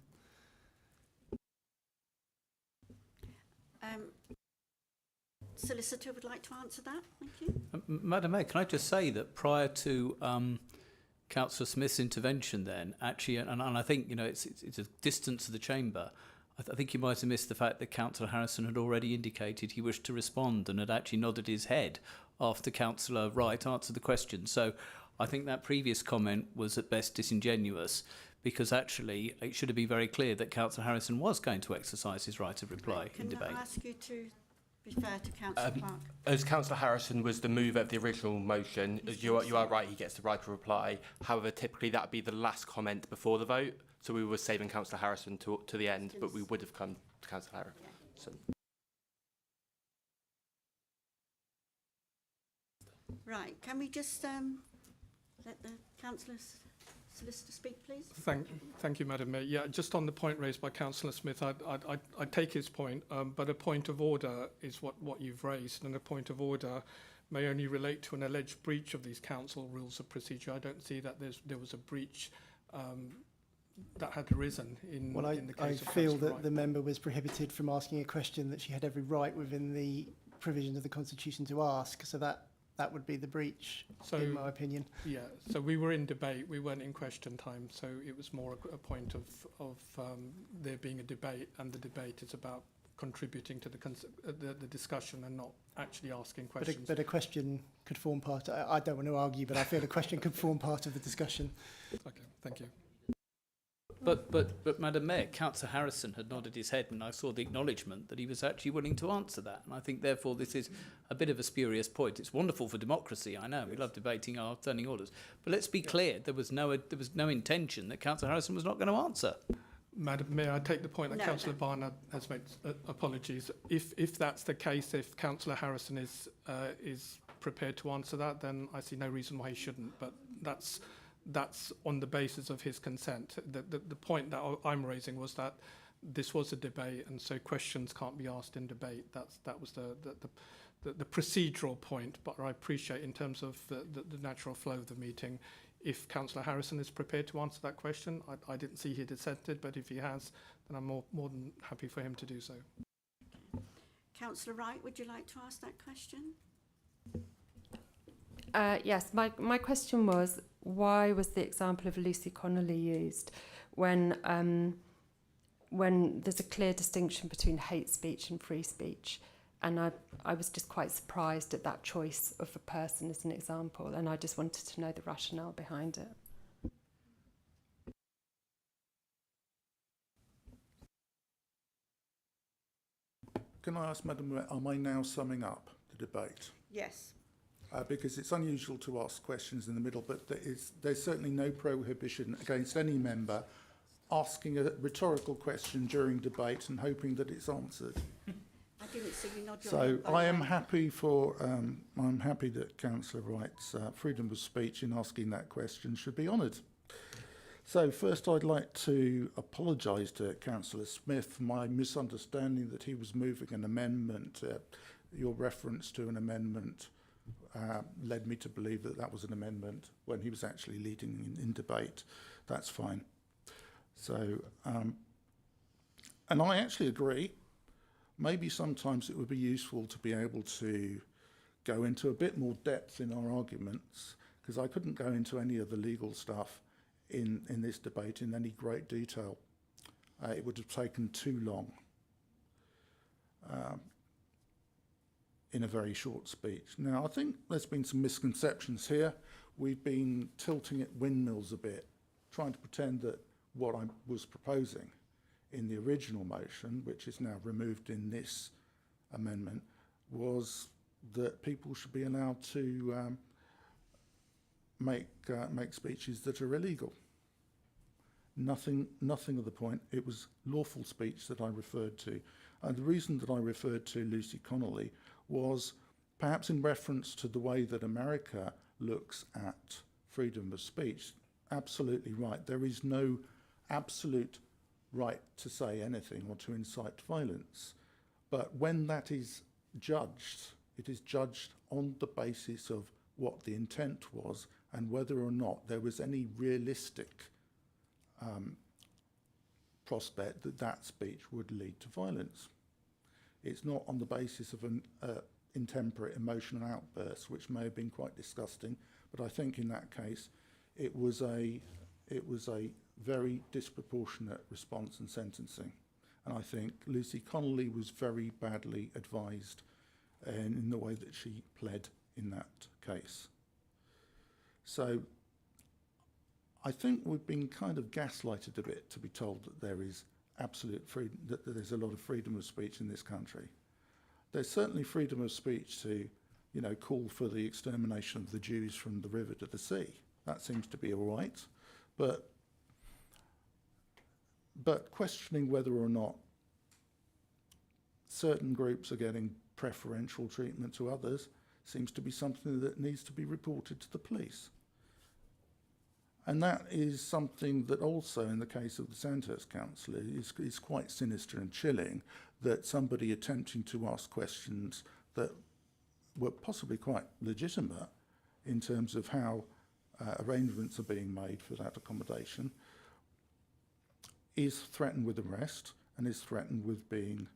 Solicitor would like to answer that. Thank you. Madam Mayor, can I just say that prior to Councillor Smith's intervention then, actually, and I think, it's a distance to the chamber, I think you might have missed the fact that Councillor Harrison had already indicated he wished to respond and had actually nodded his head after Councillor Wright answered the question. So I think that previous comment was at best disingenuous, because actually it should have been very clear that Councillor Harrison was going to exercise his right of reply in debate. Can I ask you to be fair to Councillor Clark? As Councillor Harrison was the mover of the original motion, you are right, he gets the right to reply. However, typically that would be the last comment before the vote, so we were saving Councillor Harrison to the end, but we would have come to Councillor Harrison. Right, can we just let the councillors Solicitor speak, please. Thank you, Madam Mayor. Yeah, just on the point raised by Councillor Smith, I take his point, but a point of order is what you've raised, and a point of order may only relate to an alleged breach of these council rules of procedure. I don't see that there was a breach that had arisen in the case of I feel Councillor that Wright. the member was prohibited from asking a question that she had every right within the provisions of the Constitution to ask, so that would be the breach, in my opinion. Yeah, so we were in debate, we weren't in question time, so it was more a point of there being a debate, and the debate is about contributing to the discussion and not actually asking questions. But a question could form part. I don't want to argue, but I feel a question could form part of the discussion. Okay, thank you. But Madam Mayor, Councillor Harrison had nodded his head, and I saw the acknowledgement that he was actually willing to answer that. And I think, therefore, this is a bit of a spurious point. It's wonderful for democracy, I know. We love debating our standing orders. But let's be clear, there was no intention that Councillor Harrison was not going to answer. Madam Mayor, I take the point that No, Councillor Barnard has made. Apologies. If that's the case, if Councillor Harrison is prepared to answer that, then I see no reason why he shouldn't. But that's on the basis of his consent. The point that I'm raising was that this was a debate, and so questions can't be asked in debate. That was the procedural point. But I appreciate, in terms of the natural flow of the meeting, if Councillor Harrison is prepared to answer that question. I didn't see he dissented, but if he has, then I'm more than happy for him to do so. Councillor Wright, would you like to ask that question? Yes, my question was, why was the example of Lucy Connolly used when there's a clear distinction between hate speech and free speech? And I was just quite surprised at that choice of a person as an example, and I just wanted to know the rationale behind it. Can I ask, Madam Mayor, am I now summing up the debate? Yes. Because it's unusual to ask questions in the middle, but there's certainly no prohibition against any member asking a rhetorical question during debate and hoping that it's answered. I didn't see you nod your So head, by I the am way. happy I'm happy that Councillor Wright's freedom of speech in asking that question should be honoured. So first, I'd like to apologise to Councillor Smith for my misunderstanding that he was moving an amendment. Your reference to an amendment led me to believe that was an amendment when he was actually leading in debate. That's fine. So, and I actually agree. Maybe sometimes it would be useful to be able to go into a bit more depth in our arguments, because I couldn't go into any of the legal stuff in this debate in any great detail. It would have taken too long in a very short speech. Now, I think there's been some misconceptions here. We've been tilting at windmills a bit, trying to pretend that what I was proposing in the original motion, which is now removed in this amendment, was that people should be allowed to make speeches that are illegal. Nothing of the point. It was lawful speech that I referred to. And the reason that I referred to Lucy Connolly was perhaps in reference to the way that America looks at freedom of speech. Absolutely right. There is no absolute right to say anything or to incite violence. But when that is judged, it is judged on the basis of what the intent was and whether or not there was any realistic prospect that that speech would lead to violence. It's not on the basis of an intemperate emotional outburst, which may have been quite disgusting, but I think in that case it was a very disproportionate response and sentencing. And I think Lucy Connolly was very badly advised in the way that she pled in that case. So I think we've been kind of gaslighted a bit to be told that there is absolute freedom, that there's a lot of freedom of speech in this country. There's certainly freedom of speech to, call for the extermination of the Jews from the river to the sea. That seems to be all right. But questioning whether or not certain groups are getting preferential treatment to others seems to be something that needs to be reported to the police. And that is something that also, in the case of the Sandhurst councillor, is quite sinister and chilling, that somebody attempting to ask questions that were possibly quite legitimate in terms of how arrangements are being made for that accommodation is threatened with arrest and is threatened with being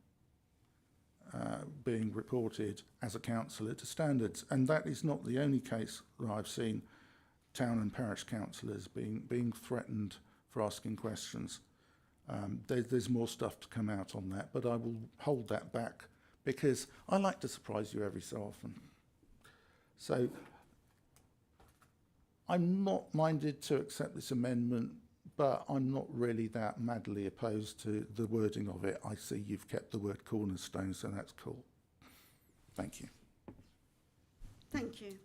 reported as a councillor to standards. And that is not the only case that I've seen town and parish councillors being threatened for asking questions. There's more stuff to come out on that, but I will hold that back because I like to surprise you every so often. So I'm not minded to accept this amendment, but I'm not really that madly opposed to the wording of it. I see you've kept the word cornerstone, so that's cool. Thank you. Thank you.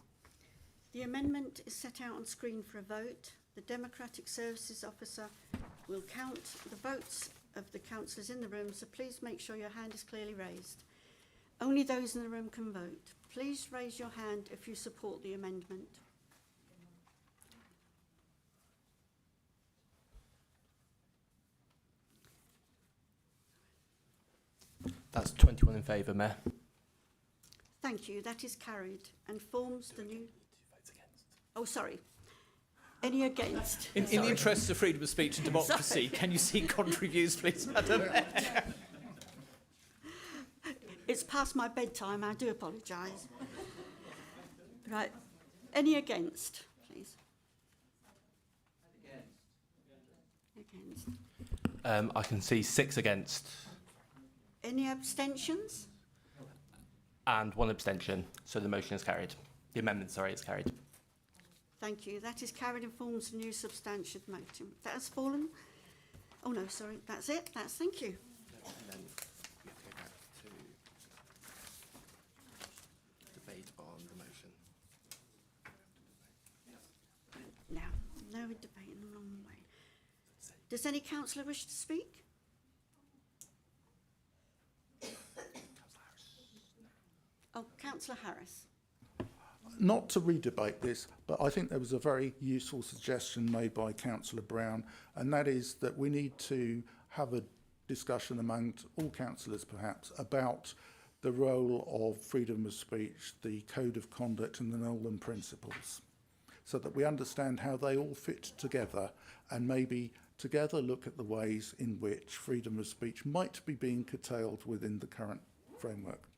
The amendment is set out on screen for a vote. The Democratic Services Officer will count the votes of the councillors in the room, so please make sure your hand is clearly raised. Only those in the room can vote. Please raise your hand if you support the amendment. That's 21 in favour, Mayor. Thank you. That is carried and forms the new... Oh, sorry. Any against? In the interests of freedom of speech and democracy, can you seek contrary views, please, Madam Mayor? It's past my bedtime. I do apologise. Right. Any against, please? Against. I can see 6 against Any abstentions? and 1 abstention, so the motion is carried. The amendment, sorry, is carried. Thank you. That is carried and forms a new substantive motion. That has fallen. Oh no, sorry. That's it. That's thank you. And then we have to go back to debate on the motion. Now we're debating the wrong way. Does any councillor wish to speak? Oh, Councillor Harris. Not to redebate this, but I think there was a very useful suggestion made by Councillor Brown, and that is that we need to have a discussion among all councillors perhaps about the role of freedom of speech, the code of conduct and the Nolan principles, so that we understand how they all fit together and maybe together look at the ways in which freedom of speech might be being curtailed within the current framework.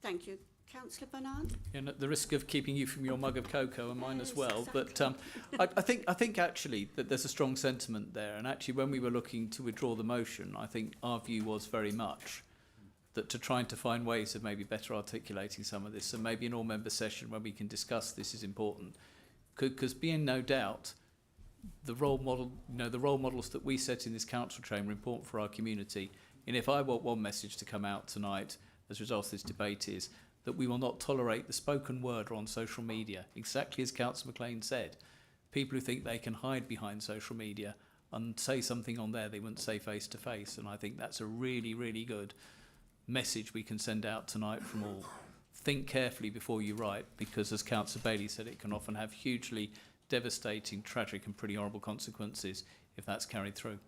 Thank you. Councillor Bernard? And at the risk of keeping you from your mug of cocoa and mine as Yes, well, exactly. but I think actually that there's a strong sentiment there. And actually, when we were looking to withdraw the motion, I think our view was very much that to trying to find ways of maybe better articulating some of this, and maybe an all-member session where we can discuss this is important, because being no doubt the role model, the role models that we set in this council chamber are important for our community. And if I want one message to come out tonight as a result of this debate is that we will not tolerate the spoken word or on social media. Exactly as Councillor McLean said, people who think they can hide behind social media and say something on there they wouldn't say face to face. And I think that's a really, really good message we can send out tonight from all. Think carefully before you write, because as Councillor Bailey said, it can often have hugely devastating, tragic and pretty horrible consequences if that's carried through.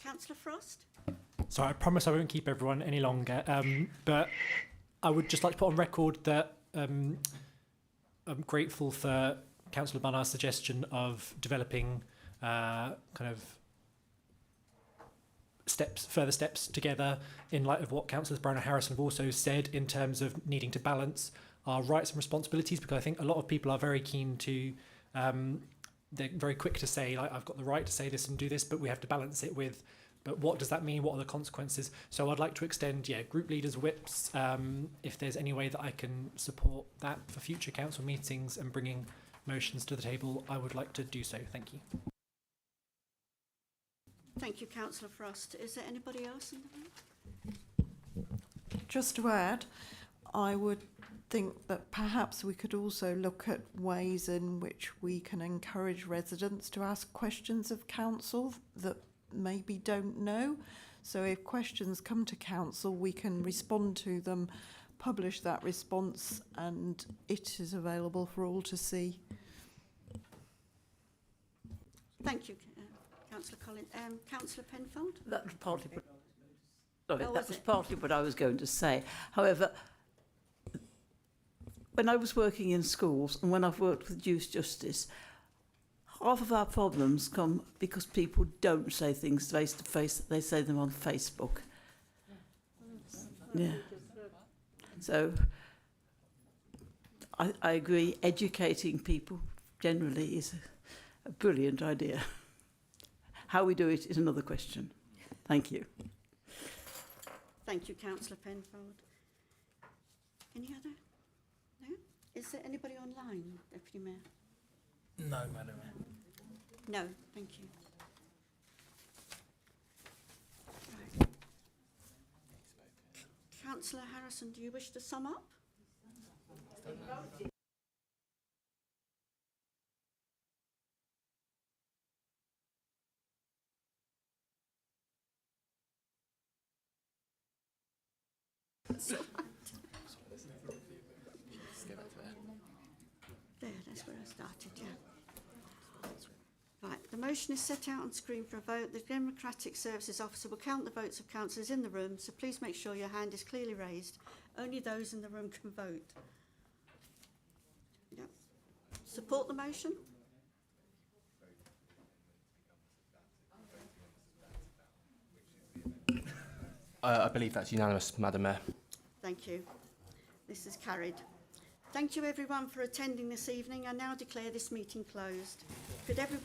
Councillor Frost? So I promise I won't keep everyone any longer, but I would just like to put on record that I'm grateful for Councillor Barnard's suggestion of developing kind of further steps together in light of what Councillors Brown and Harrison have also said in terms of needing to balance our rights and responsibilities, because I think a lot of people are very keen to, they're very quick to say, like, I've got the right to say this and do this, but we have to balance it with, but what does that mean? What are the consequences? So I'd like to extend, group leaders' whips, if there's any way that I can support that for future council meetings and bringing motions to the table, I would like to do so. Thank you. Thank you, Councillor Frost. Is there anybody else in the room? Just to add, I would think that perhaps we could also look at ways in which we can encourage residents to ask questions of council that maybe don't know. So if questions come to council, we can respond to them publish that response, and it is available for all to see. Thank you, Councillor Collins. Councillor Penfold? That was partly Oh, that was was it? partly what I was going to say. However, when I was working in schools and when I've worked with youth justice, half of our problems come because people don't say things face to face, they say them on Facebook. Yeah. So I agree, educating people generally is a brilliant idea. How we do it is another question. Thank you. Thank you, Councillor Penfold. Any other? No? Is there anybody online, Deputy Mayor? No, Madam Mayor. No, thank you. Right. Councillor Harrison, do you wish to sum up? There, that's where I started, yeah. Right, the motion is set out on screen for a vote. The Democratic Services Officer will count the votes of councillors in the room, so please make sure your hand is clearly raised. Only those in the room can vote. Yep. Support the motion? I believe that's unanimous, Madam Mayor. Thank you. This is carried. Thank you everyone for attending this evening. I now declare this meeting closed. Could everyone